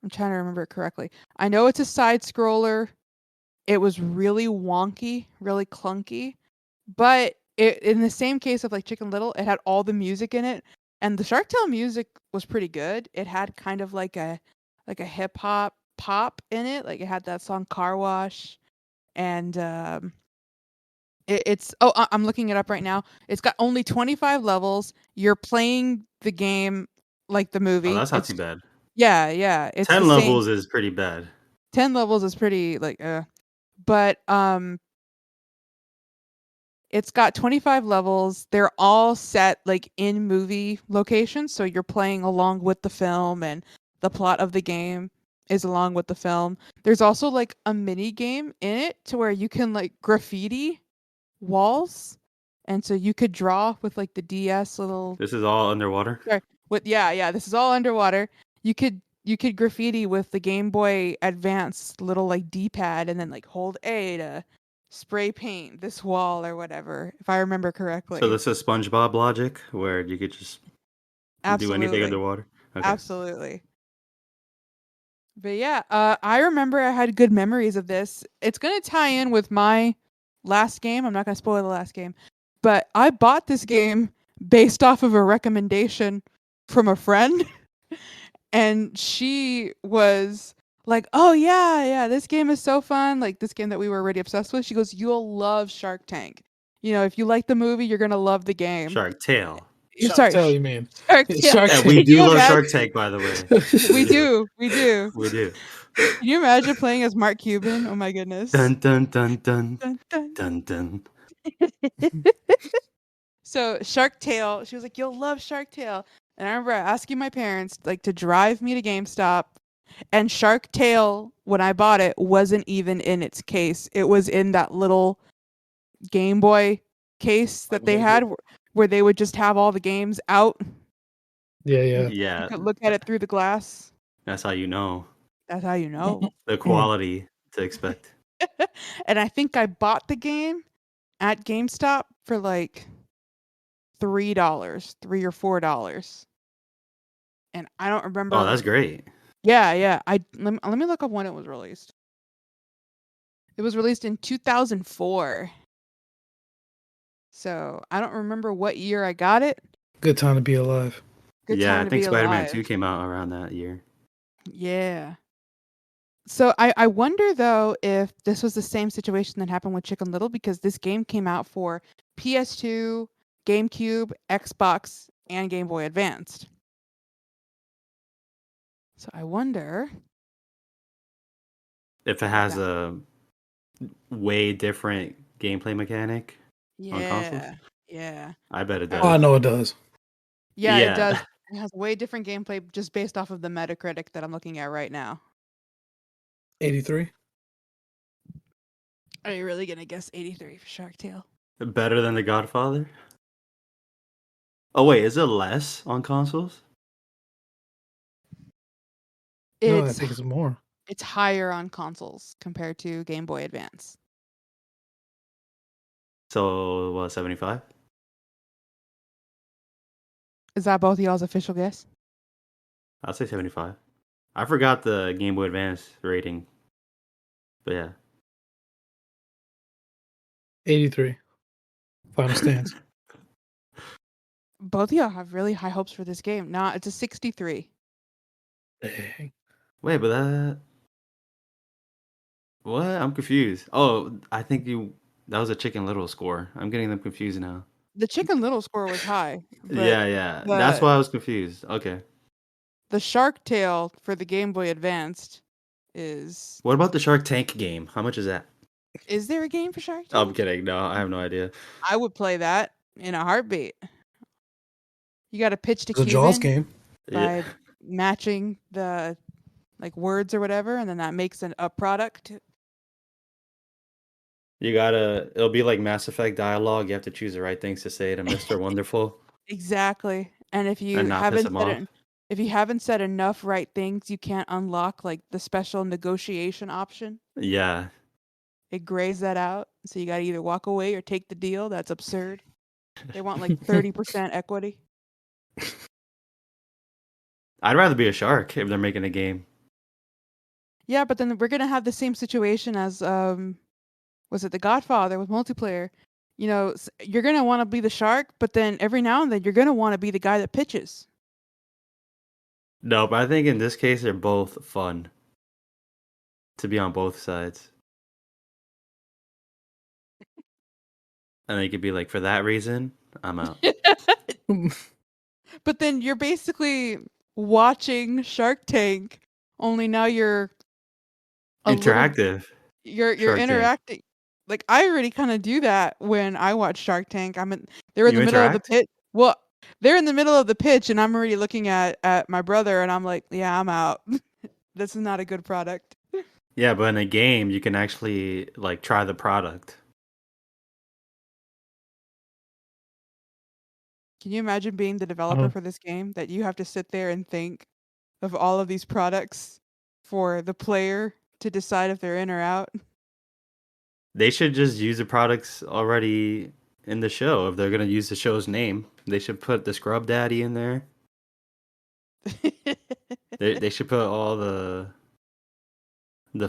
I'm trying to remember it correctly. I know it's a side scroller. It was really wonky, really clunky, but in the same case of like Chicken Little, it had all the music in it, and the Shark Tale music was pretty good. It had kind of like a hip hop pop in it, like it had that song Car Wash, and I'm looking it up right now. It's got only 25 levels. You're playing the game like the movie. Oh, that's not too bad. Yeah. It's 10 the same. levels is pretty bad. 10 levels is pretty but it's got 25 levels. They're all set like in movie locations, so you're playing along with the film, and the plot of the game is along with the film. There's also like a mini game in it to where you can like graffiti walls, and so you could draw with like the DS little This is all underwater? this is all underwater. You could graffiti with the Game Boy Advance little like D-pad, and then like hold A to spray paint this wall or whatever, if I remember correctly. So this is SpongeBob logic, where you could just do anything underwater? Okay. Absolutely. But yeah, I remember I had good memories of this. It's going to tie in with my last game. I'm not going to spoil the last game. But I bought this game based off of a recommendation from a friend. And she was like, oh, yeah, this game is so fun. Like this game that we were already obsessed with. She goes, you'll love Shark Tank. You know, if you like the movie, you're going to love the game. Shark Tale. Shark Tale, you mean? Shark Tale. Shark And Tale. we Can do you love imagine- Shark Tank, by the way. We do. We do. Can you imagine playing as Mark Cuban? Oh my goodness. Dun dun dun dun Dun, dun. dun dun. So Shark Tale, she was like, you'll love Shark Tale. And I remember asking my parents like to drive me to GameStop And Shark Tale, when I bought it, wasn't even in its case. It was in that little Game Boy case that they had where they would just have all the games out. Yeah, yeah. You Yeah, could look at it through the glass. that's how you know That's how you know. the quality to expect. And I think I bought the game at GameStop for like $3, $3 or $4. And I don't remember. Oh, that's great. Yeah. Let me look up when it was released. It was released in 2004. So I don't remember what year I got it. Good time to be alive. Good Yeah, time I to think be Spider-Man alive. 2 came out around that year. Yeah. So I wonder though if this was the same situation that happened with Chicken Little, because this game came out for PS2, GameCube, Xbox, and Game Boy Advanced. So I wonder If it if has that. a way different gameplay mechanic on consoles, Yeah. I bet it Oh, Oh, I does. know it does. Yeah, it Yeah. does. It has way different gameplay just based off of the Metacritic that I'm looking at right now. 83. Are you really gonna guess 83 for Shark Tale? Better than the Godfather? Oh wait, is it less on consoles? No, I It's think it's more. it's higher on consoles compared to Game Boy Advance. So what, 75? Is that both of y'all's official guess? I'll say 75. I forgot the Game Boy Advance rating. But yeah. 83. Final stance. Both of y'all have really high hopes for this game. Nah, it's a 63. Dang. Wait, but that what? I'm confused. Oh, I think that was a Chicken Little score. I'm getting them confused now. The Chicken Little score was high, but Yeah. That's why I was confused. Okay. the Shark Tale for the Game Boy Advanced is. What about the Shark Tank game? How much is that? Is there a game for Shark Oh, Tale? I'm kidding. No, I have no idea. I would play that in a heartbeat. You got to pitch to It's a Jaws Cuban game. Yeah. by matching the like words or whatever, and then that makes a product. It'll be like Mass Effect dialogue. You have to choose the right things to say to Mr. Wonderful Exactly. And if you and not piss haven't him said off. it, if you haven't said enough right things, you can't unlock like the special negotiation option. Yeah. It grays that out, so you got to either walk away or take the deal. That's absurd. They want like 30% equity. I'd rather be a shark if they're making a game. Yeah, but then we're gonna have the same situation as was it the Godfather with multiplayer? You know, you're gonna want to be the shark, but then every now and then you're gonna want to be the guy that pitches. No, but I think in this case they're both fun to be on both sides. And they could be like, for that reason, I'm out. But then you're basically watching Shark Tank, only now you're Interactive. you're Shark Tank. interacting. Like I already kind of do that when I watch Shark Tank. They're in You the middle of the interact? pit. Well, they're in the middle of the pitch, and I'm already looking at my brother, and I'm like, yeah, I'm out. This is not a good product. Yeah, but in a game you can actually like try the product. Can you imagine being the developer for this game that you have to sit there and think of all of these products for the player to decide if they're in or out? They should just use the products already in the show. If they're gonna use the show's name, they should put the Scrub Daddy in there. They should put all the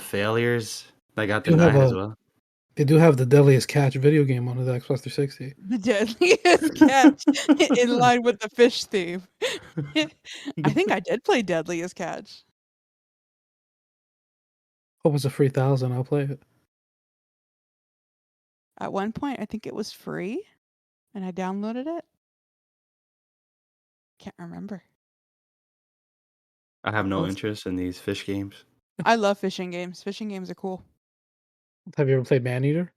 failures that got They do have denied as a- well. They do have the Deadliest Catch video game on the Xbox 360. The Deadliest Catch in line with the fish theme. I think I did play Deadliest Catch. Hope it's a free 1,000. I'll play it. At one point, I think it was free, and I downloaded it. Can't remember. I have no Well, interest in these fish games. I love fishing games. Fishing games are cool. Have you ever played Maneater?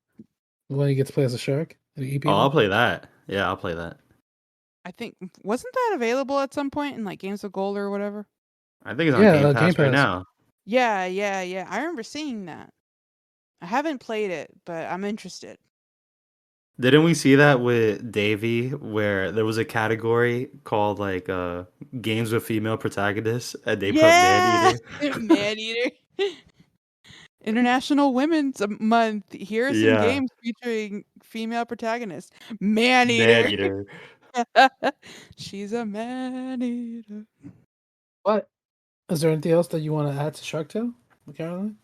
The one you get to play as a shark and eat Oh, people? I'll play that. Yeah, I'll play that. I think wasn't that available at some point in like Games of Gold or whatever? I think it's on Yeah, Game Game Pass right Pass. now. Yeah. I remember seeing that. I haven't played it, but I'm interested. Didn't we see that with Davey, where there was a category called like games with female protagonists, and they put Yeah, Maneater? Maneater. International Women's Month. Here are some Yeah, games featuring female protagonists. Maneater. Maneater. She's a man-eater. What? Is there anything else that you want to add to Shark Tale, Caroline?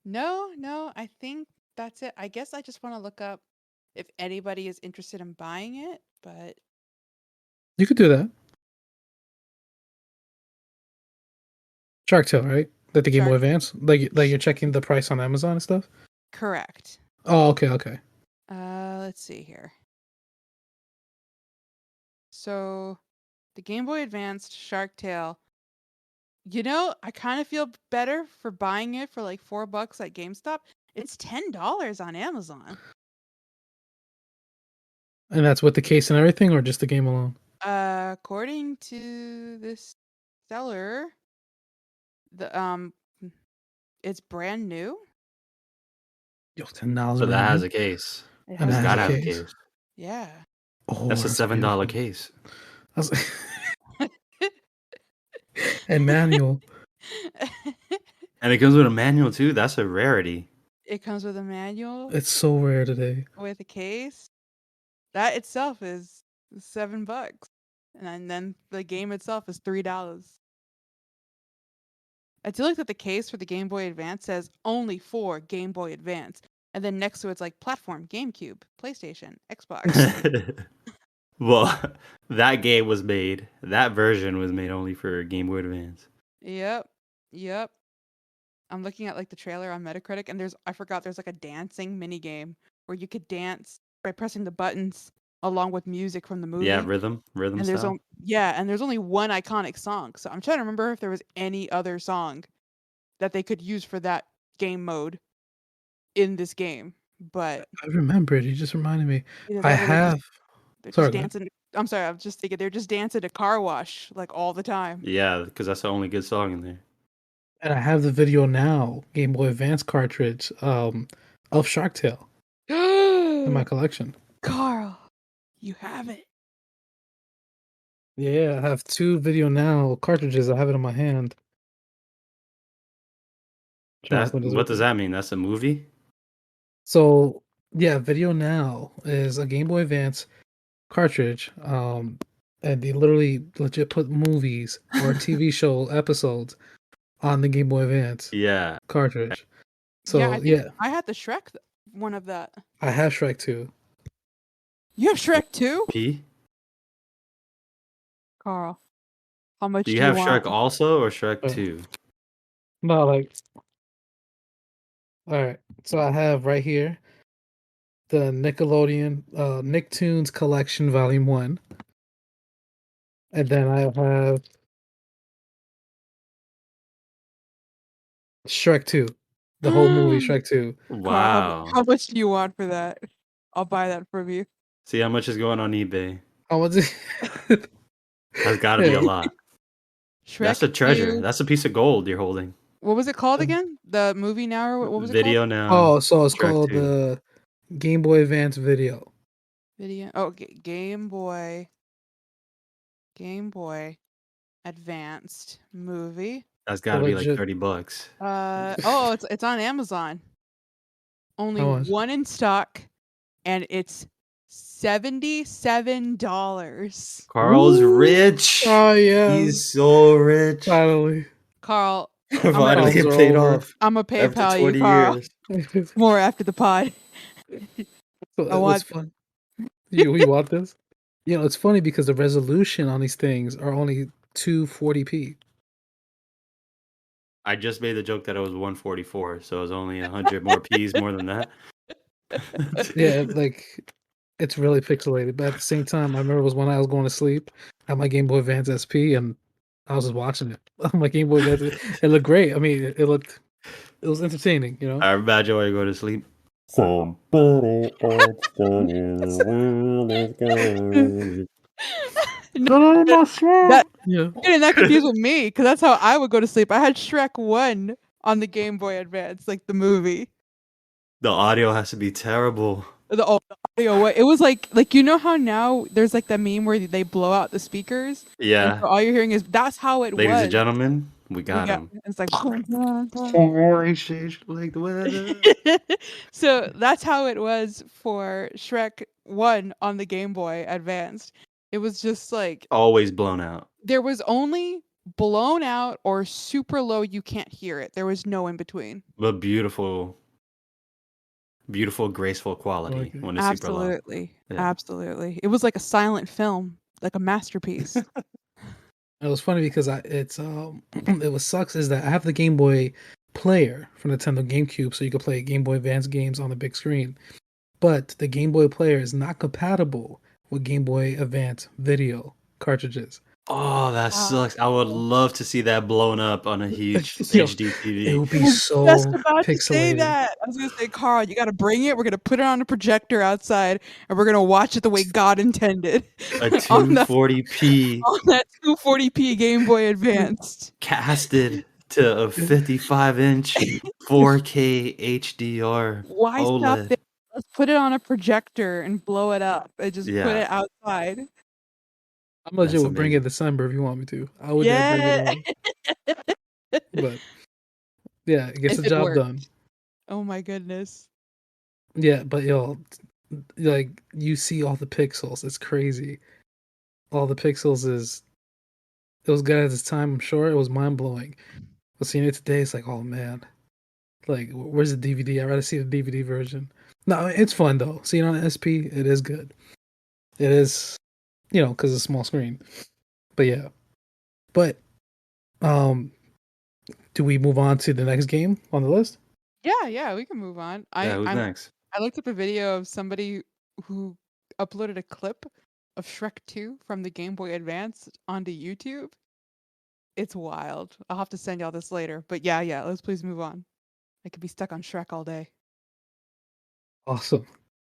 No, I think that's it. I guess I just want to look up if anybody is interested in buying it, but You could do that. Shark Tale, right? Like the Game Boy Shark- Advance? Like you're checking the price on Amazon and stuff? correct. Oh, okay. Let's see here. So, the Game Boy Advanced Shark Tale. You know, I kind of feel better for buying it for like $4 at GameStop. It's $10 on Amazon. And that's with the case and everything, or just the game alone? According to this seller, it's brand new. Yo, $10. So that has a case. It And It's that has gotta a have a case. case. Yeah. Oh, That's a $7 beautiful. case. And manual. And it comes with a manual too. That's a rarity. It comes with a manual It's so rare today. with a case. That itself is $7. And then the game itself is $3. I do like that the case for the Game Boy Advance says only for Game Boy Advance. And then next to it's like platform, GameCube, PlayStation, Xbox. Well, that game was made. That version was made only for Game Boy Advance. Yep. I'm looking at like the trailer on Metacritic, and I forgot there's like a dancing mini game where you could dance by pressing the buttons along with music from the movie. Yeah, rhythm And there's style. and there's only one iconic song. So I'm trying to remember if there was any other song that they could use for that game mode in this game. But I remember it. You just reminded me. either I that or they're have. just Sorry, go ahead. dancing. I'm sorry, I'm just thinking they're just dancing to Car Wash like all the time. Yeah, because that's the only good song in there. And I have the video now, Game Boy Advance cartridge, of Shark Tale in my collection. Carl, you have it. Yeah, I have 2 video now cartridges. I have it in my hand. What does that mean? That's a movie? So yeah, video now is a Game Boy Advance cartridge. And they literally legit put movies or TV show episodes on the Game Boy Advance Yeah. cartridge. So I think I had the Shrek one of that. I have Shrek 2. You have Shrek 2? P? Carl, how much Do you have want? Shrek also or Shrek 2? No, like, all right. So I have right here the Nickelodeon Nicktoons Collection Volume 1. And then I have Shrek 2. The whole movie Shrek 2. Wow. Carl, how much do you want for that? I'll buy that from you. See how much is going on eBay. How much is it? That's got to be a lot. Shrek That's a treasure. 2. That's a piece of gold you're holding. What was it called again? The movie now, or what was it called? Video now. Oh, so it's Shrek called 2. the Game Boy Advance Video. Video. Oh, Game Boy Advanced movie. That's got to be like legit. $30. It's on Amazon. Only How much? one in stock, and it's $77. Carl's rich. Oh yeah. He's so rich. Finally. Carl, Finally Carl's get paid over. off I'm gonna after PayPal you, 20 Carl. years. More after the pod. So I want- it's fun. You want this? You know, it's funny because the resolution on these things are only 240p. I just made the joke that it was 144, so it was only 100 more P's more than that. Yeah, like it's really pixelated. But at the same time, I remember it was when I was going to sleep at my Game Boy Advance SP, and I was just watching it on my Game Boy Advance. It looked great. I mean, it was entertaining. You know. I imagine while you go to sleep. Somebody else than you. No, my swamp. That Yeah. you're getting that confused with me because that's how I would go to sleep. I had Shrek 1 on the Game Boy Advance, like the movie. The audio has to be terrible. The audio. It was like you know how now there's like that meme where they blow out the speakers, and Yeah. so all you're hearing is that's how it Ladies was. and gentlemen, we got him. It's like Like the weather. so that's how it was for Shrek 1 on the Game Boy Advanced. It was just like Always blown out. there was only blown out or super low, you can't hear it. There was no in between. But beautiful, graceful quality Okay. when it's super low. Absolutely. Yeah. Absolutely. It was like a silent film, like a masterpiece. It was funny because it was sucks is that I have the Game Boy player from Nintendo GameCube, so you could play Game Boy Advance games on the big screen. But the Game Boy player is not compatible with Game Boy Advance video cartridges. Oh, that sucks. I would love to see that blown up on a huge Yo, HD TV. It would be I was so just about to say pixelated. that. I was gonna say, Carl, you gotta bring it. We're gonna put it on a projector outside, and we're gonna watch it the way God intended. A on that 240p on that 240p Game Boy Advanced. casted to a 55-inch 4K HDR Why stop OLED. there? Let's put it on a projector and blow it up and just put Yeah. it outside. I'm legit That's would bring it amazing. December if you want me to. I would Yeah. bring it on. But yeah, it gets If the it job works. done. Oh my goodness. Yeah, but yo, like you see all the pixels. It's crazy. All the pixels it was good at its time, I'm sure. It was mind blowing. But seeing it today, it's like, oh man. Like, where's the DVD? I'd rather see the DVD version. No, it's fun though. Seeing it on SP, it is good. It is, because it's a small screen. But yeah. But do we move on to the next game on the list? Yeah, we can move on. Yeah, who's next? I looked up a video of somebody who uploaded a clip of Shrek 2 from the Game Boy Advance onto YouTube. It's wild. I'll have to send y'all this later. But yeah, let's please move on. I could be stuck on Shrek all day. Awesome.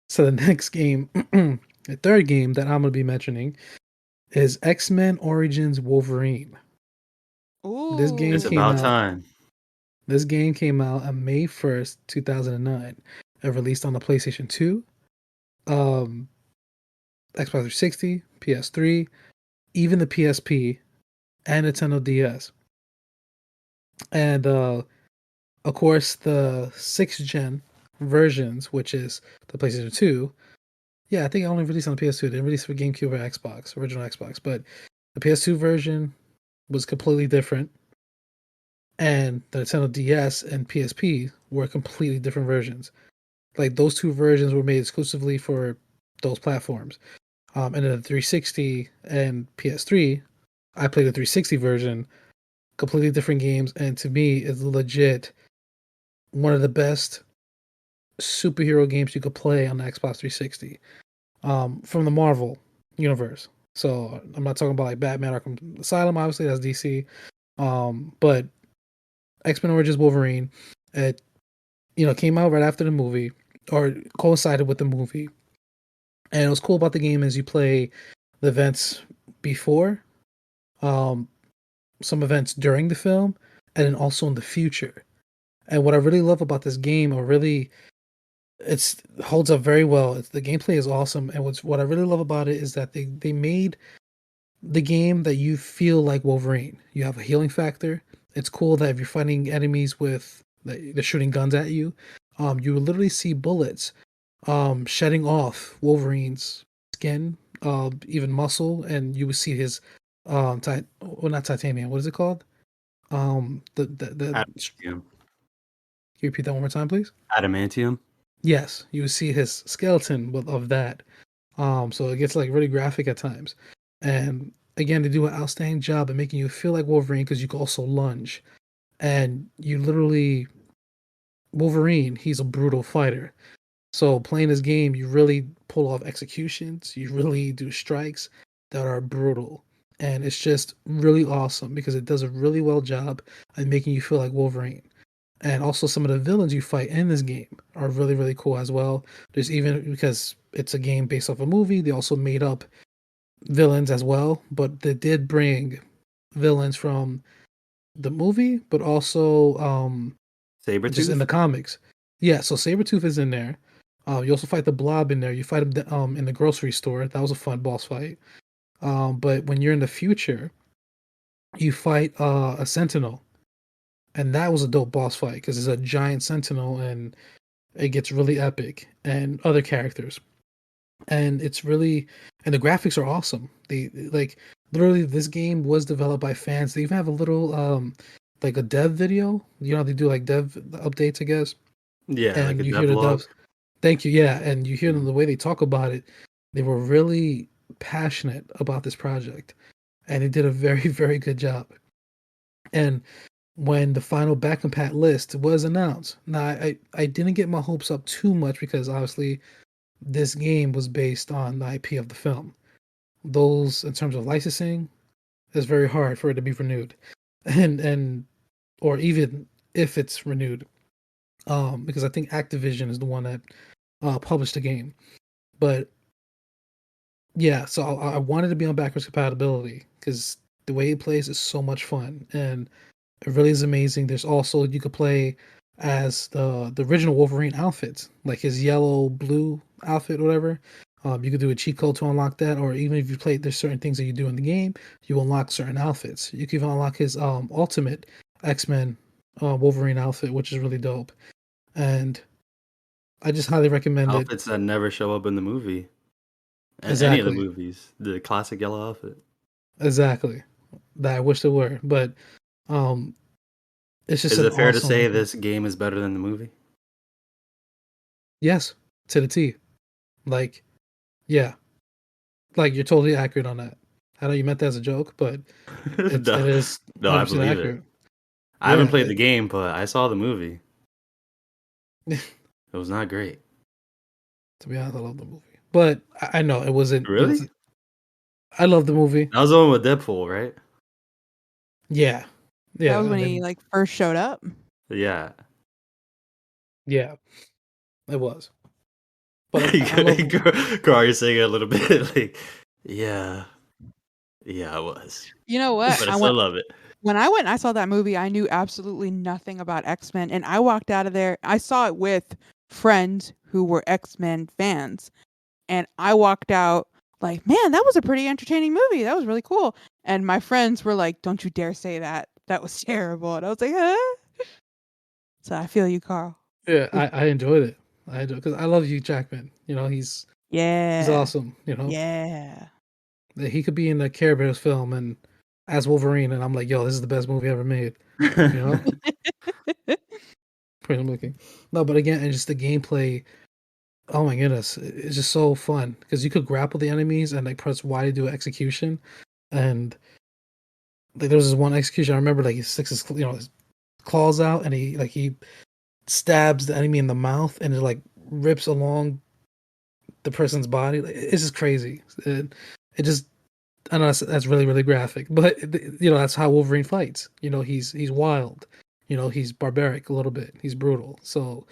So the next game, the third game that I'm going to be mentioning is X-Men Origins Wolverine. Ooh. This game It's came about out. time. This game came out on May 1st, 2009, and released on the PlayStation 2, Xbox 360, PS3, even the PSP, and Nintendo DS. And of course, the 6th gen versions, which is the PlayStation 2. Yeah, I think it only released on the PS2. They didn't release for GameCube or Xbox, original Xbox. But the PS2 version was completely different. And the Nintendo DS and PSP were completely different versions. Like, those two versions were made exclusively for those platforms. And then the 360 and PS3, I played the 360 version, completely different games. And to me, it's legit one of the best superhero games you could play on the Xbox 360 from the Marvel universe. So I'm not talking about like Batman Arkham Asylum, obviously that's DC. But X-Men Origins Wolverine, it came out right after the movie or coincided with the movie. And what's cool about the game is you play the events before, some events during the film, and then also in the future. And what I really love about this game, it holds up very well. The gameplay is awesome, and what I really love about it is that they made the game that you feel like Wolverine. You have a healing factor. It's cool that if you're fighting enemies with they're shooting guns at you, you will literally see bullets shedding off Wolverine's skin, even muscle, and you would see his not titanium. What is it called? The Adamantium. Can you repeat that one more time, please? Adamantium. Yes, you would see his skeleton of that. So it gets like really graphic at times. And again, they do an outstanding job at making you feel like Wolverine because you can also lunge. And you literally Wolverine, he's a brutal fighter. So playing this game, you really pull off executions, you really do strikes that are brutal. And it's just really awesome because it does a really well job at making you feel like Wolverine. And also some of the villains you fight in this game are really, really cool as well. There's even, because it's a game based off a movie, they also made up villains as well, but they did bring villains from the movie, but also just in Sabretooth? the comics. Yeah, so Sabretooth is in there. You also fight the Blob in there. You fight him in the grocery store. That was a fun boss fight. But when you're in the future, you fight a Sentinel, and that was a dope boss fight because it's a giant Sentinel, and it gets really epic. And other characters, and it's really, and the graphics are awesome. They like literally this game was developed by fans. They even have a little like a dev video. You know how they do like dev updates, I guess. Yeah, like a And you hear the devlog. devs. Thank you. Yeah, and you hear them the way they talk about it. They were really passionate about this project, and they did a very very good job. And when the final back compat list was announced, now I didn't get my hopes up too much because obviously this game was based on the IP of the film. Those in terms of licensing, it's very hard for it to be renewed, and or even if it's renewed, because I think Activision is the one that published the game. But yeah, so I wanted to be on backwards compatibility because the way it plays is so much fun and it really is amazing. There's also you could play as the original Wolverine outfits, like his yellow blue outfit, whatever. You could do a cheat code to unlock that, or even if you play, there's certain things that you do in the game, you unlock certain outfits. You can even unlock his ultimate X-Men Wolverine outfit, which is really dope. And I just highly recommend it. Outfits that never show up in the movie. Any of the Exactly, movies. The classic yellow outfit. exactly. That I wish there were, but um, it's just Is an it fair to say awesome. this game is better than the movie? Yes, to the T. Like, yeah, like you're totally accurate on that. I know you meant that as a joke, but it no, is no, I 100% believe it. accurate. I haven't Yeah, played the game, but I saw the movie. to It was not great. be honest, I love the movie, but I know it wasn't. You know, Really? I love the movie. That was the one with Deadpool, right? Yeah, That was yeah, when and he then like first showed up. Yeah. yeah, it was. But I love. Carl, you're saying it a little bit like, yeah, yeah, I was, You know what? but I still love it. When I went and I saw that movie, I knew absolutely nothing about X-Men, and I walked out of there. I saw it with friends who were X-Men fans, and I walked out like, man, that was a pretty entertaining movie. That was really cool. And my friends were like, don't you dare say that. That was terrible. And I was like, huh? So I feel you, Carl. Yeah, I enjoyed it. I enjoyed because I love Hugh Jackman. You know, he's Yeah. awesome. You know, Yeah. he could be in the Care Bears film and as Wolverine, and I'm like, yo, this is the best movie ever made. You know, pretty looking. No, but again, and just the gameplay. Oh my goodness, it's just so fun because you could grapple the enemies and like press Y to do execution, and like there was this one execution I remember like he sticks his his claws out and he stabs the enemy in the mouth and it like rips along the person's body. Like, it's just crazy. It just I know that's really really graphic, but that's how Wolverine fights. He's wild. He's barbaric a little bit. He's brutal. So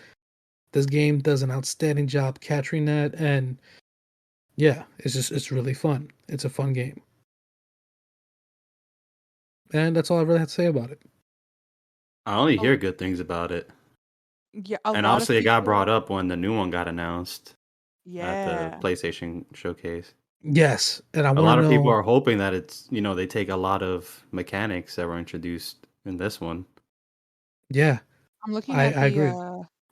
this game does an outstanding job capturing that, and yeah, it's really fun. It's a fun game, and that's all I really have to say about it. I only Oh, hear good things about it, yeah, a and lot of obviously it got brought people. up when the new one got announced at the Yeah. PlayStation showcase. Yes, and I A want to lot of people know. are hoping that they take a lot of mechanics that were introduced in this one. Yeah, I'm looking I at I agree.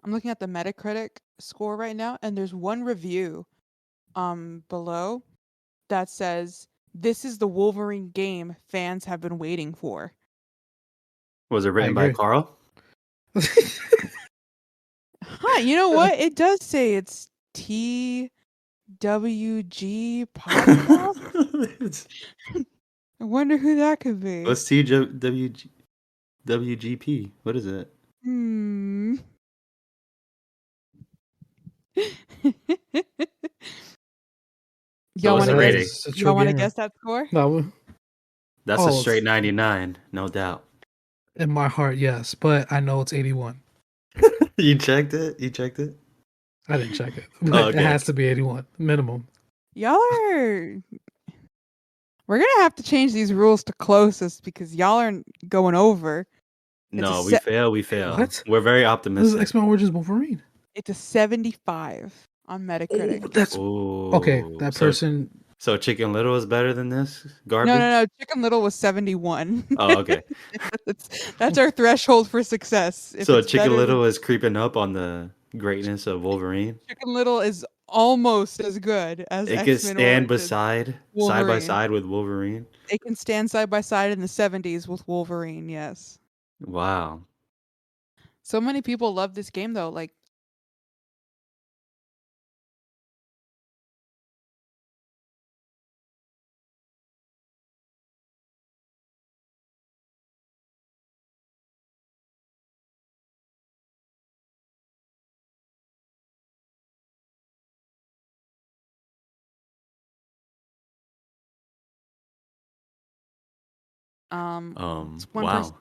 I'm looking at the Metacritic score right now, and there's one review below that says this is the Wolverine game fans have been waiting for. Was it I written by agree. Carl? Huh, you know what? It does say it's TWG podcast. I wonder who that could be. What's TWG? WGP? What is it? Hmm. So Y'all what's want the to guess? rating? It's a true Y'all want to gamer. guess that score? No, That's a oh, straight it's 99, no doubt. in my heart, yes, but I know it's 81. You checked it? You checked it? I didn't check it, Oh, but it okay. has to be 81 minimum. Y'all are We're gonna have to change these rules to closest because y'all aren't going over. No, a we fail. We fail. What? We're very This is optimistic. X-Men Origins Wolverine. It's a 75 on Metacritic. Oh, that's okay. Ooh, That so person. so Chicken Little is better than this garbage. No. Chicken Little was 71. Oh, okay. that's our threshold for success. If So it's Chicken better Little than is creeping up on the greatness of Wolverine. Chicken Little is almost as good as It can X-Men stand Origins side by Wolverine. side with Wolverine. They can stand side by side in the 70s with Wolverine, yes. Wow. So many people love this game though. Like, it's one person. Wow.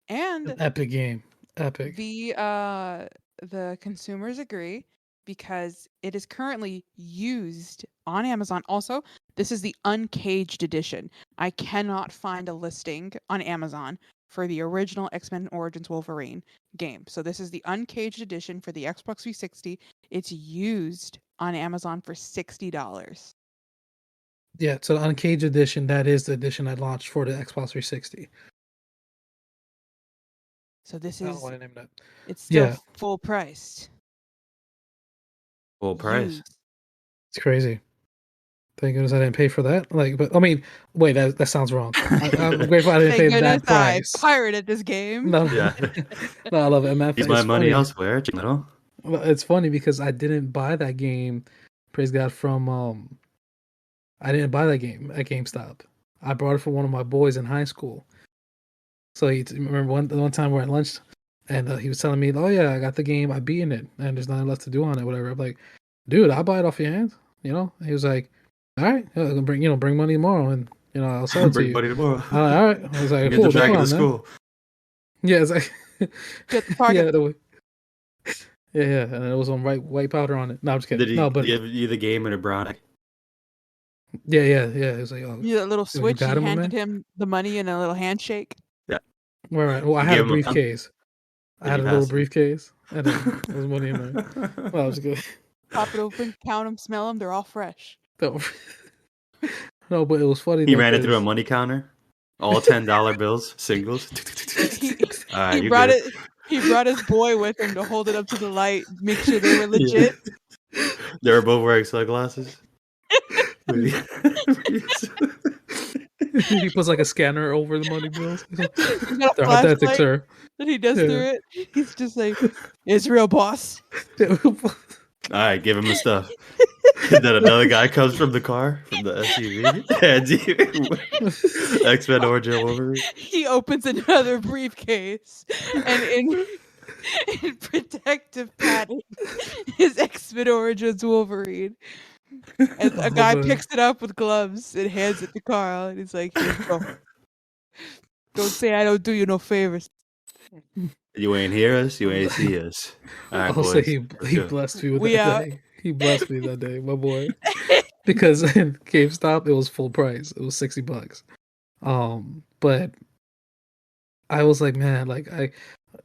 And An epic game. Epic. the consumers agree because it is currently used on Amazon. Also, this is the uncaged edition. I cannot find a listing on Amazon for the original X-Men Origins Wolverine game. So this is the uncaged edition for the Xbox 360. It's used on Amazon for $60. Yeah, so the Uncaged edition, that is the edition that launched for the Xbox 360. So this I don't is know why I named that. it's still Yeah. full priced. Full price. Used. It's crazy. Thank goodness I didn't pay for that. Like, but I mean, wait, that sounds wrong. I'm grateful I didn't Thank pay goodness that price. I pirated this game. No, Yeah. no, I love it. Man, Use my money elsewhere, Chicken Little. Well, it's funny because I didn't buy that game. Praise God from I didn't buy that game at GameStop. I brought it for one of my boys in high school. So he remember one time we're at lunch, and he was telling me, "Oh yeah, I got the game. I beaten it, and there's nothing left to do on it. Whatever." I'm like, "Dude, I'll buy it off your hands." You know. He was like, "All right, bring money tomorrow, and I'll sell it to Bring you." money tomorrow. All right. I was like, Get "Cool, the no back of the problem, man." school. Yeah, it's like, Get the target. yeah, and it was on white powder on it. No, I'm just kidding. Did he No, but give you the game in a brown? yeah. It was like, "Oh, You that little you switch, got you him, my handed man?" him the money and a little handshake. All right. Well, I You had a gave him a- briefcase. I Did had he a little pass it? briefcase, and then there was money in there. Well, that was good. Pop it open, count them, smell them. They're all fresh. No, no, but it was funny. He though, ran it through a 'cause- money counter. All $10 bills, singles. He, All right, he you brought good. it. He brought his boy with him to hold it up to the light, make sure they were legit. They were both wearing sunglasses. he puts like a scanner over the money bills. He's got a They're authentic, flashlight sir. that he does Yeah. through it. He's just like, "It's real, boss." All right, give him the stuff. And then another guy comes from the car, from the SUV, hands you X-Men Origin Wolverine. He opens another briefcase, and in protective padding is X-Men Origins Wolverine. And a guy man. picks it up with gloves and hands it to Carl, and he's like, "Here you go. Don't say I don't do you no favors." You ain't hear us, you ain't see us. All right, I'll boys. say he let's go. blessed me with We that out. day. He blessed me that day, my boy. Because in GameStop it was full price. It was $60. But I was like, man, like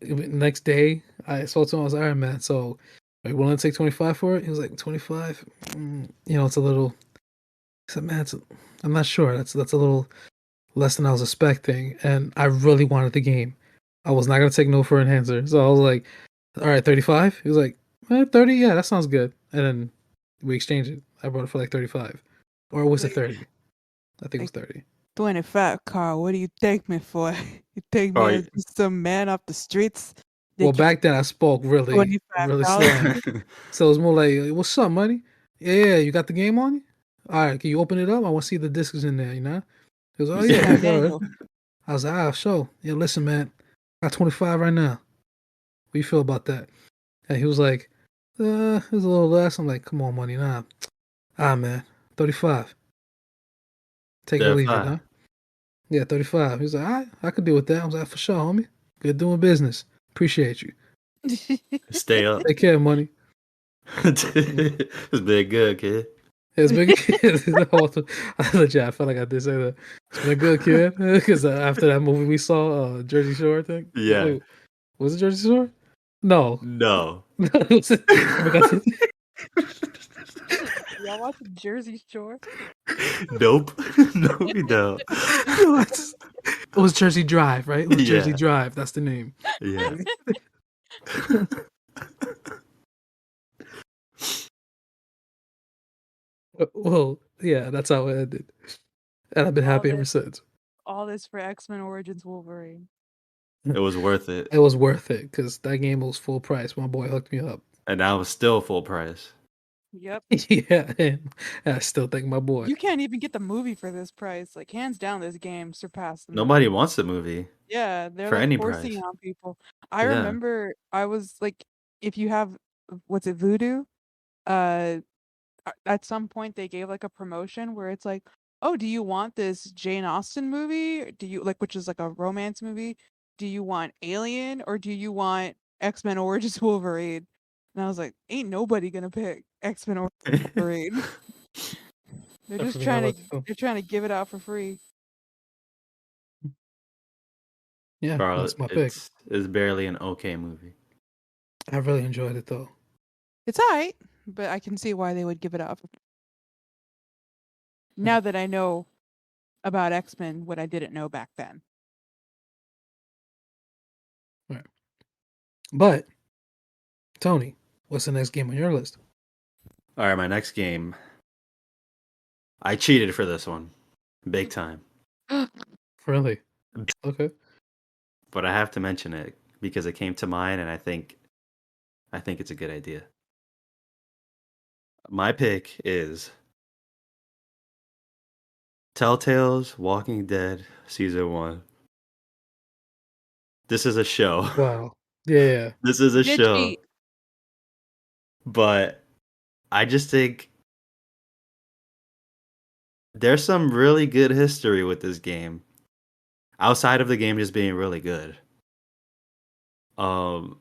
next day I spoke to him. I was like, all right, man. So are you willing to take 25 for it? He was like, 25. It's a little. I said, man, I'm not sure. That's a little less than I was expecting, and I really wanted the game. I was not gonna take no for an answer, so I was like, all right, 35. He was like, 30. Yeah, that sounds good. And then we exchanged it. I bought it for like 35, or was it 30? I think it was 30. 25, Carl. What do you take me for? You take me Oh, as just some man off the streets? That Well, you back then I spoke really $25. slang. So it was more like, what's up, money? Yeah, you got the game on you? All right, can you open it up? I want to see the discs in there, you know? He was, oh, You yeah, said, go ahead. Daniel. I was like, sure. Yeah, listen, man, I got 25 right now. What do you feel about that? And he was like, it was a little less. I'm like, come on, money, nah. Man, 35. Take it or leave it, 35. huh? Yeah, 35. He was like, all right, I could deal with that. I was like, for sure, homie. Good doing business. Appreciate you. Stay up. Take care, money. It's been good, kid. It's been legit. I felt like I did say that. It's been a good kid because after that movie we saw, Jersey Shore, I think. Yeah. Wait, was it Jersey Shore? No. No. I forgot to- Y'all watch Jersey Shore? Nope. No, we don't. It was Jersey Drive, right? It was Jersey Yeah. Drive. That's the name. Yeah. Well, yeah, that's how it ended, and I've been happy ever since. All this for X-Men Origins Wolverine. It was worth it. It was worth it because that game was full price. My boy hooked me up. And now it's still full price. Yep. Yeah, and I still thank my boy. You can't even get the movie for this price. Like, hands down, this game surpassed the Nobody movie. wants the movie. Yeah, they're for like any forcing price. it on people. I Yeah. remember I was like, if you have, what's it, Voodoo? At some point they gave like a promotion where it's like, oh, do you want this Jane Austen movie? Do you like, which is like a romance movie? Do you want Alien or do you want X-Men Origins Wolverine? And I was like, ain't nobody gonna pick X-Men Wolverine. They're just Definitely trying highlight to the film. they're trying to give it out for free. Yeah, Bro, that's my pick. it's barely an okay movie. I really enjoyed it though. It's alright, but I can see why they would give it out. Now that I know about X-Men, what I didn't know back then. Right. But Tony, what's the next game on your list? All right, my next game. I cheated for this one, big time. Really? Okay. But I have to mention it because it came to mind, and I think it's a good idea. My pick is Telltale's Walking Dead Season 1. This is a show. Wow. Yeah. This is a Did show. cheat. But I just think there's some really good history with this game. Outside of the game just being really good. And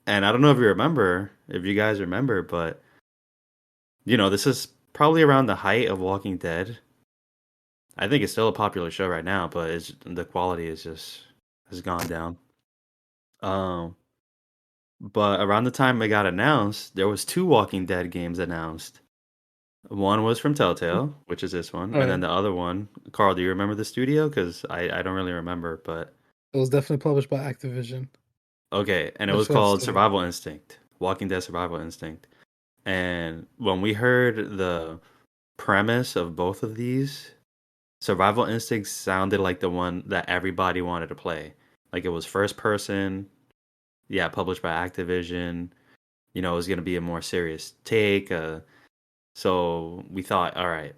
I don't know if you guys remember, but this is probably around the height of Walking Dead. I think it's still a popular show right now, but the quality has gone down. But around the time it got announced, there was 2 Walking Dead games announced. One was from Telltale, which is this one, and then Alright. the other one, Carl, do you remember the studio? Because I don't really remember, but It was definitely published by Activision. okay, and it Which was that's called the- Survival Instinct, Walking Dead Survival Instinct. And when we heard the premise of both of these, Survival Instinct sounded like the one that everybody wanted to play. Like it was first person, yeah, published by Activision. It was going to be a more serious take. So we thought, all right,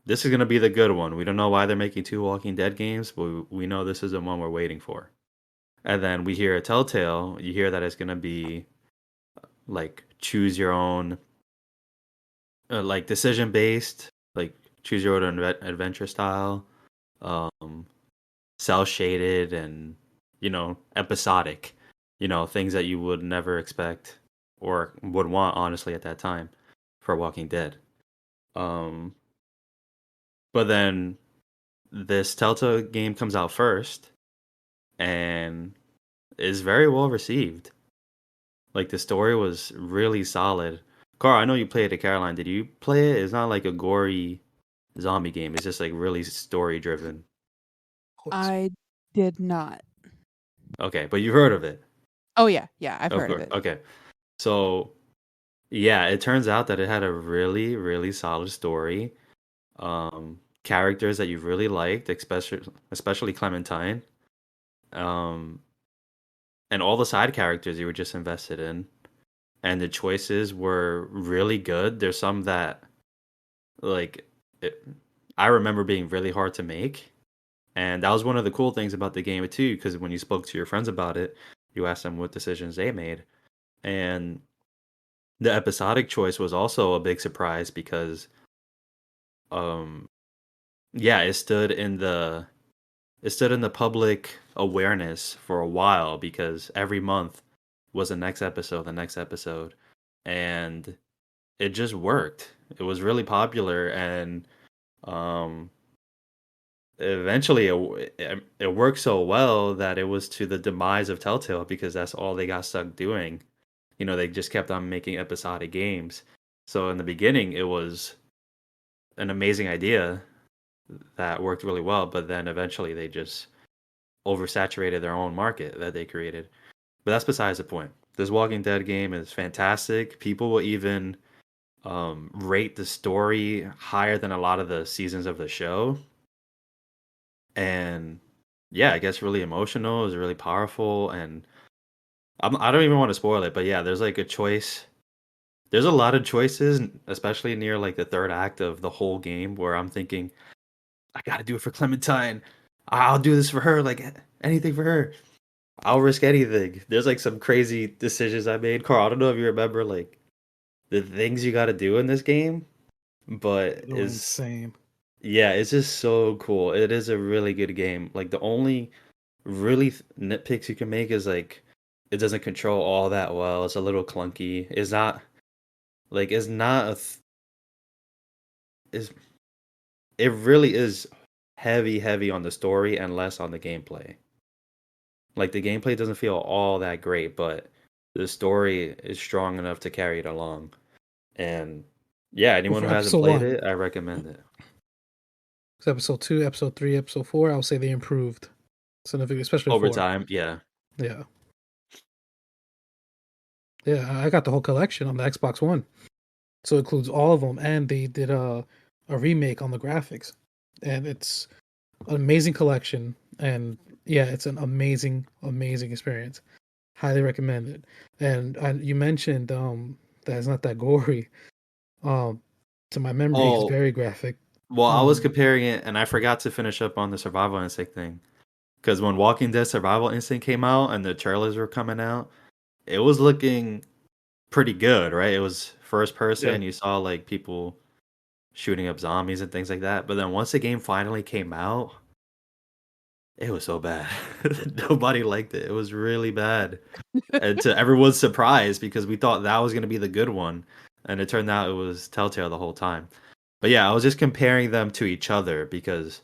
this is going to be the good one. We don't know why they're making 2 Walking Dead games, but we know this is the one we're waiting for. And then we hear a Telltale, you hear that it's going to be like choose your own, like decision based, like choose your own adventure style, cell shaded, and episodic, things that you would never expect or would want honestly at that time for Walking Dead. But then this Telltale game comes out first and is very well received. Like the story was really solid. Carl, I know you played it. Caroline, did you play it? It's not like a gory zombie game. It's just like really story driven. I did not. Okay, but you heard of it. Oh yeah, I've heard of course. it. Okay. So yeah, it turns out that it had a really, really solid story. Characters that you really liked, especially Clementine. And all the side characters you were just invested in. And the choices were really good. There's some that I remember being really hard to make. And that was one of the cool things about the game too, because when you spoke to your friends about it, you asked them what decisions they made. And the episodic choice was also a big surprise because yeah, it stood in the public awareness for a while because every month was the next episode, and it just worked. It was really popular, and um, eventually it worked so well that it was to the demise of Telltale because that's all they got stuck doing. They just kept on making episodic games. So in the beginning, it was an amazing idea that worked really well, but then eventually they just oversaturated their own market that they created. But that's besides the point. This Walking Dead game is fantastic. People will even rate the story higher than a lot of the seasons of the show. And yeah, it gets really emotional. It's really powerful, and I don't even want to spoil it, but yeah, there's like a choice. There's a lot of choices, especially near like the third act of the whole game, where I'm thinking, I gotta do it for Clementine. I'll do this for her, like anything for her. I'll risk anything. There's like some crazy decisions I made. Carl, I don't know if you remember like the things you gotta do in this game, but They're insane. yeah, it's just so cool. It is a really good game. Like the only really nitpicks you can make is like it doesn't control all that well. It's a little clunky. It's not is it really is heavy on the story and less on the gameplay. Like the gameplay doesn't feel all that great, but the story is strong enough to carry it along. And yeah, anyone For who hasn't episode played 1, it, I recommend it. episode 2, episode 3, episode 4, I would say they improved significantly, especially Over 4. time, yeah. Yeah. Yeah, I got the whole collection on the Xbox One. So it includes all of them, and they did a remake on the graphics. And it's an amazing collection, and yeah, it's an amazing experience. Highly recommend it. And you mentioned that it's not that gory. To my memory, it's Oh, very graphic. well, I was comparing it, and I forgot to finish up on the survival instinct thing. Because when Walking Dead Survival Instinct came out and the trailers were coming out, it was looking pretty good, right? It was first person. Yeah. You saw like people shooting up zombies and things like that. But then once the game finally came out, it was so bad. Nobody liked it. It was really bad. And to everyone's surprise, because we thought that was going to be the good one. And it turned out it was Telltale the whole time. But yeah, I was just comparing them to each other because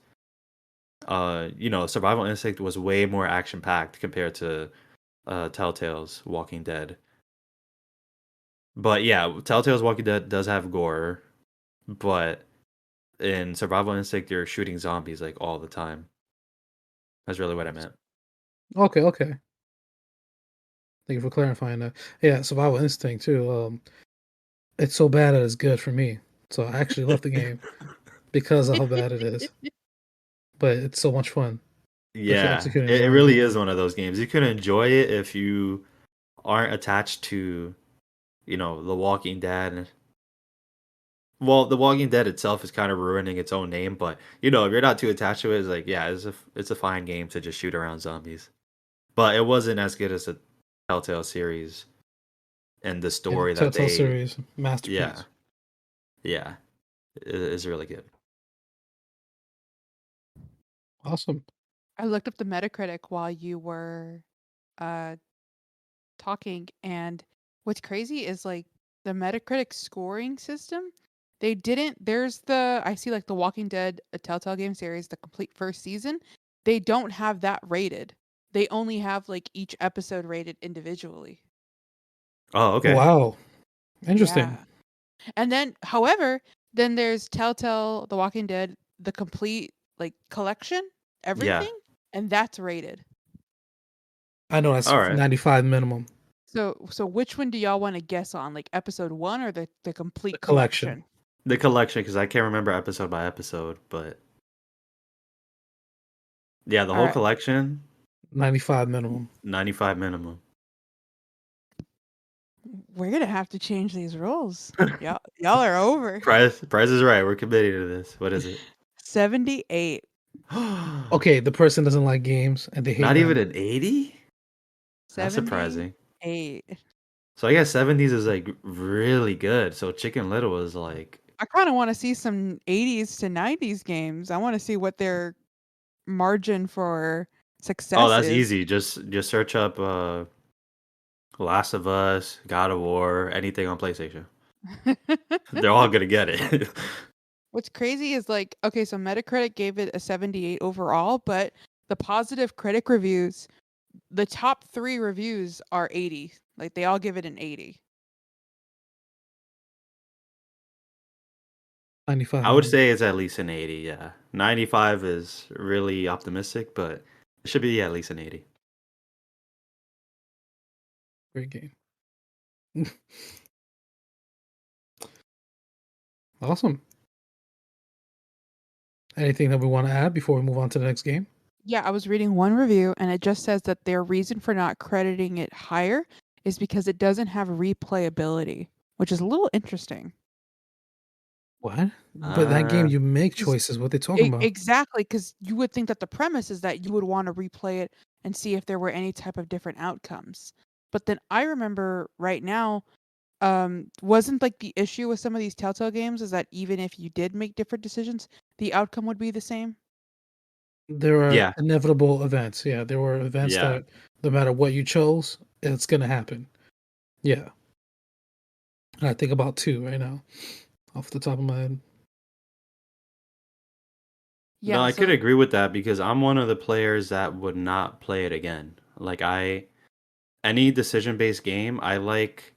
Survival Instinct was way more action packed compared to Telltale's Walking Dead. But yeah, Telltale's Walking Dead does have gore, but in Survival Instinct you're shooting zombies like all the time. That's really what I meant. Okay. Thank you for clarifying that. Yeah, Survival Instinct too. It's so bad that it's good for me. So I actually love the game because of how bad it is. But it's so much fun. Yeah, executing it right. really is one of those games. You can enjoy it if you aren't attached to, The Walking Dead. Well, The Walking Dead itself is kind of ruining its own name, but if you're not too attached to it, it's like, yeah, it's a fine game to just shoot around zombies. But it wasn't as good as the Telltale series and the story that Telltale they series masterpiece. Yeah, it is really good. Awesome. I looked up the Metacritic while you were talking, and what's crazy is like the Metacritic scoring system. I see like the Walking Dead, a Telltale game series, the complete first season. They don't have that rated. They only have like each episode rated individually. Oh, okay. Wow. Interesting. Yeah. And then, however, then there's Telltale, The Walking Dead, the complete like collection, everything, and that's rated. I know that's All right. 95 minimum. So which one do y'all want to guess on? Like episode 1 or the complete collection? collection? The collection, because I can't remember episode by episode, but yeah, the whole collection, 95 minimum. 95 minimum. We're gonna have to change these rules. y'all are over. Price is right. We're committed to this. What is it? 78. Okay, the person doesn't like games and they hate Not them. even an 80? That's surprising. 8. So I guess 70s is like really good. So Chicken Little was like, I kind of want to see some 80s to 90s games. I want to see what their margin for success oh, that's is. easy. Just search up Last of Us, God of War, anything on PlayStation. They're all gonna get it. What's crazy is like, okay, so Metacritic gave it a 78 overall, but the positive critic reviews, the top 3 reviews are 80. Like they all give it an 80. 95. I would say it's at least an 80, yeah. 95 is really optimistic, but it should be at least an 80. Great game. Awesome. Anything that we want to add before we move on to the next game? Yeah, I was reading one review and it just says that their reason for not crediting it higher is because it doesn't have replayability, which is a little interesting. What? But that game, you make 'Cause choices. What they talking about? Exactly, because you would think that the premise is that you would want to replay it and see if there were any type of different outcomes. But then I remember right now, wasn't like the issue with some of these Telltale games is that even if you did make different decisions, the outcome would be the same? There are Yeah, inevitable events. Yeah, there were events yeah. that no matter what you chose, it's gonna happen. Yeah. And I think about 2 right now, off the top of my head. No, Yeah, I could so agree with that because I'm one of the players that would not play it again. Like any decision-based game, I like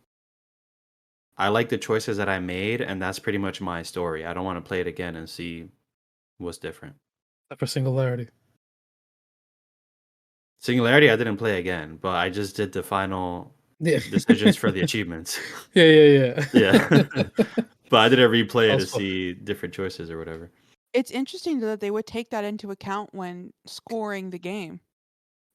the choices that I made, and that's pretty much my story. I don't want to play it again and see what's different. Except for Singularity. Singularity, I didn't play again, but I just did the final Yeah. decisions for the achievements. Yeah. Yeah. But I didn't replay That it was to fun. see different choices or whatever. it's interesting that they would take that into account when scoring the game.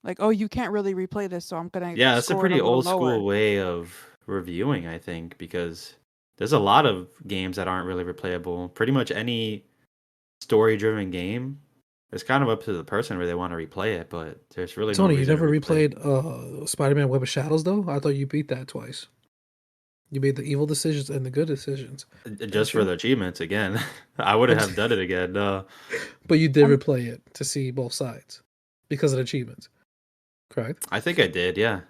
Like, oh, you can't really replay this, so I'm gonna Yeah, that's a score it a pretty little old lower. school way of reviewing, I think, because there's a lot of games that aren't really replayable. Pretty much any story-driven game, it's kind of up to the person where they want to replay it, but there's really no Tony, you reason to never replay it. replayed Spider-Man Web of Shadows though? I thought you beat that twice. You made the evil decisions and the good decisions, Just didn't for you? the achievements again. I wouldn't have done it again. No. But you did I'm replay it to see both sides because of the achievements, correct? I think I did, yeah.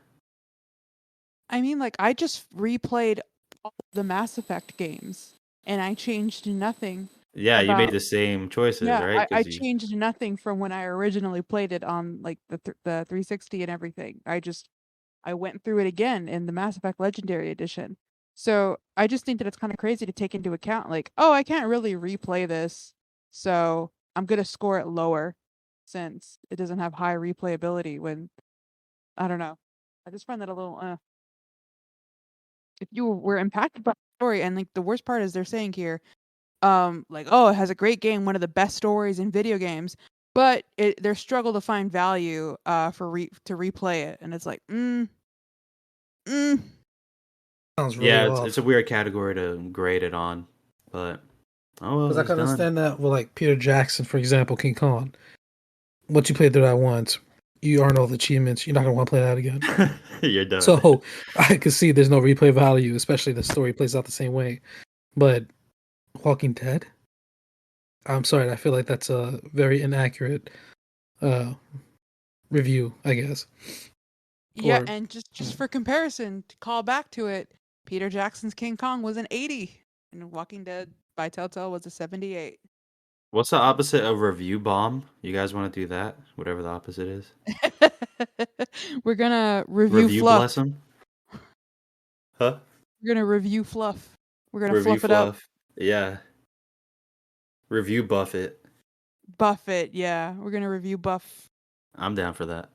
I mean, like, I just replayed all the Mass Effect games, and I changed nothing Yeah, you made about the same choices, yeah, right? I Because you changed nothing from when I originally played it on, like, the 360 and everything. I went through it again in the Mass Effect Legendary Edition. So, I just think that it's kinda crazy to take into account, like, "Oh, I can't really replay this, so I'm gonna score it lower since it doesn't have high replayability," when I don't know. I just find that a little, if you were impacted by the story, and like the worst part is they're saying here, like, oh, it has a great game, one of the best stories in video games, but their struggle to find value to replay it, and it's like, mm, Sounds really yeah, it's a off. weird category to grade it on, but oh Because well, I it's can done. understand that with like Peter Jackson, for example, King Kong. Once you played through that once, you earn all the achievements. You're not gonna want to play that again. You're done. So I can see there's no replay value, especially the story plays out the same way. But Walking Dead, I'm sorry, I feel like that's a very inaccurate uh review, I guess. yeah, Or and just for comparison, to call back to it, Peter Jackson's King Kong was an 80, and Walking Dead by Telltale was a 78. What's the opposite of review bomb? You guys want to do that? Whatever the opposite is. We're gonna review Review fluff. blossom? Huh? We're gonna review fluff. We're gonna Review fluff it up. fluff. Yeah. Review Buffett. Buffett, yeah. We're gonna review Buff. I'm down for that.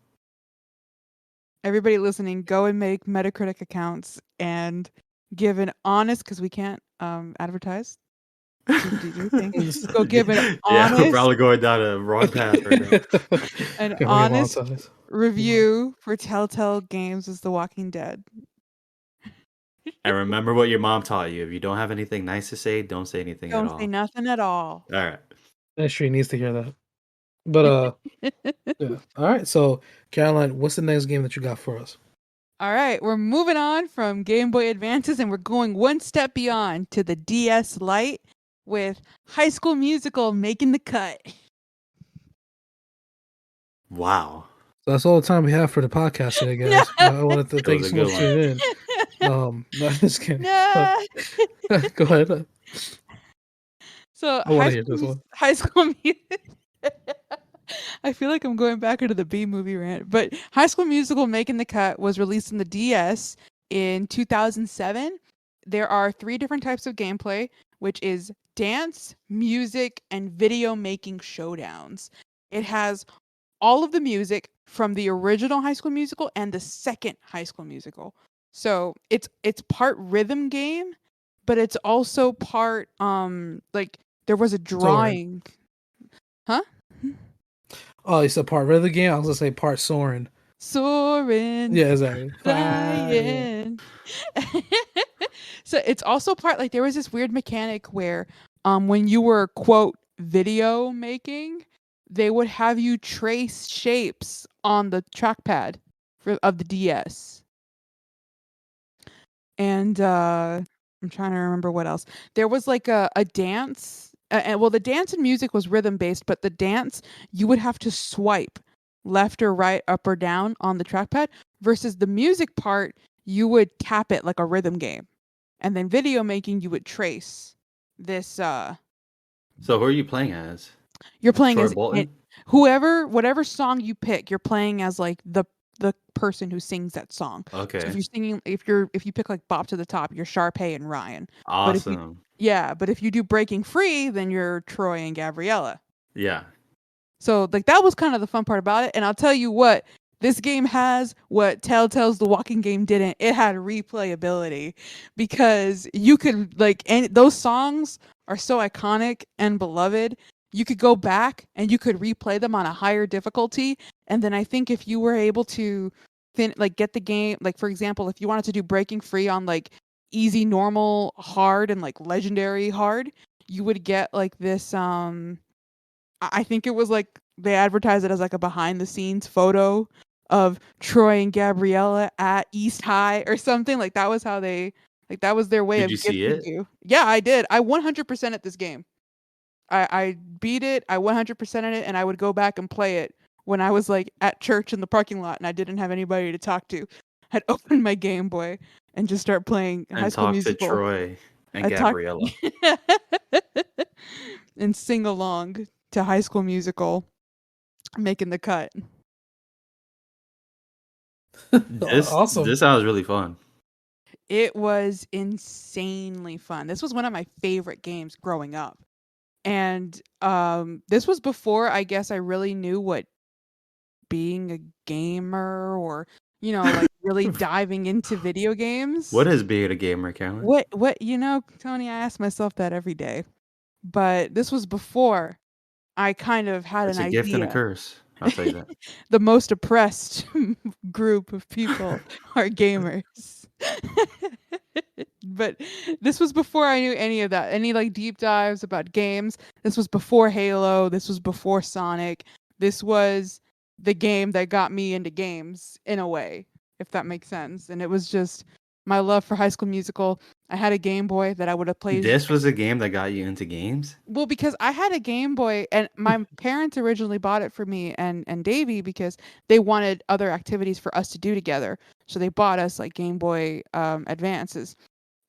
Everybody listening, go and make Metacritic accounts and give an honest, because we can't advertise. Do your thing. Go give an Yeah, we're honest probably going down a wrong path right now. an can we honest monetize? review for Telltale Games as The Walking Dead. And remember what your mom taught you. If you don't have anything nice to say, don't say anything at Don't say all. nothing at all. All right. Industry needs to hear that. But yeah. All right. So Caroline, what's the next game that you got for us? All right, we're moving on from Game Boy Advances and we're going one step beyond to the DS Lite with High School Musical making the cut. Wow. So that's all the time we have for the podcast today, guys. I wanted to That thank was you a so good much for one. tuning in. No, just kidding. No. Go ahead. So I want to hear this one. High School Music. I feel like I'm going back into the B movie rant, but High School Musical Making the Cut was released on the DS in 2007. There are 3 different types of gameplay, which is dance, music, and video making showdowns. It has all of the music from the original High School Musical and the second High School Musical. So it's part rhythm game, but it's also part like there was a Soren. drawing. Huh? Oh, it's a part rhythm game. I was gonna say part Soren. Soaring. Yeah, exactly. Flying. So it's also part like there was this weird mechanic where when you were quote video making, they would have you trace shapes on the trackpad of the DS. And I'm trying to remember what else. There was like a dance. Well, the dance and music was rhythm based, but the dance you would have to swipe left or right, up or down on the trackpad. Versus the music part, you would tap it like a rhythm game, and then video making you would trace this. So who are you playing as? You're playing Troy as Bolton? whatever song you pick. You're playing as like the person who sings that song. So Okay. if you're singing, if you pick like Bop to the Top, you're Sharpay and Ryan. Awesome. But if you do Breaking Free, then you're Troy and Gabriella. Yeah. So like that was kind of the fun part about it. And I'll tell you what, this game has what Telltale's The Walking Game didn't. It had replayability because you could like, and those songs are so iconic and beloved. You could go back and you could replay them on a higher difficulty. And then I think if you were able to get the game, like for example, if you wanted to do Breaking Free on like easy, normal, hard, and like legendary hard, you would get like this I think it was like they advertised it as like a behind the scenes photo of Troy and Gabriella at East High or something. Like that was how they that was their way Did of you see gifting it? you. Yeah, I did. I 100% at this game. I beat it. I 100% in it, and I would go back and play it when I was like at church in the parking lot and I didn't have anybody to talk to. I'd open my Game Boy and just start playing High And School talk to Musical. Troy and I'd talk Gabriella. and sing along to High School Musical, Making the Cut. Awesome. This sounds really fun. It was insanely fun. This was one of my favorite games growing up. And this was before I guess I really knew what being a gamer or, like really diving into video games. What is being a gamer, Cameron? What Tony, I ask myself that every day. But this was before I kind of had It's an a idea. gift and a curse. I'll tell you that. The most oppressed group of people are gamers. But this was before I knew any of that, any like deep dives about games. This was before Halo. This was before Sonic. This was the game that got me into games in a way, if that makes sense. And it was just my love for High School Musical. I had a Game Boy that I would have played. This was a game that got you into games? Well, because I had a Game Boy and my parents originally bought it for me and Davey because they wanted other activities for us to do together. So they bought us like Game Boy Advances.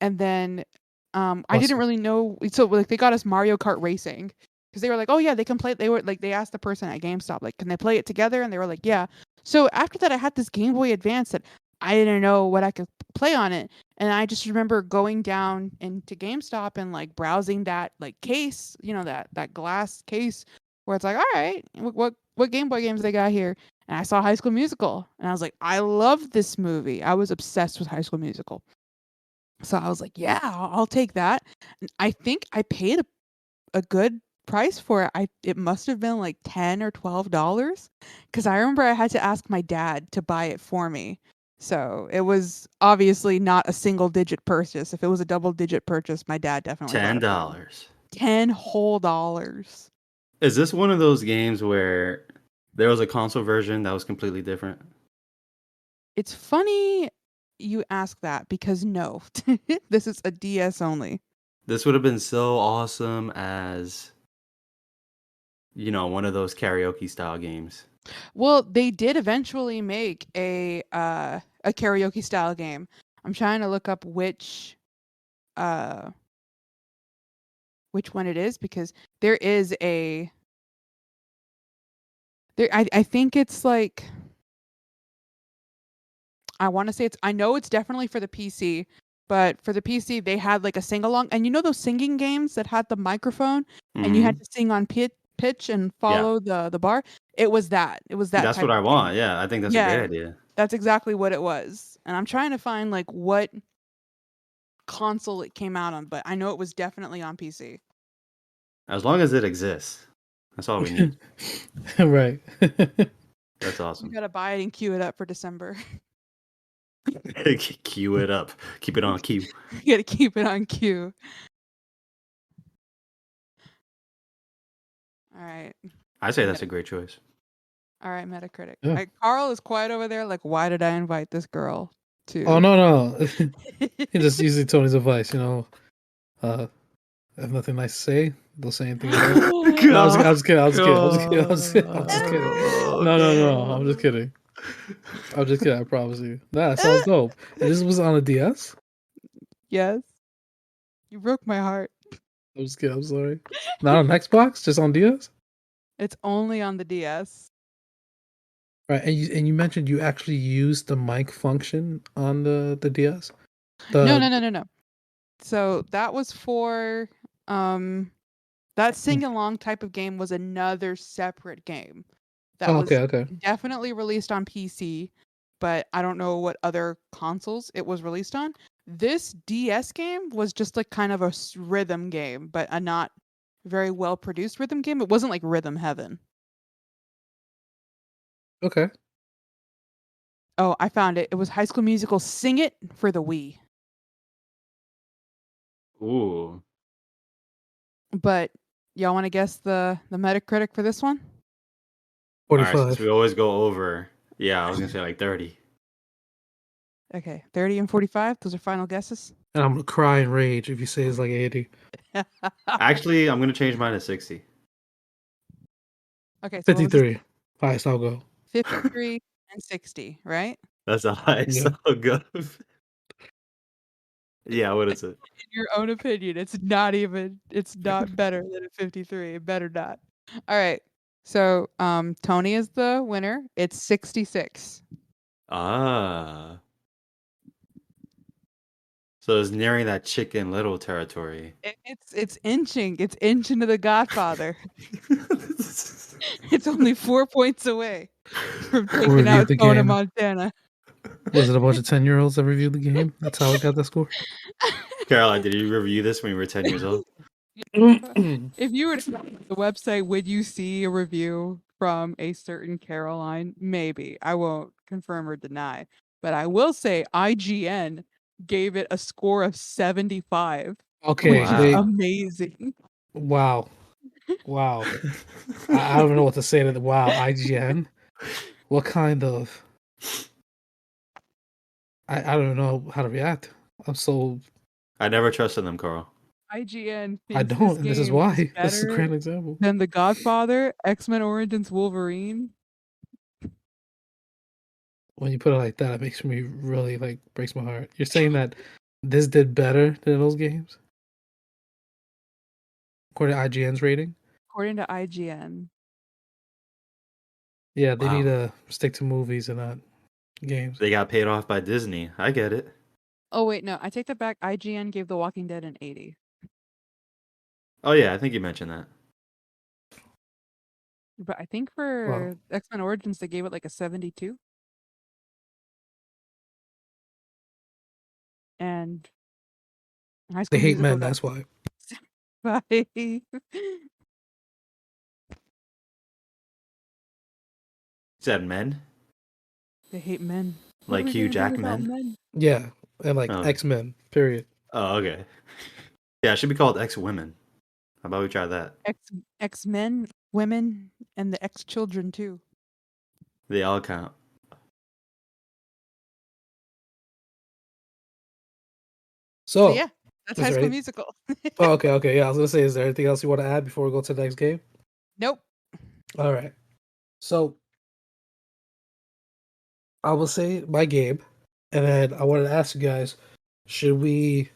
And then I didn't really know. So like they got us Mario Kart Racing because they were like, oh yeah, they can play. They were like, they asked the person at GameStop, like, can they play it together? And they were like, yeah. So after that, I had this Game Boy Advance that I didn't know what I could play on it. And I just remember going down into GameStop and like browsing that like case, that glass case where it's like, all right, what Game Boy games they got here? And I saw High School Musical and I was like, I love this movie. I was obsessed with High School Musical. So I was like, yeah, I'll take that. And I think I paid a good price for it. It must have been like $10 or $12 because I remember I had to ask my dad to buy it for me. So it was obviously not a single digit purchase. If it was a double digit purchase, my dad definitely $10. $10 whole dollars. Is this one of those games where there was a console version that was completely different? It's funny you ask that because no, this is a DS only. This would have been so awesome as, one of those karaoke style games. Well, they did eventually make a karaoke style game. I'm trying to look up which one it is, because there is a there I think it's like, I want to say I know it's definitely for the PC, but for the PC they had like a sing along, and you know those singing games that had the microphone and you had Mhm. to sing on pitch and Yeah. follow the bar. It was that. It was that That's type what I of game. want. Yeah, I think that's a Yeah, great idea. that's exactly what it was. And I'm trying to find like what console it came out on, but I know it was definitely on PC. As long as it exists. That's all we need. Right. That's You awesome. gotta buy it and queue it up for December. Queue it up. Keep it on queue. You gotta keep it on queue. All right. I say that's a great choice. All right, Metacritic. Yeah. Like, Carl is quiet over there. Like, why did I invite this girl to? Oh no. He just using Tony's advice, I have nothing nice to say. Don't say anything. No, I was kidding. No. I'm just kidding. I promise you. Nah, it sounds dope. And this was on a DS? Yes. You broke my heart. I'm just kidding. I'm sorry. Not on Xbox, just on DS? It's only on the DS. Right. And you mentioned you actually used the mic function on the DS? No. So that was for that sing along type of game was another separate game that was Okay. definitely released on PC, but I don't know what other consoles it was released on. This DS game was just like kind of a rhythm game, but a not very well produced rhythm game. It wasn't like Rhythm Heaven. Okay. Oh, I found it. It was High School Musical Sing It for the Wii. Ooh. But y'all want to guess the Metacritic for this one? All right, 45. since we always go over. Yeah, I was gonna say like 30. Okay, 30 and 45. Those are final guesses. And I'm gonna cry and rage if you say it's like 80. Actually, I'm gonna change mine to 60. Okay, so what was 53. Highest I'll go. 53 and 60, right? That's the highest Yeah. I'll go. Yeah, what is it? In your own opinion, it's not better than a 53. It better not. All right. So, Tony is the winner. It's 66. Ah. So it's nearing that Chicken Little territory. It's inching. It's inching to the Godfather. It's only 4 points away from taking reviewed out the Tony game. Montana. Was it a bunch of 10-year-olds that reviewed the game? That's how it got that score? Caroline, did you review this when you were 10 years old? If you were to the website, would you see a review from a certain Caroline? Maybe. I won't confirm or deny. But I will say IGN gave it a score of 75, Okay, which is Wow. amazing. Wow. I don't know what to say to the wow, IGN. What kind of I don't know how to react. I'm so I never trusted them, Carl. IGN I thinks don't, and this is game why. This is a better great example. than The Godfather, X-Men Origins Wolverine. When you put it like that, it makes me really breaks my heart. You're saying that this did better than those games? According to IGN's rating? According to IGN. Yeah, they need Wow. to stick to movies and not games. They got paid off by Disney. I get it. Oh wait, no, I take that back. IGN gave The Walking Dead an 80. Oh yeah, I think you mentioned that. But I think Wow. for X-Men Origins they gave it like a 72. And High They School hate Musical men, got that's why. 5. Said men? They hate men. What Like are we Hugh gonna do without Jackman? men? Yeah, and Oh. X-Men, period. Oh, okay. Yeah, it should be called X-Women. How about we try that? X-men, women, and the X-children too. They all count. So So, yeah, that's is High there School any- Musical. Oh, okay. Yeah, I was gonna say, is there anything else you want to add before we go to the next game? Nope. All right. So, I will say my game And then I wanted to ask you guys, should we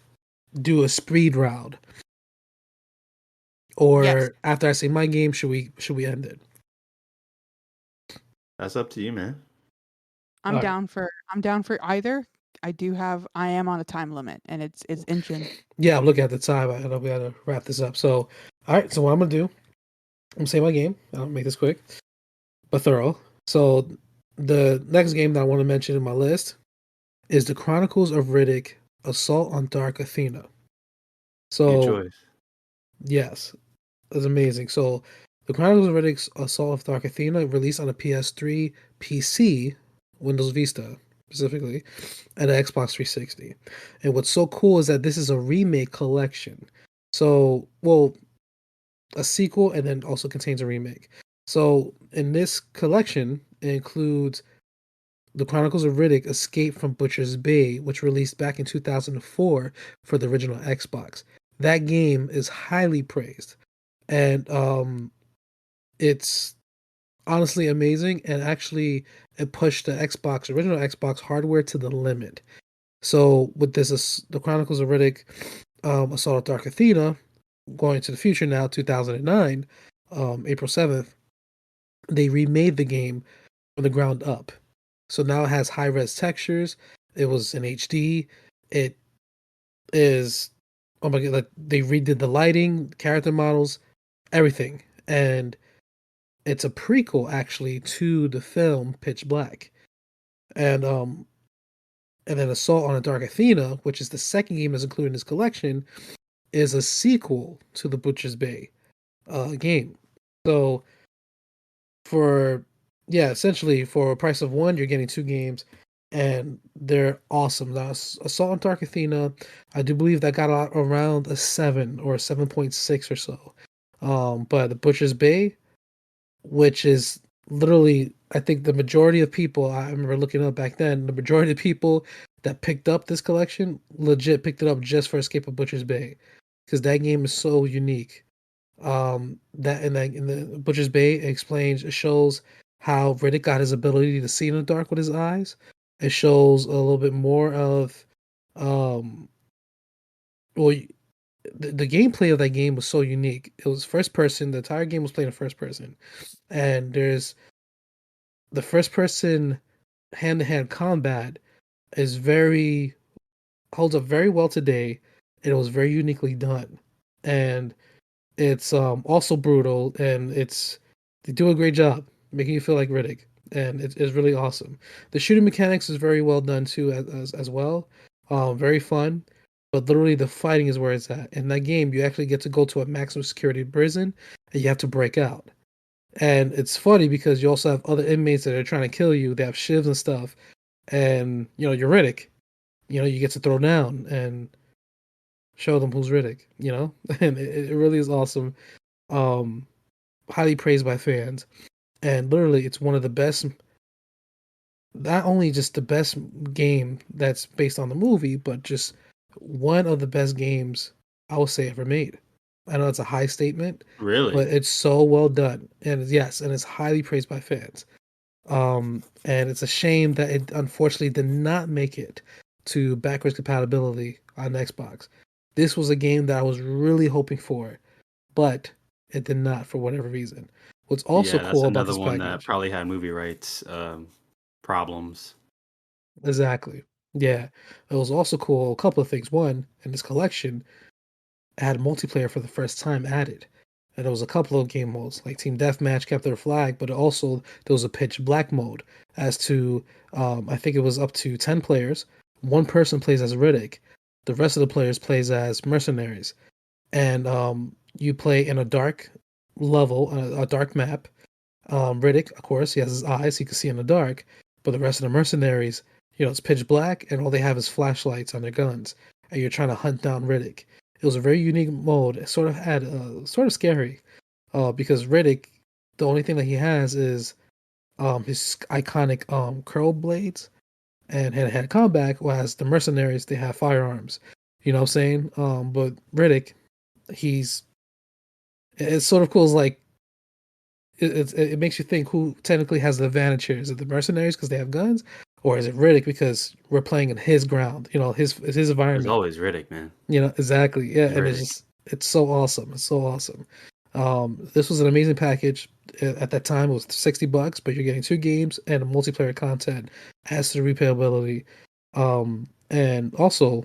do a speed round? Or Yes. after I say my game, should we end it? That's up to you, man. I'm All right. down for either. I am on a time limit and it's inching. Yeah, I'm looking at the time. I know we gotta wrap this up. So, all right. So what I'm gonna do, I'm gonna say my game. I'll make this quick but thorough. So, the next game that I want to mention in my list is the Chronicles of Riddick: Assault on Dark Athena. Good So, choice. yes, it's amazing. So, the Chronicles of Riddick's Assault of Dark Athena released on a PS3, PC, Windows Vista specifically, and an Xbox 360. And what's so cool is that this is a remake collection. So, well, a sequel and then also contains a remake. So, in this collection, it includes The Chronicles of Riddick: Escape from Butcher's Bay, which released back in 2004 for the original Xbox. That game is highly praised. And it's honestly amazing, and actually it pushed the original Xbox hardware to the limit. So with this, the Chronicles of Riddick, Assault of Dark Athena, going to the future now, 2009, April 7th, they remade the game from the ground up. So now it has high res textures. It was in HD. It is, oh my god, like they redid the lighting, character models, everything, and it's a prequel actually to the film Pitch Black. And and then Assault on a Dark Athena, which is the second game that's included in this collection, is a sequel to the Butcher's Bay game. So for essentially for a price of one, you're getting two games, and they're awesome. Now, Assault on Dark Athena, I do believe that got around a 7 or 7.6 or so. But the Butcher's Bay, which is literally, I think the majority of people, I remember looking up back then, the majority of people that picked up this collection legit picked it up just for Escape of Butcher's Bay, because that game is so unique. That in the Butcher's Bay, it shows how Riddick got his ability to see in the dark with his eyes. It shows a little bit more of, um, well, the gameplay of that game was so unique. It was first person. The entire game was playing in first person, and there's the first person hand to hand combat is very holds up very well today. And it was very uniquely done, and it's also brutal, and they do a great job making you feel like Riddick, and it's really awesome. The shooting mechanics is very well done too, as well. Very fun, but literally the fighting is where it's at. In that game, you actually get to go to a maximum security prison, and you have to break out. And it's funny because you also have other inmates that are trying to kill you. They have shivs and stuff, and you're Riddick. You get to throw down and show them who's Riddick. And it really is awesome. Um, Highly praised by fans, and literally it's one of the best, not only just the best game that's based on the movie, but just one of the best games I would say ever made. I know it's a high statement, Really? but it's so well done, and yes, and it's highly praised by fans. And it's a shame that it unfortunately did not make it to backwards compatibility on Xbox. This was a game that I was really hoping for, but it did not for whatever reason. What's also Yeah, that's cool about another this one that package, probably had movie rights problems. exactly. Yeah, it was also cool. A couple of things. One, in this collection, it had multiplayer for the first time added. And there was a couple of game modes, like Team Deathmatch kept their flag, but also there was a pitch black mode as to, I think it was up to 10 players. One person plays as Riddick. The rest of the players plays as mercenaries. And you play in a dark level, a dark map. Riddick, of course, he has his eyes, he can see in the dark, but the rest of the mercenaries, it's pitch black, and all they have is flashlights on their guns, and you're trying to hunt down Riddick. It was a very unique mode. It sort of had sort of scary, because Riddick, the only thing that he has is his iconic curl blades and hand-to-hand combat, whereas the mercenaries, they have firearms. You know what I'm saying? But Riddick, he's it's sort of cool. It's like it makes you think who technically has the advantage here. Is it the mercenaries because they have guns, or is it Riddick because we're playing in his ground, his It's environment. always Riddick, man. Exactly. Yeah, and Riddick. it's so awesome. It's so awesome. This was an amazing package. At that time, it was $60, but you're getting 2 games and a multiplayer content, adds to the replayability. And also,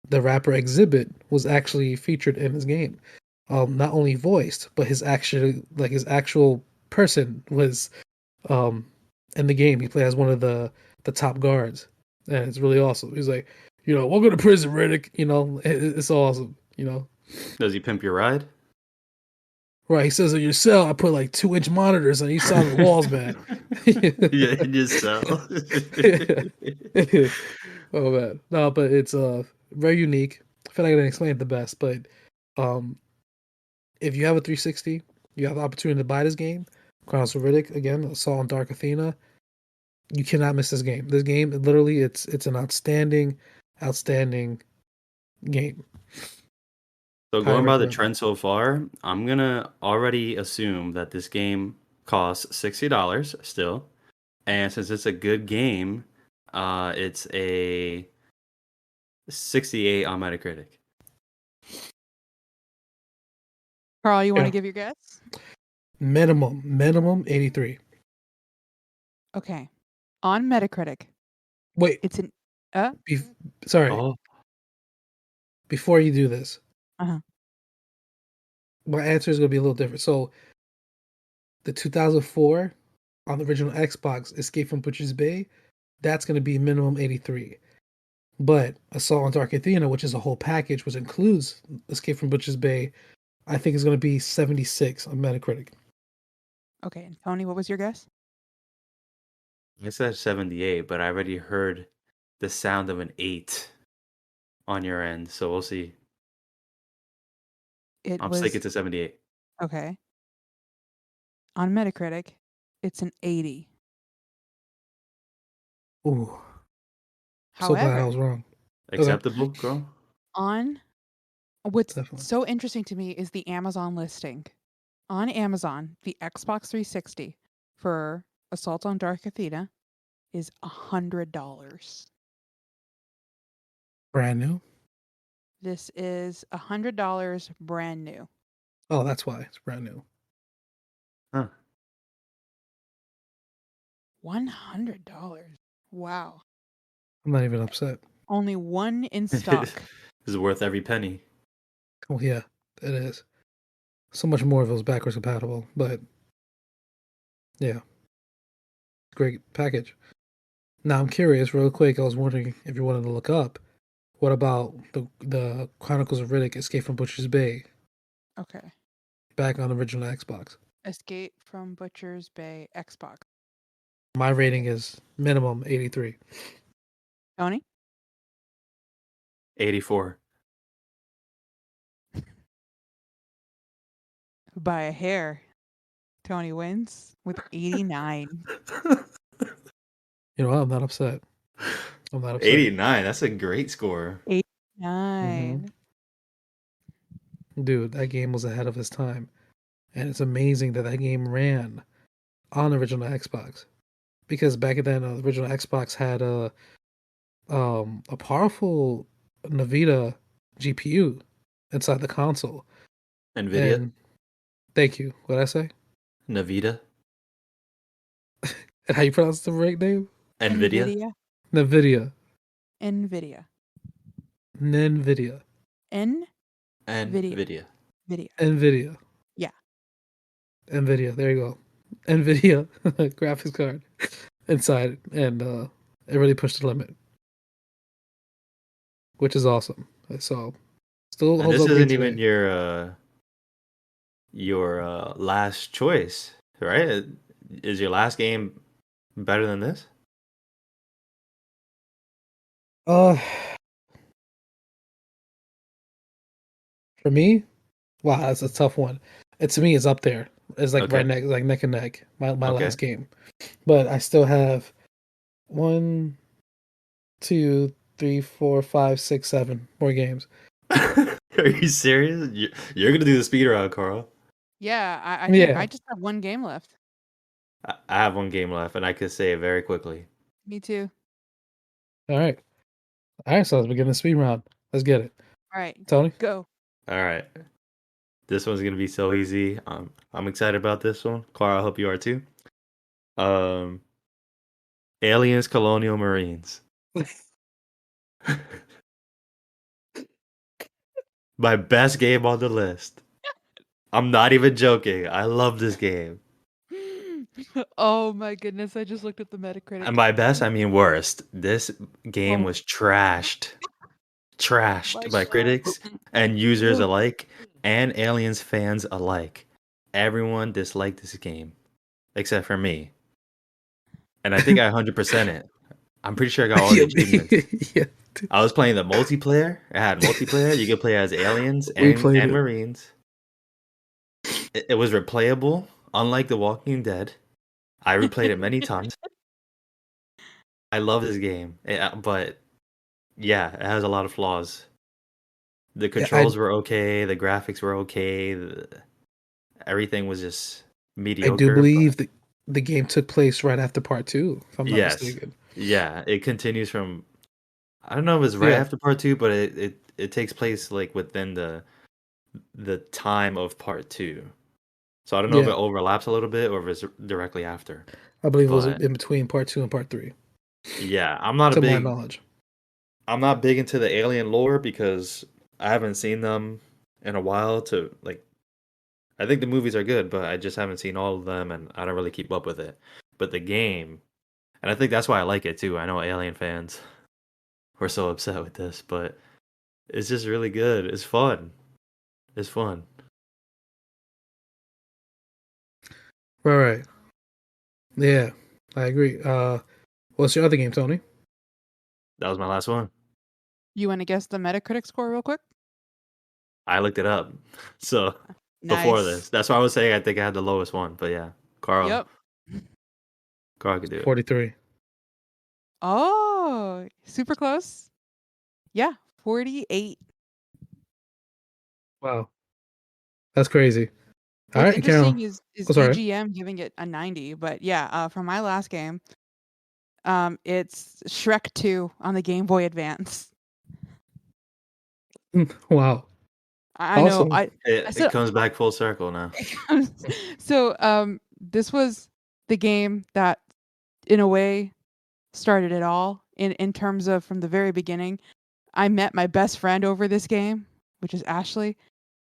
the rapper Exhibit was actually featured in this game. Not only voiced, but his actual person was in the game. He plays as one of the top guards, and it's really awesome. He's like, welcome to prison, Riddick. It's awesome. Does he pimp your ride? Right? He says in your cell, I put like 2-inch monitors on each side of the walls, man. Yeah, in your cell. Oh man, no, but it's very unique. I feel like I didn't explain it the best, but um, if you have a 360, you have the opportunity to buy this game. Chronicles of Riddick again, Assault on Dark Athena. You cannot miss this game. This game, literally, it's an outstanding game. So Highly going by the recommend. trend so far, I'm gonna already assume that this game costs $60 still, and since it's a good game, it's a 68 on Metacritic. Carl, you want Yeah. to give your guess? Minimum 83. Okay. On Metacritic, Wait, it's an sorry. Oh, Before you do this, Uh-huh. my answer is gonna be a little different. So, the 2004 on the original Xbox, Escape from Butcher's Bay, that's gonna be minimum 83. But Assault on Dark Athena, which is a whole package, which includes Escape from Butcher's Bay, I think is gonna be 76 on Metacritic. Okay. And Tony, what was your guess? I said 78, but I already heard the sound of an 8 on your end, so we'll see. It I'm was sticking to 78. okay. On Metacritic, it's an 80. Ooh, so glad I However, was wrong. Acceptable, girl? on what's Definitely. so interesting to me is the Amazon listing. On Amazon, the Xbox 360 for Assault on Dark Athena is $100. Brand new. This is $100 brand new. Oh, that's why it's brand new. Huh. $100. Wow. I'm not even upset. Only one in stock. This is worth every penny. Oh yeah, it is. So much more if it was backwards compatible, but yeah, great package. Now I'm curious, real quick. I was wondering if you wanted to look up. What about the Chronicles of Riddick: Escape from Butcher's Bay Okay. back on the original Xbox? Escape from Butcher's Bay Xbox. My rating is minimum 83. Tony? 84. By a hair. Tony wins with 89. You know what? I'm not upset. I'm not upset. 89, that's a great score. 89. Dude, that game was ahead of its time, and it's amazing that game ran on the original Xbox. Because back then, the original Xbox had a powerful Nvidia GPU inside the console. NVIDIA? And thank you. What did I say? Nvidia? And how you pronounce the right name? NVIDIA? Nvidia. NVIDIA. Nvidia. NVIDIA. Video. Nvidia. Yeah. Nvidia. There you go. Nvidia graphics card inside, and it really pushed the limit, which is awesome. So still And holds this up great isn't even today. your last choice, right? Is your last game better than this? For me, wow, that's a tough one. To me, it's up there. It's like Okay. neck and neck. My Okay. last game, but I still have 1, 2, 3, 4, 5, 6, 7 more games. Are you serious? You're gonna do the speed round, Carl. Yeah, I think I just have one game left. I have one game left, and I could say it very quickly. Me too. All right. So let's begin the speed round. Let's get it. All right, Tony? go. All right. This one's gonna be so easy. I'm excited about this one. Clara, I hope you are too. Aliens, Colonial Marines. My best game on the list. I'm not even joking. I love this game. Oh my goodness! I just looked at the And Metacritic. by best, I mean worst. This game Oh. was trashed. Trashed My by God. critics and users alike, and Aliens fans alike. Everyone disliked this game, except for me. And I think I 100% it. I'm pretty sure I got all the achievements. Yeah. I was playing the multiplayer. It had multiplayer. You could play as aliens We and played it. Marines. It was replayable, unlike The Walking Dead. I replayed it many times. I love this game, but yeah, it has a lot of flaws. The controls were okay, the graphics were okay, everything was just mediocre. I do believe the game took place right after part 2, if I'm not mistaken. Yeah, it continues from, I don't know if it's right after part 2, but it takes place like within the time of part 2. So I don't know if it overlaps a little bit or if it's directly after. I believe it was in between part 2 and part 3. Yeah, I'm not to my knowledge. I'm not big into the alien lore because I haven't seen them in a while to like. I think the movies are good, but I just haven't seen all of them, and I don't really keep up with it. But the game, and I think that's why I like it too. I know Alien fans were so upset with this, but it's just really good. It's fun. It's fun. All right. Yeah, I agree. What's your other game, Tony? That was my last one. You want to guess the Metacritic score real quick? I looked it up. So before this, that's why I was saying I think I had the lowest one. But yeah, Carl. Yep. Carl could do it. 43. Oh, super close. Yeah, 48. Wow, that's crazy. All What's right, interesting Carol. is sorry. EGM giving it a 90, but yeah, for my last game, it's Shrek 2 on the Game Boy Advance. Wow. I know. It comes back full circle now. So, this was the game that, in a way, started it all. In terms of from the very beginning, I met my best friend over this game, which is Ashley.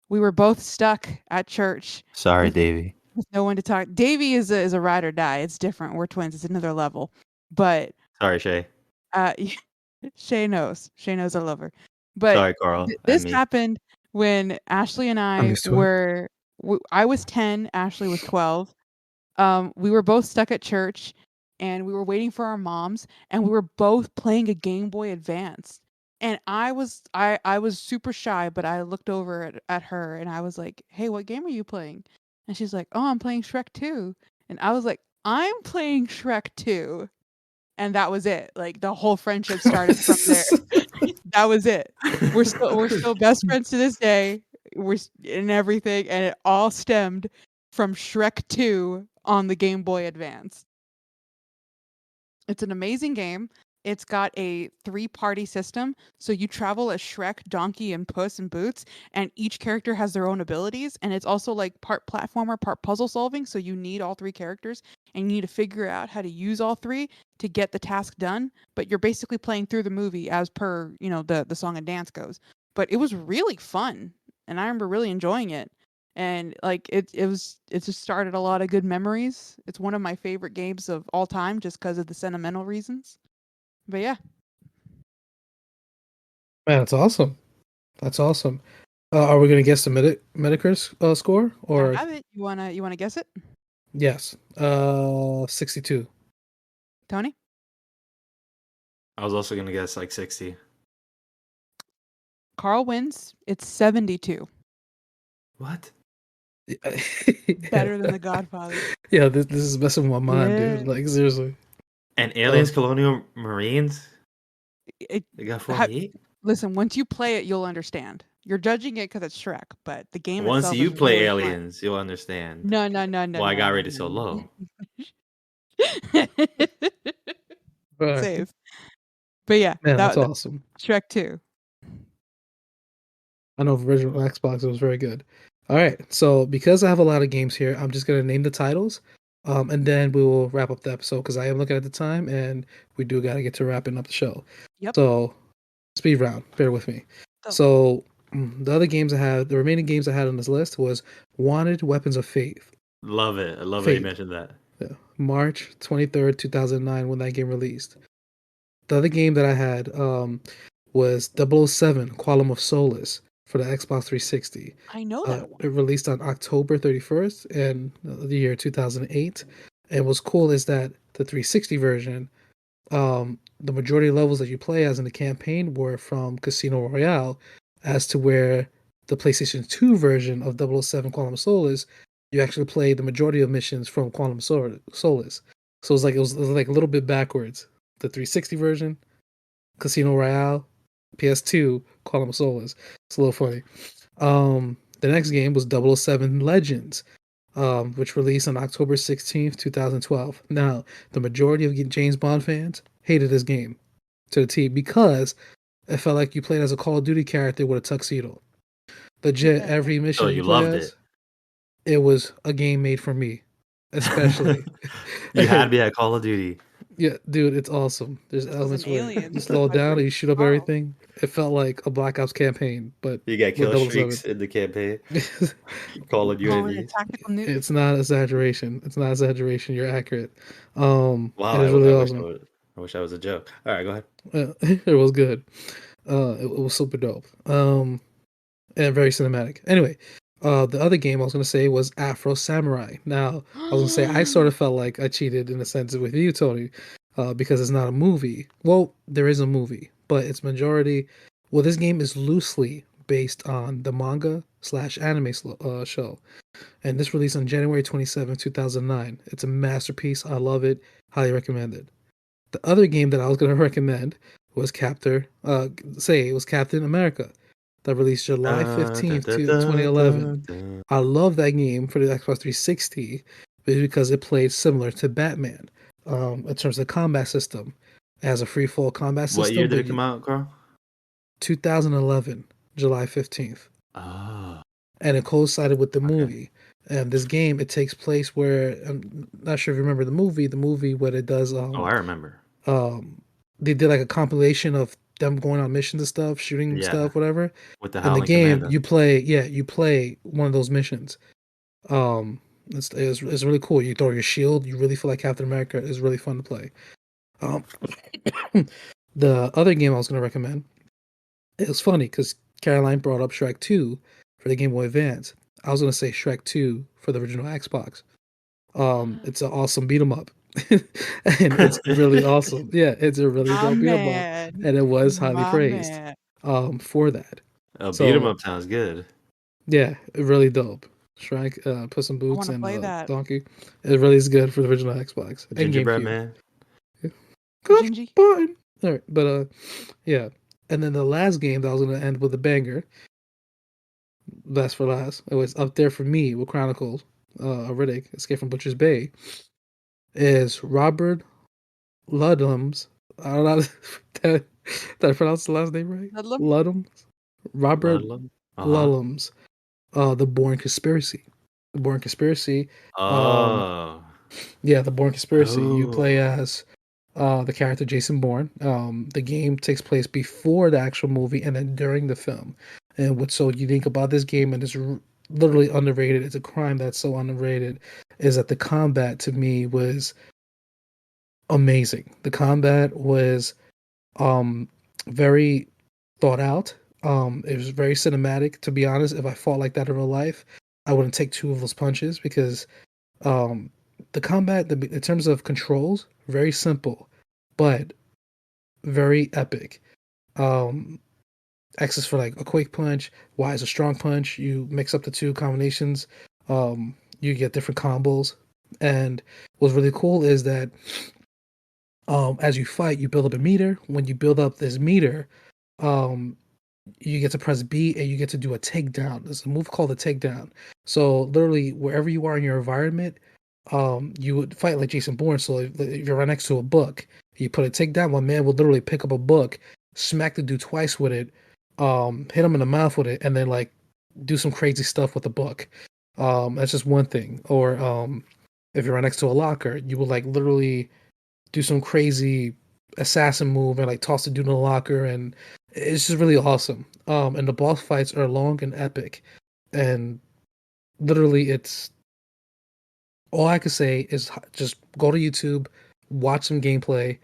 We were both stuck at church. Sorry, Davey. With no one to talk. Davey is a ride or die. It's different. We're twins. It's another level. But sorry, Shay. Shay knows. Shay knows I love her. But sorry, Carl. This happened when Ashley and I were. I was 10. Ashley was 12. We were both stuck at church, and we were waiting for our moms, and we were both playing a Game Boy Advance. And I was super shy, but I looked over at her, and I was like, "Hey, what game are you playing?" And she's like, "Oh, I'm playing Shrek 2." And I was like, "I'm playing Shrek 2." And that was it. Like, the whole friendship started from there. That was it. We're still best friends to this day. We're in everything, and it all stemmed from Shrek 2 on the Game Boy Advance. It's an amazing game. It's got a 3-party system, so you travel as Shrek, Donkey, and Puss in Boots, and each character has their own abilities, and it's also like part platformer, part puzzle solving, so you need all 3 characters, and you need to figure out how to use all 3 to get the task done, but you're basically playing through the movie as per, the song and dance goes. But it was really fun, and I remember really enjoying it. And like it just started a lot of good memories. It's one of my favorite games of all time just because of the sentimental reasons. But yeah. Man, that's awesome. That's awesome. Are we gonna guess the Metacritic score or? I have it. You wanna guess it? Yes. 62. Tony? I was also gonna guess like 60. Carl wins. It's 72. What? Better than the Godfather. Yeah, this is messing with my mind, dude. Like, seriously. And Aliens Colonial Marines? They got 48? Listen, once you play it, you'll understand. You're judging it because it's Shrek, but the game once itself you is play really Aliens, you'll understand. No. Why I got rated so low. Save. But yeah, Man, that's that awesome. Shrek 2. I know for original Xbox it was very good. All right, so because I have a lot of games here, I'm just gonna name the titles, and then we will wrap up the episode because I am looking at the time and we do gotta get to wrapping up the show. Yep. So speed round, bear with me. Oh. So the remaining games I had on this list was Wanted: Weapons of Faith. Love it. I love that Faith. you mentioned that. Yeah. March 23rd, 2009, when that game released. The other game that I had was 007 Quantum of Solace for the Xbox 360. I know that one. It released on October 31st in the year 2008. And what's cool is that the 360 version, the majority of levels that you play as in the campaign were from Casino Royale, as to where the PlayStation 2 version of 007 Quantum of Solace, you actually play the majority of missions from Quantum Solace. So it was like a little bit backwards. The 360 version, Casino Royale, PS2, Quantum of Solace. It's a little funny. The next game was 007 Legends, which released on October 16th, 2012. Now, the majority of James Bond fans hated this game to the T because it felt like you played as a Call of Duty character with a tuxedo. Legit, every mission So you you play loved as, it was a game made for me, especially. You had me at Call of Duty. Yeah, dude, it's awesome. There's This was elements an where Alien. you slow down and you shoot up Oh. everything. It felt like a Black Ops campaign, but You get with kill 007. streaks in the campaign. Call of Oh, and a Duty. tactical nuke. It's not exaggeration. It's not exaggeration. You're accurate. Wow, it is really I awesome. wish that was a joke. All right, go ahead. It was good. It was super dope. And very cinematic. Anyway, the other game I was gonna say was Afro Samurai. Now, I was gonna say I sort of felt like I cheated in a sense with you, Tony, because it's not a movie. Well, there is a movie, but it's majority. Well, this game is loosely based on the manga/anime show, and this released on January 27, 2009. It's a masterpiece. I love it. Highly recommend it. The other game that I was gonna recommend was Captain America, that released July 15th, 2011. I love that game for the Xbox 360 because it played similar to Batman in terms of the combat system. It has a free fall combat system. What year did it come out, Carl? 2011, July 15th. Oh. And it coincided with the movie. And this game, it takes place where, I'm not sure if you remember the movie where it does. I remember. They did like a compilation of them going on missions and stuff, shooting stuff, whatever. With the in the Howling game, Commando. you play one of those missions. It's really cool. You throw your shield. You really feel like Captain America. It's really fun to play. The other game I was going to recommend, it was funny because Caroline brought up Shrek 2 for the Game Boy Advance. I was going to say Shrek 2 for the original Xbox. It's an awesome beat 'em up. And it's really awesome. Yeah, it's a really dope beat 'em up. And it was highly praised for that. Beat 'em up sounds good. Yeah, really dope. Shrek, Puss in Boots, and Donkey. It really is good for the original Xbox. Gingerbread Man. Good button. All right, but yeah. And then the last game that I was going to end with a banger. Last for last. It was up there for me with Chronicles, Riddick, Escape from Butcher's Bay. Is Robert Ludlum's. I don't know. Did I pronounce the last name right? Ludlum's. Robert Ludlum's. The Bourne Conspiracy. The Bourne Conspiracy. Oh. Yeah, the Bourne Conspiracy. You play as the character Jason Bourne. The game takes place before the actual movie and then during the film. And what's so unique about this game, and it's literally underrated, it's a crime that's so underrated, is that the combat to me was amazing. The combat was very thought out. It was very cinematic. To be honest, if I fought like that in real life, I wouldn't take two of those punches because the combat, in terms of controls, very simple, but very epic. X is for like a quick punch, Y is a strong punch. You mix up the two combinations, you get different combos. And what's really cool is that as you fight, you build up a meter. When you build up this meter, you get to press B and you get to do a takedown. There's a move called a takedown. So literally, wherever you are in your environment, you would fight like Jason Bourne. So if you're right next to a book You put a takedown, my man will literally pick up a book, smack the dude twice with it, hit him in the mouth with it, and then like do some crazy stuff with the book. That's just one thing. Or if you're right next to a locker, you will like literally do some crazy assassin move and like toss the dude in the locker, and it's just really awesome. And the boss fights are long and epic, and literally it's all I could say is just go to YouTube, watch some gameplay.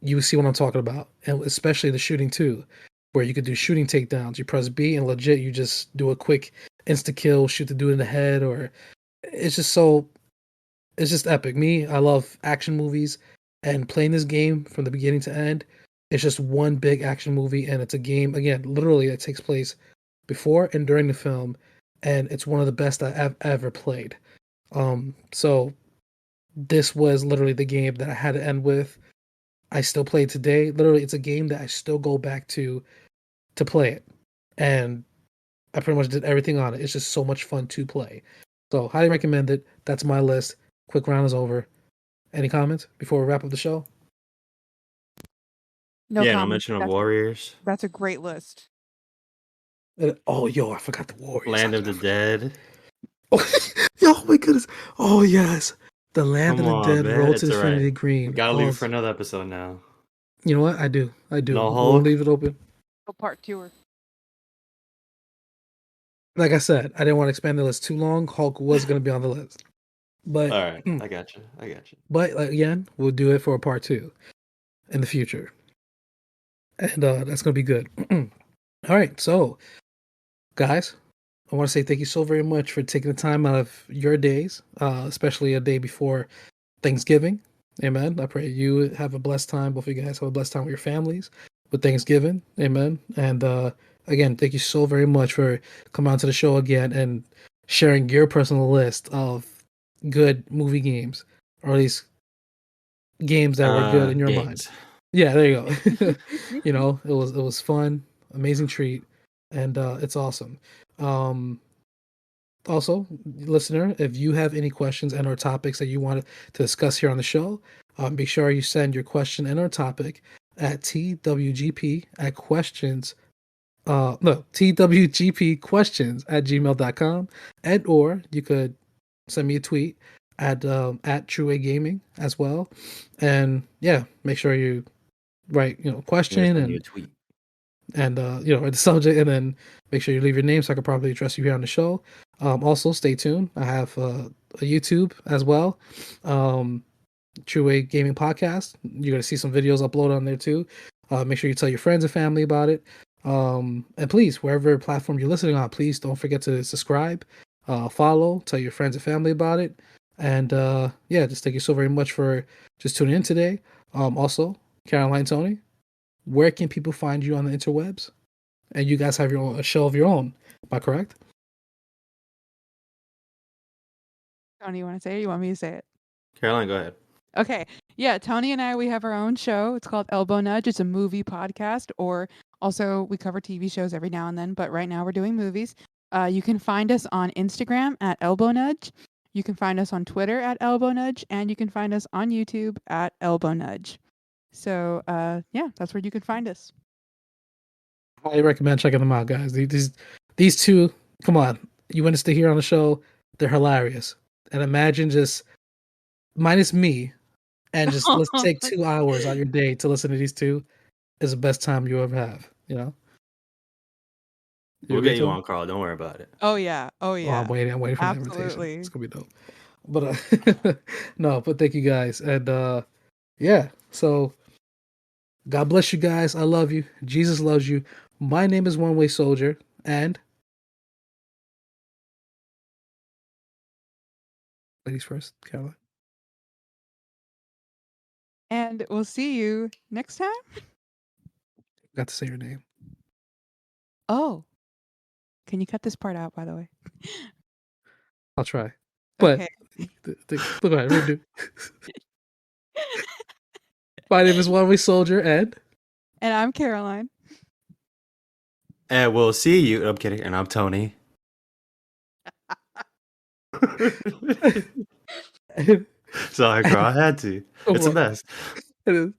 You will see what I'm talking about, and especially the shooting too, where you could do shooting takedowns. You press B and legit, you just do a quick insta kill, shoot the dude in the head, or it's just so, it's just epic. Me, I love action movies, and playing this game from the beginning to end, it's just one big action movie, and it's a game again, literally that takes place before and during the film, and it's one of the best I've ever played. So this was literally the game that I had to end with. I still play it today. Literally, it's a game that I still go back to play it, and I pretty much did everything on it. It's just so much fun to play. So highly recommend it. That's my list. Quick round is over. Any comments before we wrap up the show? No Yeah, no comment. mention of Warriors. That's a great list. Oh, yo, I forgot the Warriors. Land of the Dead. Oh my goodness. Oh yes, the Land Come of the on, Dead. man. Roll It's to all right. Infinity Green. We gotta Oh, leave it for another episode now. you know what? I do. No We'll Hulk? leave it open. Oh, part two. Like I said, I didn't want to expand the list too long. Hulk was going to be on the list, but All right, I got you. But again, we'll do it for a part 2 in the future, and that's going to be good. All right, so guys, I want to say thank you so very much for taking the time out of your days, especially a day before Thanksgiving. Amen. I pray you have a blessed time. Both of you guys have a blessed time with your families with Thanksgiving. Amen. And again, thank you so very much for coming on to the show again and sharing your personal list of good movie games, or at least games that were good in your mind. Games. Yeah, there you go. You know, it was fun, amazing treat, and it's awesome. Also, listener, if you have any questions and or topics that you want to discuss here on the show, be sure you send your question and or topic at twgp at questions twgp questions at gmail.com, and or you could send me a tweet at True A Gaming as well. And yeah, make sure you write question Send you a tweet. and write the subject, and then make sure you leave your name so I can probably address you here on the show. Also, stay tuned. I have a YouTube as well. True A Gaming Podcast. You're gonna see some videos uploaded on there too. Make sure you tell your friends and family about it. And please, wherever platform you're listening on, please don't forget to subscribe, follow, tell your friends and family about it. And yeah, just thank you so very much for just tuning in today. Also, Caroline, Tony, where can people find you on the interwebs? And you guys have a show of your own. Am I correct? Tony, you want to say it? You want me to say it? Caroline, go ahead. Okay. Yeah, Tony and I, we have our own show. It's called Elbow Nudge. It's a movie podcast, or also we cover TV shows every now and then, but right now we're doing movies. You can find us on Instagram at Elbow Nudge. You can find us on Twitter at Elbow Nudge, and you can find us on YouTube at Elbow Nudge. So yeah, that's where you can find us. I recommend checking them out, guys. These two, come on, you want to stay here on the show? They're hilarious. And imagine just minus me, and just let's take 2 hours on your day to listen to these two. Is the best time you ever have. You know. We'll get you on, Carl. Don't worry about it. Oh yeah. Oh Oh, yeah. I'm waiting for the invitation. Absolutely. It's gonna be dope. But no, but thank you guys, and yeah. So God bless you guys. I love you. Jesus loves you. My name is One Way Soldier, and ladies first, Caroline. And we'll see you next time. Got to say your name. Oh. Can you cut this part out, by the way? I'll try. But Okay. Go ahead, redo. My name is One Way Soldier, and I'm Caroline. And we'll see you. I'm kidding. And I'm Tony. Sorry, Carl. I had to. It's the best. It is.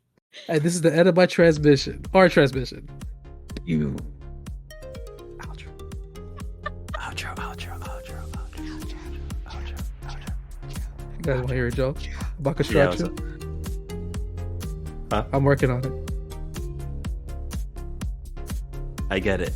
And this is the end of my transmission. Our transmission. You. Outro. Outro, outro, outro, outro, outro, outro. You guys want to hear a joke about construction? Huh? I'm working on it. I get it.